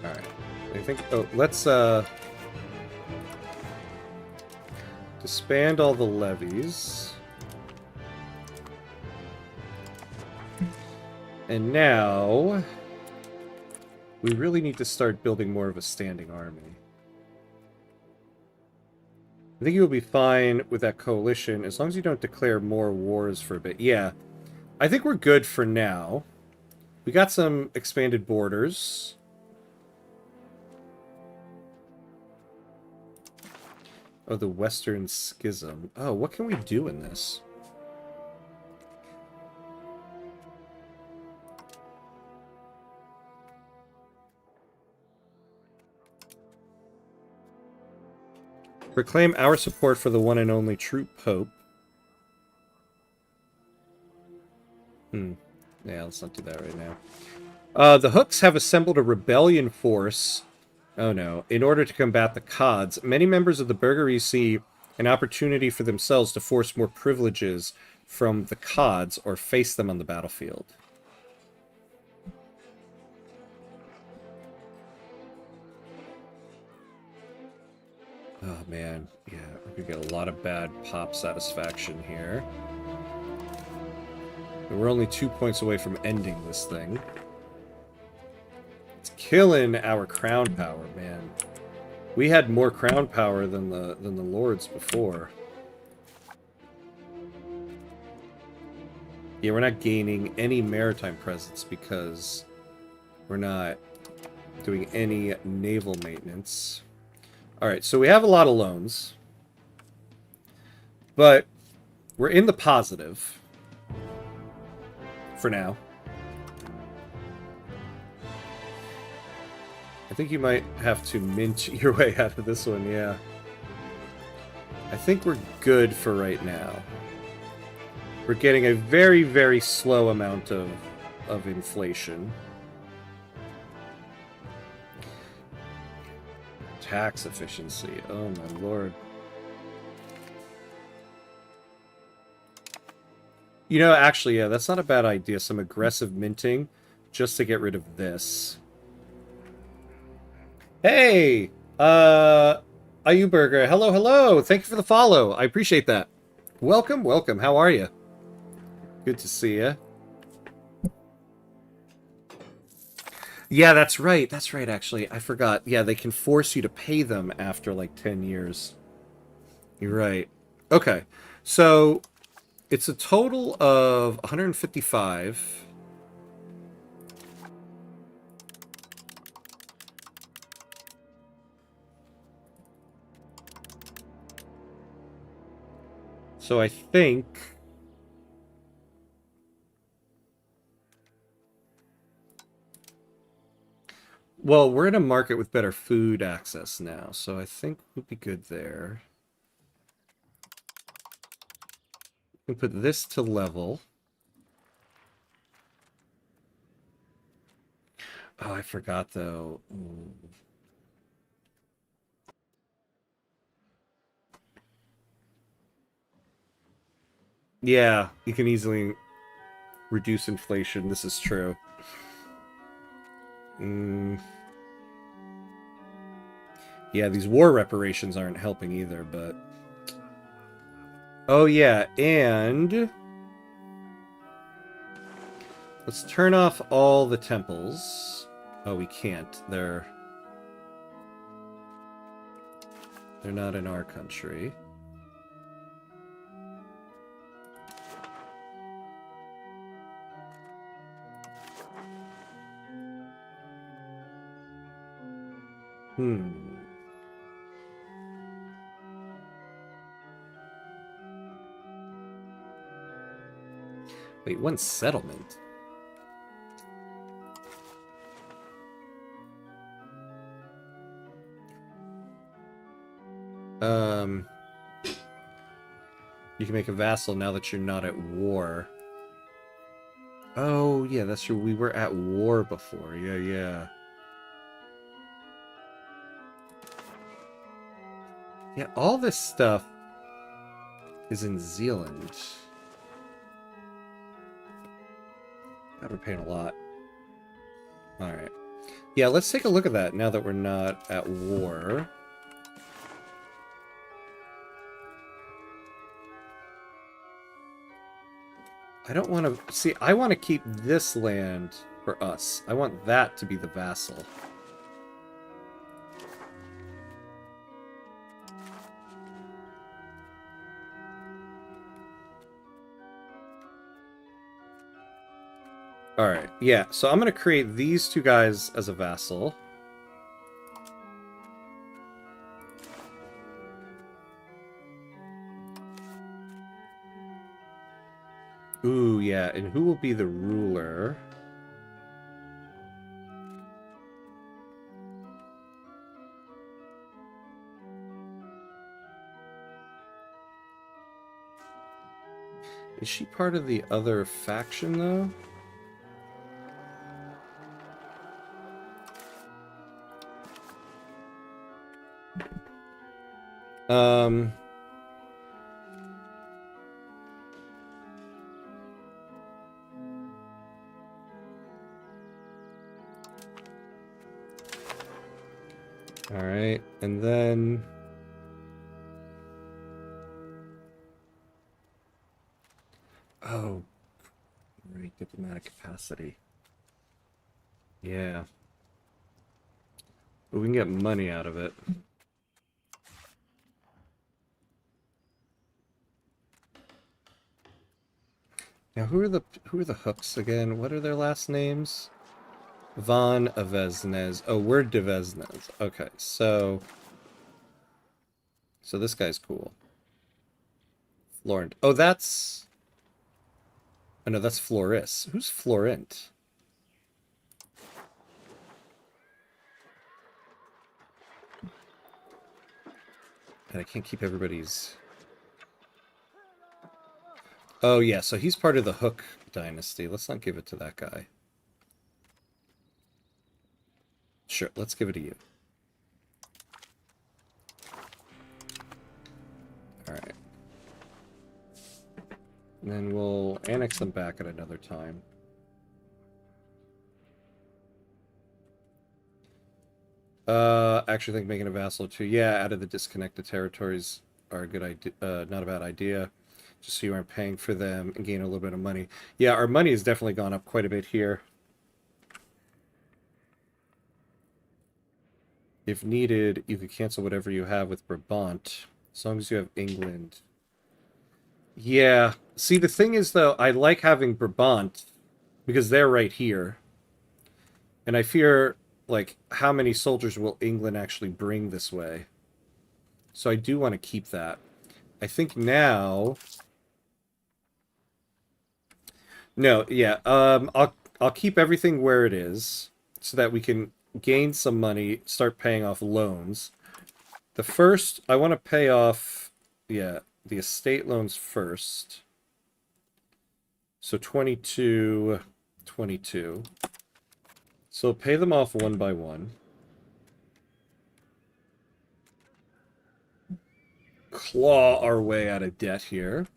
Alright. I think... Oh, let's, disband all the levies. And now... we really need to start building more of a standing army. I think you'll be fine with that coalition, as long as you don't declare more wars for a bit. Yeah, I think we're good for now. We got some expanded borders. Oh, the Western Schism. Oh, what can we do in this? Proclaim our support for the one and only true Pope. Yeah, let's not do that right now. The Hooks have assembled a rebellion force. Oh no. In order to combat the Cods, many members of the Burgery see an opportunity for themselves to force more privileges from the Cods or face them on the battlefield. Oh man, yeah, we could get a lot of bad pop satisfaction here. But we're only 2 points away from ending this thing. It's killing our crown power, man. We had more crown power than the lords before. Yeah, we're not gaining any maritime presence because we're not doing any naval maintenance. Alright, so we have a lot of loans. But we're in the positive. For now. I think you might have to mint your way out of this one, yeah. I think we're good for right now. We're getting a very, very slow amount of inflation. Tax efficiency. Oh my lord. You know, actually, yeah, that's not a bad idea. Some aggressive minting just to get rid of this. Hey! Ayuburger. Hello, hello! Thank you for the follow. I appreciate that. Welcome, welcome. How are you? Good to see you. Yeah, that's right. That's right, actually. I forgot. Yeah, they can force you to pay them after, like, 10 years. You're right. Okay. So, it's a total of 155. So I think... Well, we're in a market with better food access now, so I think we'll be good there. We can put this to level. Oh, I forgot though. Ooh. Yeah, you can easily reduce inflation. This is true. Mm. Yeah, these war reparations aren't helping either, but... Oh yeah, and... let's turn off all the temples. Oh, we can't. They're not in our country. Hmm. Wait, one settlement? You can make a vassal now that you're not at war. Oh, yeah, that's true. We were at war before. Yeah, yeah. Yeah, all this stuff is in Zealand. God, we're paying a lot. Alright. Yeah, let's take a look at that now that we're not at war. I don't want to... see, I want to keep this land for us. I want that to be the vassal. Alright, yeah, so I'm going to create these two guys as a vassal. Ooh, yeah, and who will be the ruler? Is she part of the other faction, though? Um... Alright, and then... oh, right, diplomatic capacity. Yeah. But we can get money out of it. Now, who are the hooks again? What are their last names? Von Avesnes. Oh, we're Devesnes. Okay, so this guy's cool. Florent. Oh, that's... oh, no, that's Floris. Who's Florent? And I can't keep everybody's... oh, yeah, so he's part of the Hook dynasty. Let's not give it to that guy. Sure, let's give it to you. Alright. And then we'll annex them back at another time. Actually, I think making a vassal too. Yeah, out of the disconnected territories are a good idea. Not a bad idea. Just so you aren't paying for them and gain a little bit of money. Yeah, our money has definitely gone up quite a bit here. If needed, you could cancel whatever you have with Brabant, as long as you have England. Yeah. See, the thing is, though, I like having Brabant because they're right here. And I fear, like, how many soldiers will England actually bring this way? So I do want to keep that. I think now... no, yeah. I'll keep everything where it is so that we can gain some money, start paying off loans. The first, I want to pay off, yeah, the estate loans first. So 22, 22. So pay them off one by one. Claw our way out of debt here.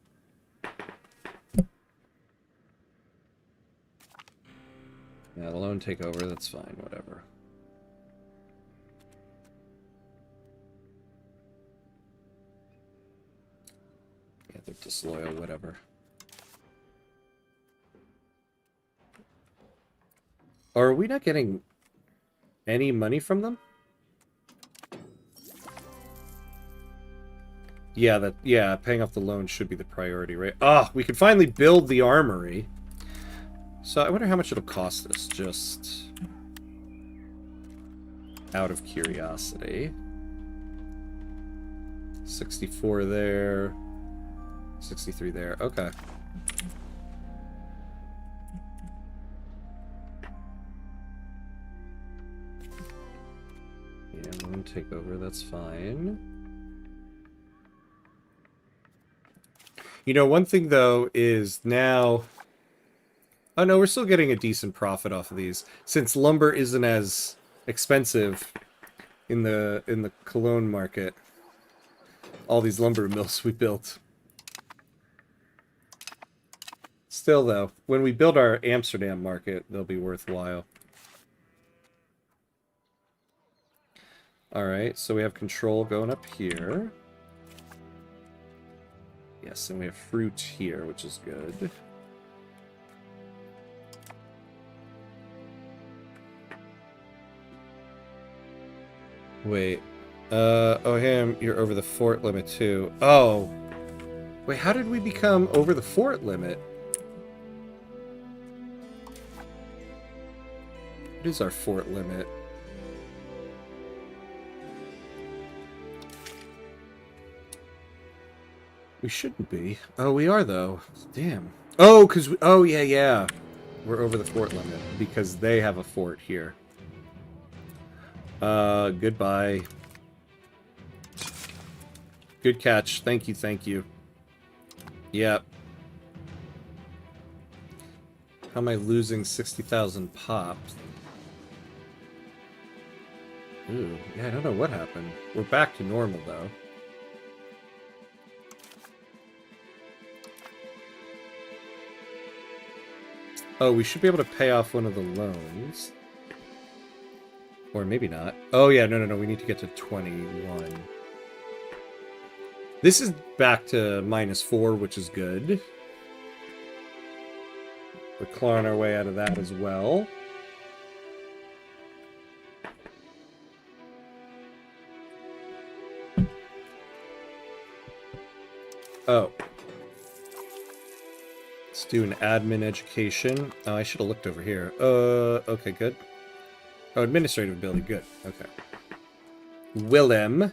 Yeah, the loan takeover, that's fine, whatever. Yeah, they're disloyal, whatever. Are we not getting any money from them? Yeah, paying off the loan should be the priority, right? Ah, we can finally build the armory. So I wonder how much it'll cost us, just out of curiosity. 64 there. 63 there. Okay. Yeah, loan takeover, that's fine. You know, one thing, though, is now... Oh, no, we're still getting a decent profit off of these. Since lumber isn't as expensive in the Cologne market. All these lumber mills we built. Still, though, when we build our Amsterdam market, they'll be worthwhile. Alright, so we have control going up here. Yes, and we have fruit here, which is good. Wait. Oh, him, you're over the fort limit, too. Oh. Wait, how did we become over the fort limit? What is our fort limit? We shouldn't be. Oh, we are, though. Damn. Oh, because... Oh, yeah. We're over the fort limit because they have a fort here. Goodbye. Good catch. Thank you. Yep. How am I losing 60,000 pops? Ooh, yeah, I don't know what happened. We're back to normal, though. Oh, we should be able to pay off one of the loans. Or maybe not. Oh, yeah, no, we need to get to 21. This is back to -4, which is good. We're clawing our way out of that as well. Oh. Let's do an admin education. Oh, I should have looked over here. Okay, good. Oh, administrative ability, good. Okay. Willem.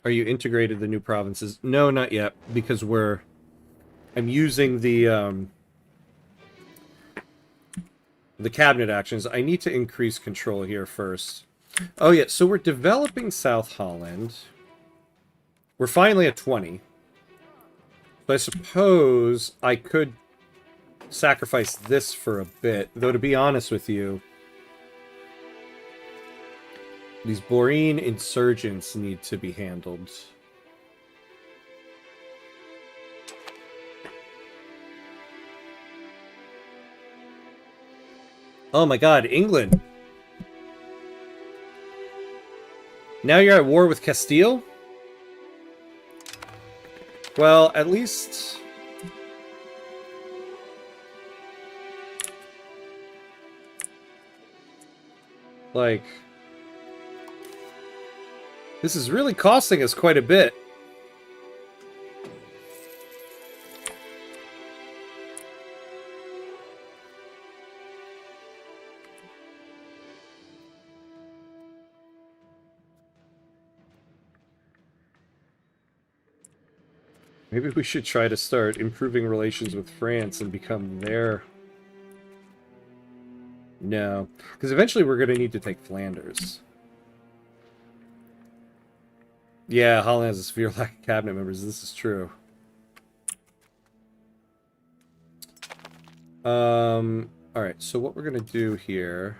Are you integrated the new provinces? No, not yet, because I'm using the cabinet actions. I need to increase control here first. Oh, yeah, so we're developing South Holland. We're finally at 20. So I suppose I could sacrifice this for a bit. Though, to be honest with you, these Boreen insurgents need to be handled. Oh my god, England! Now you're at war with Castile? Well, at least... Like... This is really costing us quite a bit. Maybe we should try to start improving relations with France and become their... No. Because eventually we're going to need to take Flanders. Yeah, Holland has a severe lack of cabinet members. This is true. Alright, so what we're going to do here...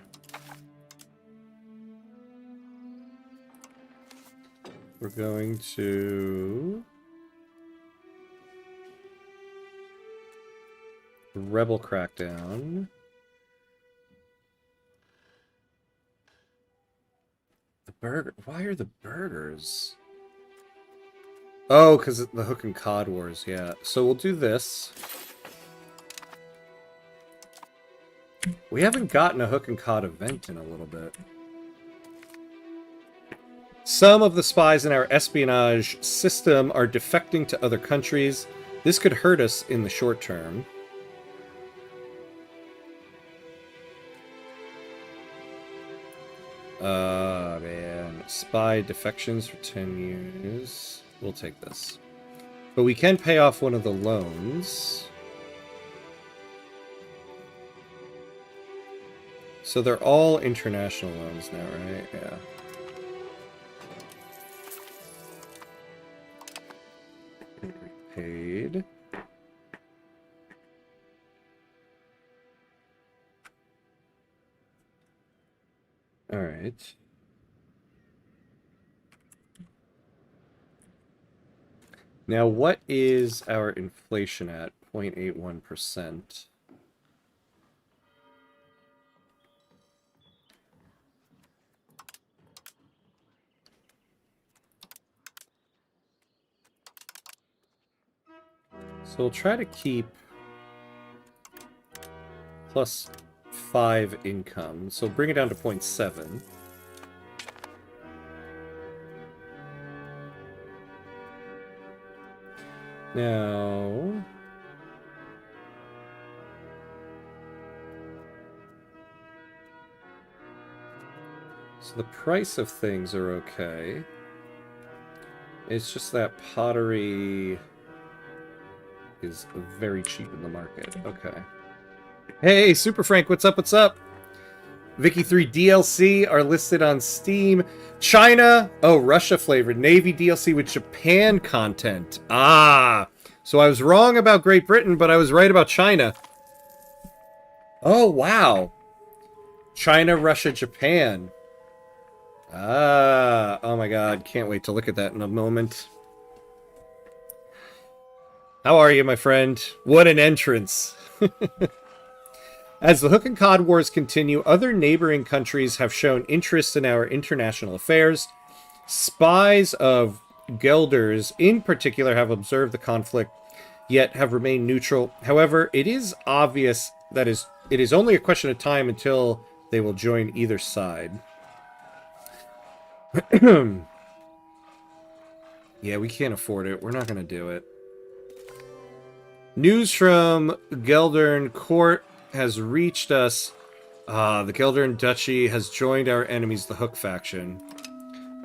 We're going to... Rebel crackdown. The burger... Why are the burgers... Oh, because the Hook and Cod Wars, yeah. So we'll do this. We haven't gotten a Hook and Cod event in a little bit. Some of the spies in our espionage system are defecting to other countries. This could hurt us in the short term. Man. Spy defections for 10 years. We'll take this. But we can pay off one of the loans. So they're all international loans now, right? Yeah. Paid. All right. Now, what is our inflation at? 0.81%. So we'll try to keep +5 income. So bring it down to 0.7. Now... So the price of things are okay. It's just that pottery is very cheap in the market. Okay. Hey, Super Frank, what's up, what's up? Vicky 3 DLC are listed on Steam. China, oh, Russia flavored. Navy DLC with Japan content. Ah, so I was wrong about Great Britain, but I was right about China. Oh, wow. China, Russia, Japan. Ah, oh my god, can't wait to look at that in a moment. How are you, my friend? What an entrance. As the Hook and Cod Wars continue, other neighboring countries have shown interest in our international affairs. Spies of Gelders, in particular, have observed the conflict, yet have remained neutral. However, it is obvious that it is only a question of time until they will join either side. Yeah, we can't afford it. We're not going to do it. News from Geldern Court has reached us. The Geldern Duchy has joined our enemies, the Hook faction.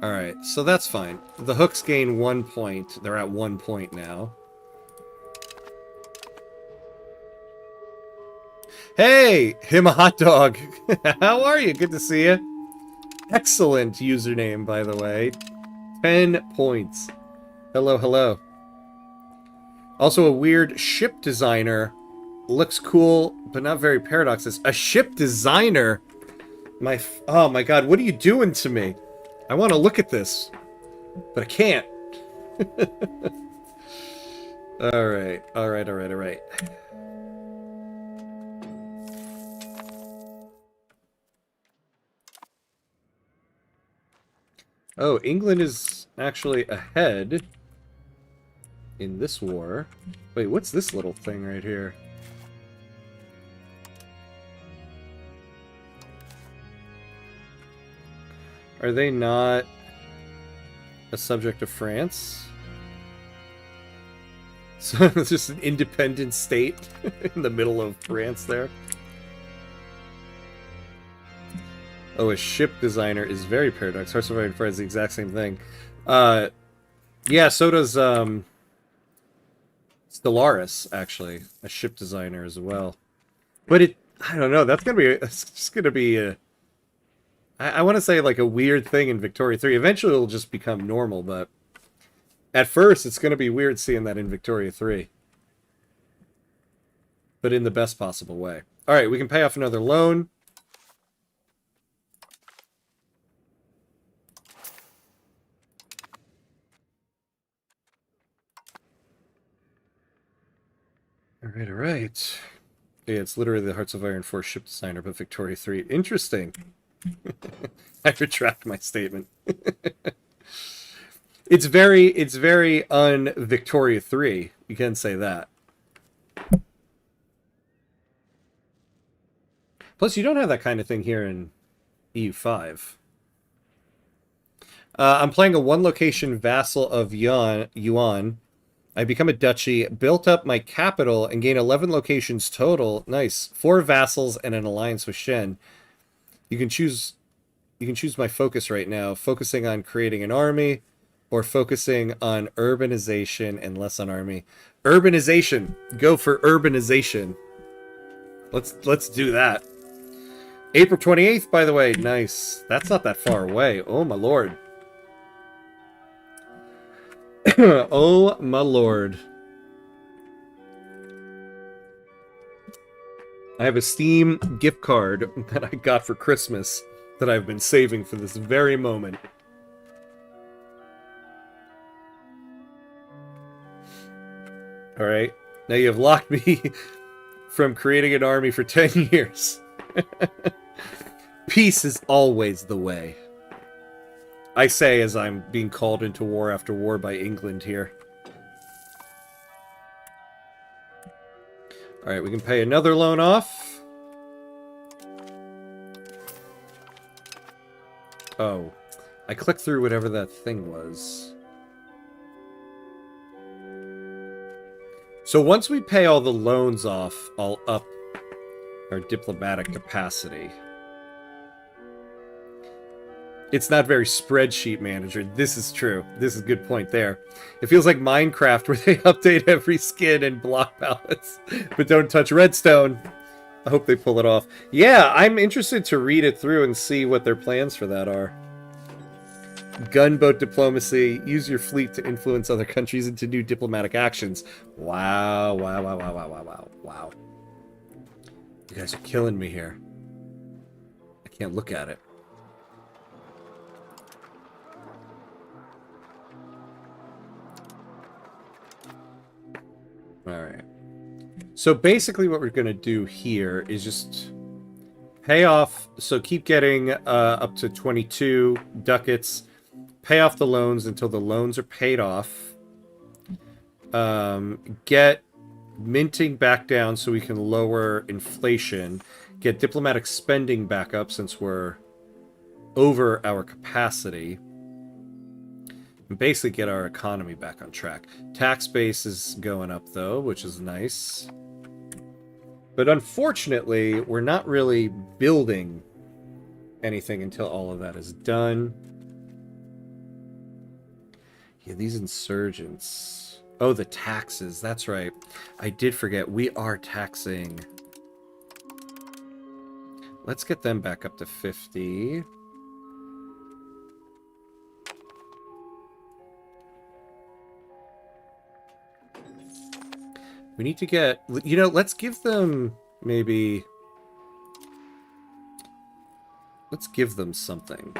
Alright, so that's fine. The Hooks gain 1 point. They're at 1 point now. Hey! Him a hot dog! How are you? Good to see you. Excellent username, by the way. 10 points. Hello, hello. Also, a weird ship designer. Looks cool, but not very paradoxes. A ship designer? Oh my god, what are you doing to me? I want to look at this, but I can't. Alright, alright, alright, alright. Oh, England is actually ahead in this war. Wait, what's this little thing right here? Are they not a subject of France? So it's just an independent state in the middle of France there. Oh, a ship designer is very paradox. Hearts of Fire is the exact same thing. Yeah, so does Stellaris, actually, a ship designer as well. But I don't know. That's gonna be. It's just gonna be a. I want to say like a weird thing in Victoria 3. Eventually, it'll just become normal, but at first, it's gonna be weird seeing that in Victoria 3. But in the best possible way. All right, we can pay off another loan. All right, all right. Yeah, it's literally the Hearts of Iron 4 ship designer, but Victoria 3. Interesting. I retract my statement. It's very un-Victoria 3. You can say that. Plus, you don't have that kind of thing here in EU5. I'm playing a one-location vassal of Yuan. I become a duchy, built up my capital, and gain 11 locations total. Nice. 4 vassals and an alliance with Shen. You can choose my focus right now, focusing on creating an army or focusing on urbanization and less on army. Urbanization. Go for urbanization. Let's do that. April 28th, by the way. Nice. That's not that far away. Oh my lord. Oh my lord. I have a Steam gift card that I got for Christmas that I've been saving for this very moment. Alright. Now you have locked me from creating an army for 10 years. Peace is always the way. I say as I'm being called into war after war by England here. Alright, we can pay another loan off. Oh. I clicked through whatever that thing was. So once we pay all the loans off, I'll up our diplomatic capacity. It's not very spreadsheet manager. This is true. This is a good point there. It feels like Minecraft where they update every skin and block palettes, but don't touch redstone. I hope they pull it off. Yeah, I'm interested to read it through and see what their plans for that are. Gunboat diplomacy. Use your fleet to influence other countries into new diplomatic actions. Wow, wow, wow, wow, wow, wow, wow, wow. You guys are killing me here. I can't look at it. Alright. So basically what we're going to do here is just pay off, so keep getting up to 22 ducats, pay off the loans until the loans are paid off, get minting back down so we can lower inflation, get diplomatic spending back up since we're over our capacity, and basically get our economy back on track. Tax base is going up, though, which is nice. But unfortunately, we're not really building anything until all of that is done. Yeah, these insurgents. Oh, the taxes. That's right. I did forget. We are taxing. Let's get them back up to 50. We need to get... You know, let's give them maybe... Let's give them something.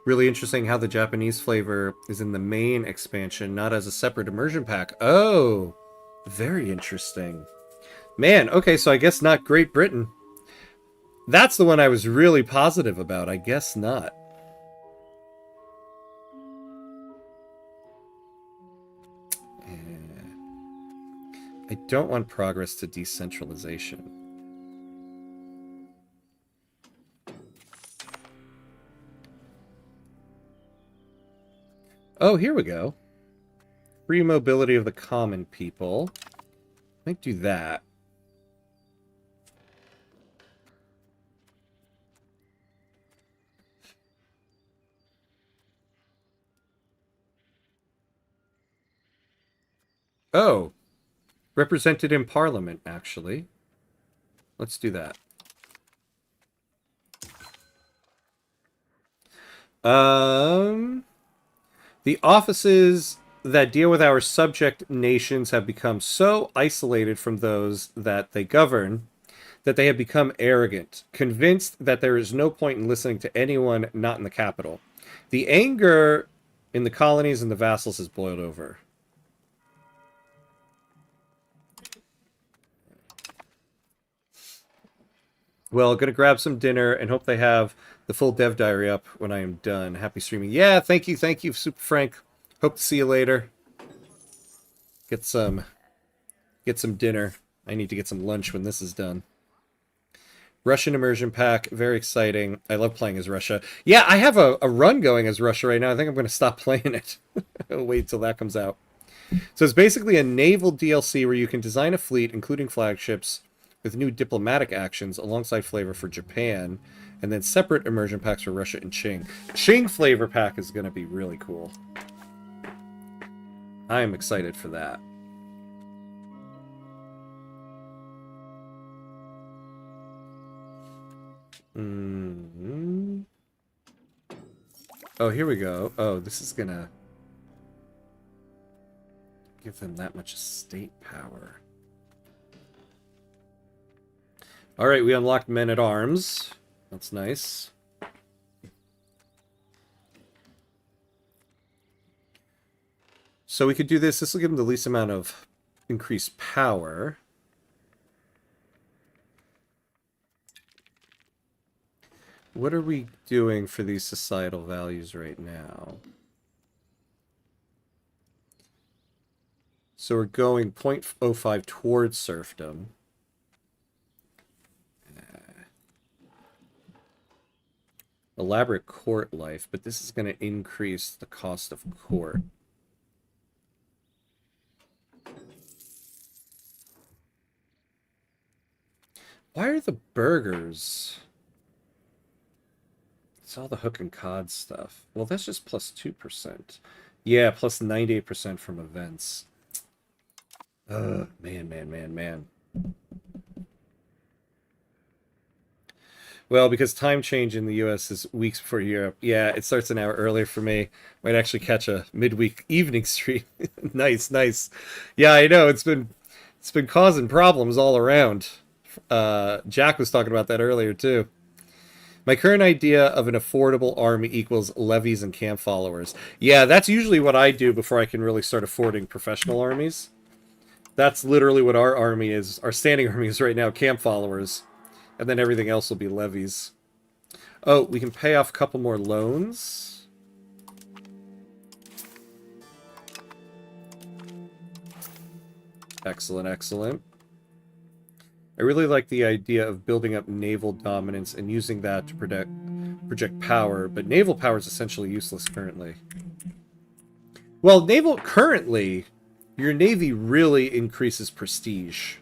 Really interesting how the Japanese flavor is in the main expansion, not as a separate immersion pack. Oh, very interesting. Man, okay, so I guess not Great Britain. That's the one I was really positive about. I guess not. I don't want progress to decentralization. Oh, here we go. Free mobility of the common people. Might do that. Oh, represented in Parliament, actually. Let's do that. The offices that deal with our subject nations have become so isolated from those that they govern that they have become arrogant, convinced that there is no point in listening to anyone not in the capital. The anger in the colonies and the vassals has boiled over. Well, gonna grab some dinner and hope they have the full dev diary up when I am done. Happy streaming. Yeah, thank you, Super Frank. Hope to see you later. Get some dinner. I need to get some lunch when this is done. Russian immersion pack, very exciting. I love playing as Russia. Yeah, I have a run going as Russia right now. I think I'm going to stop playing it. I'll wait till that comes out. So it's basically a naval DLC where you can design a fleet, including flagships, with new diplomatic actions alongside flavor for Japan, and then separate immersion packs for Russia and Qing. Qing flavor pack is going to be really cool. I am excited for that. Mm-hmm. Oh, here we go. Oh, this is gonna give them that much estate power. Alright, we unlocked men-at-arms. That's nice. So we could do this. This will give them the least amount of increased power. What are we doing for these societal values right now? So we're going 0.05 towards serfdom. Elaborate court life, but this is going to increase the cost of court. Why are the burgers... It's all the hook and cod stuff. Well, that's just plus 2%. Yeah, plus 98% from events. Man. Well, because time change in the US is weeks before Europe. Yeah, it starts an hour earlier for me. Might actually catch a midweek evening stream. Nice. Yeah, I know. It's been causing problems all around. Jack was talking about that earlier too. My current idea of an affordable army equals levies and camp followers. Yeah, that's usually what I do before I can really start affording professional armies. That's literally what our army is. Our standing army is right now, camp followers. And then everything else will be levies. Oh, we can pay off a couple more loans. Excellent. I really like the idea of building up naval dominance and using that to project power, but naval power is essentially useless currently. Well, currently, your navy really increases prestige,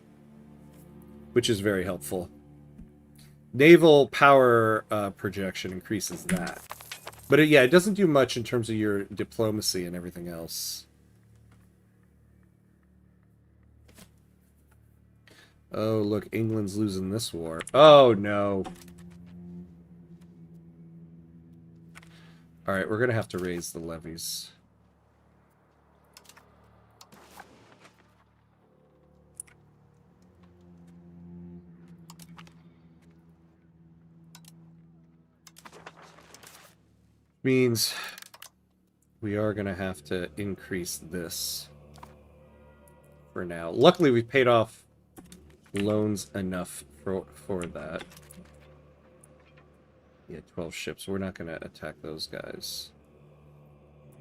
which is very helpful. Naval power projection increases that. But it doesn't do much in terms of your diplomacy and everything else. Oh, look, England's losing this war. Oh, no. Alright, we're going to have to raise the levies. Means we are going to have to increase this for now. Luckily, we paid off loans enough for that. Yeah, 12 ships. We're not going to attack those guys.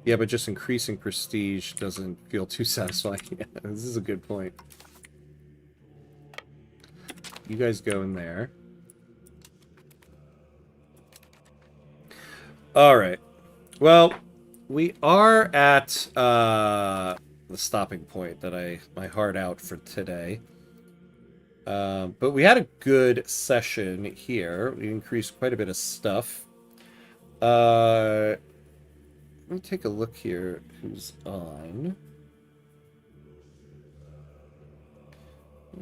Yeah, but just increasing prestige doesn't feel too satisfying. Yeah, this is a good point. You guys go in there. Alright. Well, we are at the stopping point that my heart out for today. But we had a good session here. We increased quite a bit of stuff. Let me take a look here who's on.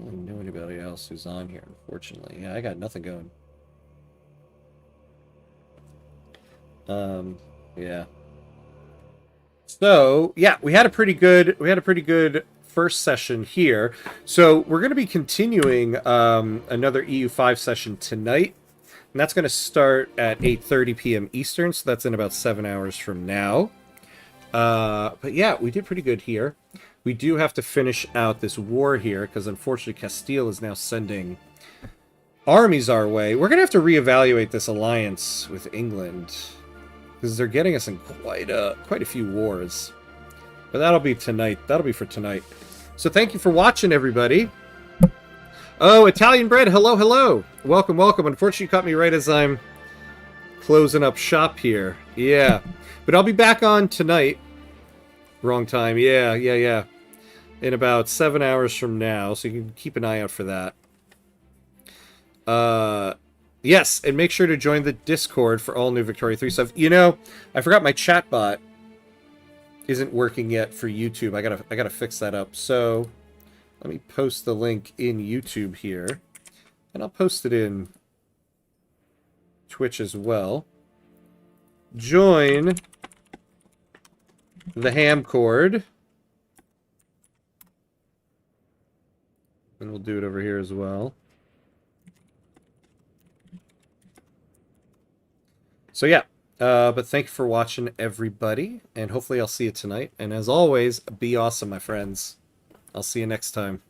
I don't know anybody else who's on here, unfortunately. Yeah, I got nothing going. Yeah. So, yeah, we had a pretty good first session here. So, we're going to be continuing another EU5 session tonight. And that's going to start at 8:30 p.m. Eastern, so that's in about 7 hours from now. But yeah, we did pretty good here. We do have to finish out this war here, because unfortunately Castile is now sending armies our way. We're going to have to reevaluate this alliance with England, because they're getting us in quite a few wars. But that'll be tonight. That'll be for tonight. So thank you for watching, everybody. Oh, Italian Bread, hello, hello. Welcome, welcome. Unfortunately, you caught me right as I'm closing up shop here. Yeah. But I'll be back on tonight. Wrong time. Yeah. In about 7 hours from now, so you can keep an eye out for that. Yes, and make sure to join the Discord for all new Victoria 3 stuff. You know, I forgot my chatbot isn't working yet for YouTube. I gotta fix that up. So let me post the link in YouTube here, and I'll post it in Twitch as well. Join the Hamcord, and we'll do it over here as well. So yeah, but thank you for watching, everybody, and hopefully I'll see you tonight. And as always, be awesome, my friends. I'll see you next time.